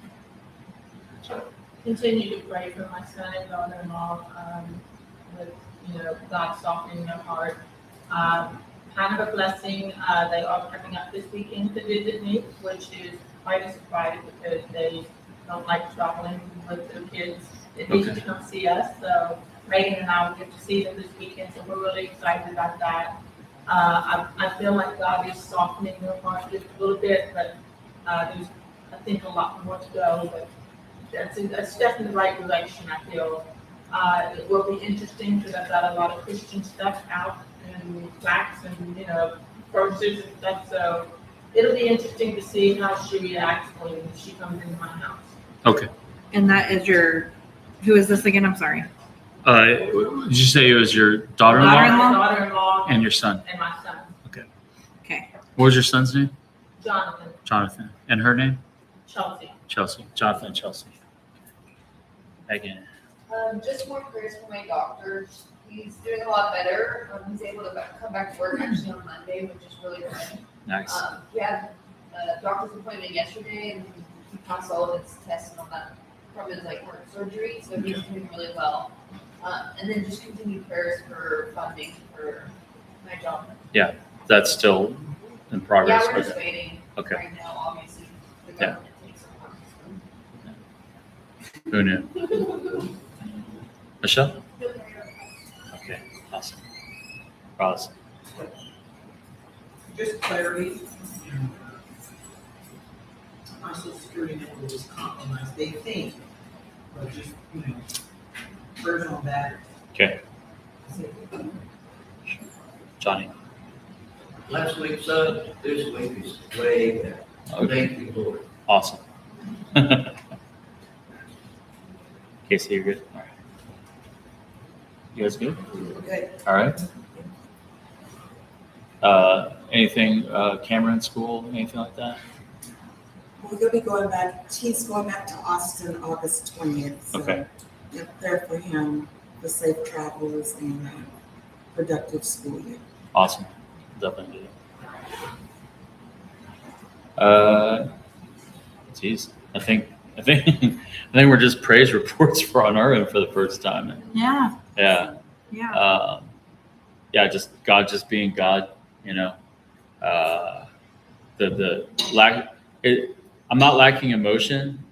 Continue to pray for my son and daughter-in-law, with, God softening their heart. Kind of a blessing, they are coming up this weekend to visit me, which is quite a surprise because they don't like traveling with their kids. They need to come see us, so Megan and I will get to see them this weekend, so we're really excited about that. I feel like God is softening their heart just a little bit, but there's, I think, a lot more to go, but that's definitely the right direction, I feel. It will be interesting because I've got a lot of Christian stuff out and plaques and, posters and stuff, so it'll be interesting to see how she reacts when she comes into my house. Okay. And that is who is this again? I'm sorry. Did you say it was your daughter-in-law? Daughter-in-law? Daughter-in-law. And your son? And my son, Okay. What was your son's name? Jonathan, Jonathan. And her name? Chelsea. Chelsea. Jonathan and Chelsea. Megan. Just more prayers for my doctor. He's doing a lot better. He's able to come back to work actually on Monday, which is really good. Nice. He had a doctor's appointment yesterday, and he passed all of his tests and all that from his heart surgery, so he's doing really well. And then just continued prayers for funding for my job. Yeah, that's still in progress. Yeah, we're just waiting Okay. right now. Obviously, the government takes some time. Who knew? Michelle? Okay, awesome. Awesome. Just clarity. Our social security number was compromised, they think, but just, version on that. Okay. Johnny? Last week's up, this week is way better. Okay. Thank you, Lord. Awesome. Casey, you're good? All right. You guys good? Okay. All right. Anything, Cameron school, anything like that? We're gonna be going back, he's going back to Austin August 20th. So Okay. Prayer for him, for safe travels and productive school year. Awesome. Definitely do that. Geez, I think we're just praise reports for on our end for the first time. Yeah. Yeah. Yeah. Yeah, just God just being God, the lack I'm not lacking emotion.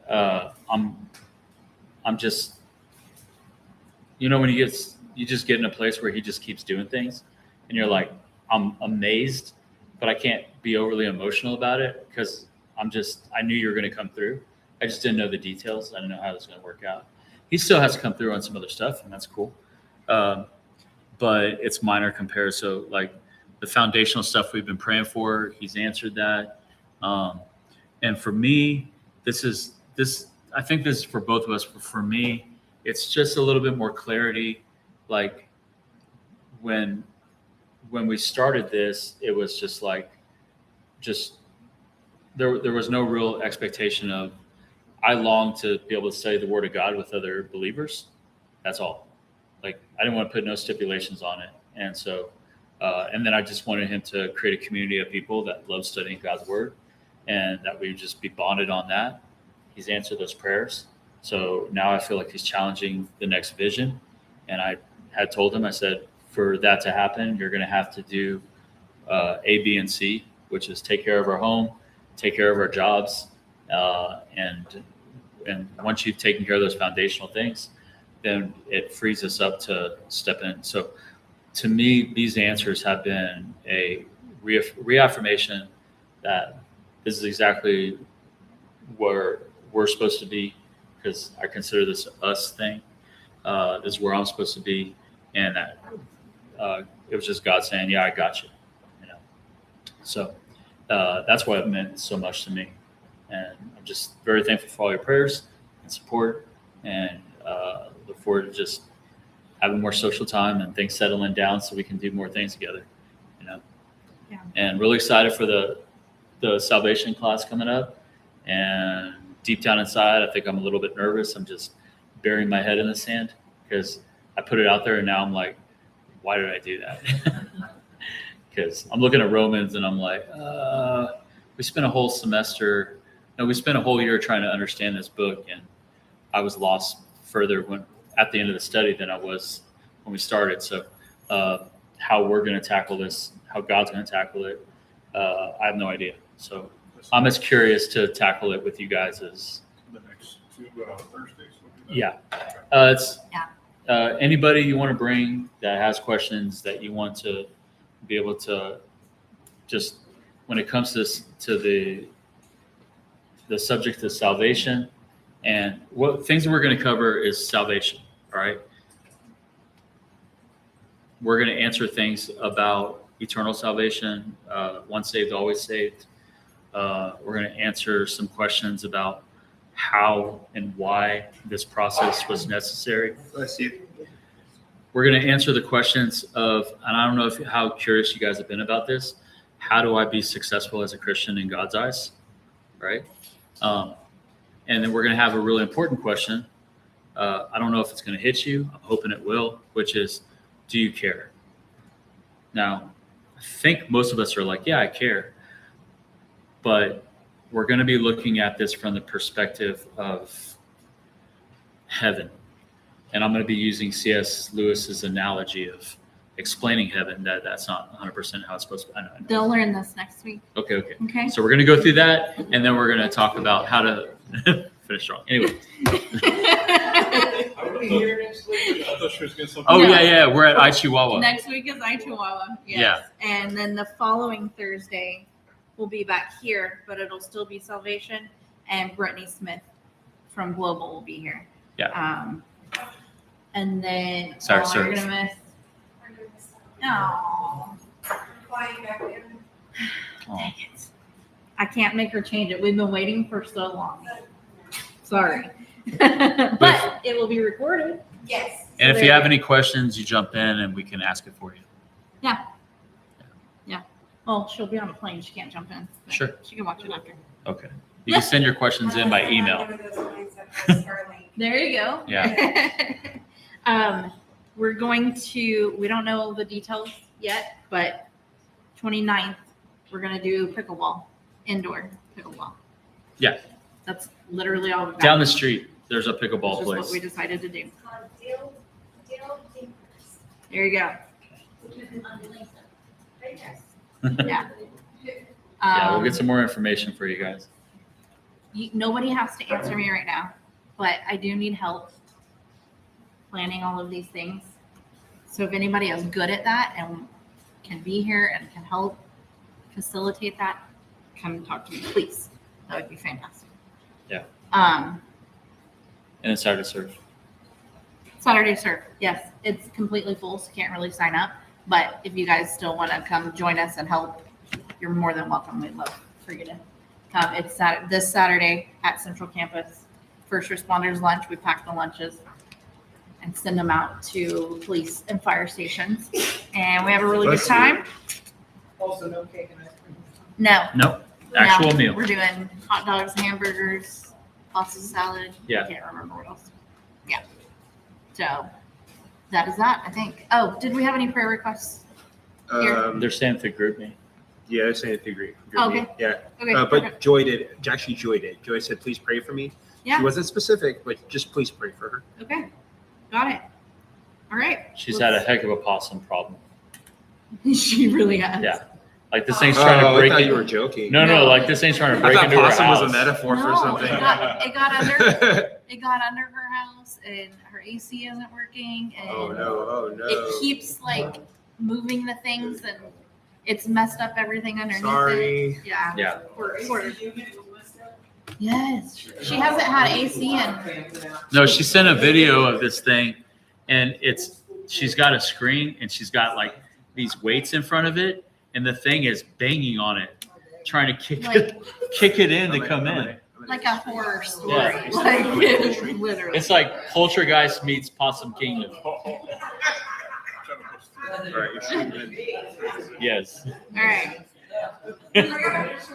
I'm just you know, when you just get in a place where he just keeps doing things and you're like, I'm amazed, but I can't be overly emotional about it because I knew you were going to come through. I just didn't know the details. I didn't know how it was going to work out. He still has to come through on some other stuff, and that's cool. But it's minor compared. So like the foundational stuff we've been praying for, he's answered that. And for me, I think this is for both of us, but for me, it's just a little bit more clarity. Like when we started this, it was just like, there was no real expectation of, I long to be able to study the Word of God with other believers. That's all. Like, I didn't want to put no stipulations on it. And so, and then I just wanted him to create a community of people that love studying God's Word and that we would just be bonded on that. He's answered those prayers. So now I feel like he's challenging the next vision. And I had told him, I said, for that to happen, you're going to have to do A, B, and C, which is take care of our home, take care of our jobs. And once you've taken care of those foundational things, then it frees us up to step in. So to me, these answers have been a reaffirmation that this is exactly where we're supposed to be, because I consider this us thing. This is where I'm supposed to be. And that it was just God saying, yeah, I got you. You know? So that's why it meant so much to me. And I'm just very thankful for all your prayers and support, and look forward to just having more social time and things settling down so we can do more things together, you know? Yeah. And really excited for the salvation class coming up. And deep down inside, I think I'm a little bit nervous. I'm just burying my head in the sand because I put it out there and now I'm like, why did I do that? Because I'm looking at Romans and I'm like, we spent a whole year trying to understand this book, and I was lost further at the end of the study than I was when we started. So how we're going to tackle this, how God's going to tackle it, I have no idea. So I'm as curious to tackle it with you guys as the next 2 Thursdays. Yeah. Anybody you want to bring that has questions that you want to be able to just, when it comes to the subject of salvation, and what things that we're going to cover is salvation. All right. We're going to answer things about eternal salvation, once saved, always saved. We're going to answer some questions about how and why this process was necessary. Bless you. We're going to answer the questions of, and I don't know how curious you guys have been about this. How do I be successful as a Christian in God's eyes? Right. And then we're going to have a really important question. I don't know if it's going to hit you. I'm hoping it will, which is, do you care? Now, I think most of us are like, yeah, I care. But we're going to be looking at this from the perspective of heaven. And I'm going to be using C.S. Lewis's analogy of explaining heaven. That's not 100% how it's supposed to. I know. They'll learn this next week. Okay. So we're going to go through that, and then we're going to talk about how to finish strong. Anyway. Are we here next week? I thought she was getting something. Oh, yeah. We're at iChihuahua. Next week is iChihuahua. Yes. Yeah. And then the following Thursday, we'll be back here, but it'll still be salvation. And Brittany Smith from Global will be here. Yeah. And then Sorry. You're gonna miss. Oh. Dang it. I can't make her change it. We've been waiting for so long. Sorry. But it will be recorded. Yes. And if you have any questions, you jump in and we can ask it for you. Yeah. Well, she'll be on a plane. She can't jump in. Sure. She can watch it after. Okay. You can send your questions in by email. There you go. Yeah. We're going to, we don't know the details yet, but 29th, we're going to do pickleball, indoor pickleball. Yeah. That's literally all we've got. Down the street, there's a pickleball That's place. what we decided to do. Dale There you go. Yeah. Yeah, we'll get some more information for you guys. Nobody has to answer me right now, but I do need help planning all of these things. So if anybody is good at that and can be here and can help facilitate that, come talk to me, please. That would be fantastic. Yeah. Um, And then Saturday serve. Saturday serve, yes, it's completely full, so can't really sign up. But if you guys still want to come join us and help, you're more than welcome. We'd love for you to come. It's this Saturday at Central Campus. First responders lunch. We pack the lunches and send them out to police and fire stations. And we have a really good time. Also, no cake and ice cream. No. Nope. Actual no, meal. We're doing hot dogs, hamburgers, pasta salad. Yeah. I can't remember what else. Yeah. So that is that, I think. Oh, did we have any prayer requests? They're saying through group me. Yeah, they're saying it through group Okay. me. Yeah. Okay. But perfect. Joy did. Actually, Joy did. Joy said, "Please pray for me." Yeah. She wasn't specific, but just please pray for her. Okay. Got it. All right. She's had a heck of a possum problem. She really has. Yeah. Like this thing's trying to break I thought in. you were joking. No, like this thing's trying to break I into thought her possum house. was a metaphor for No, something. it got under it got under her house and her AC isn't working and Oh no! it keeps like moving the things and it's messed up everything underneath Sorry. it. Yeah. Yeah. Yes. She hasn't had AC in No, she sent a video of this thing, and she's got a screen and she's got like these weights in front of it, and the thing is banging on it, trying to kick it in to come in. like a horror story. Yeah. Like literally. It's like Poltergeist meets Possum Kingdom. All right, you're shooting. Yes. All right.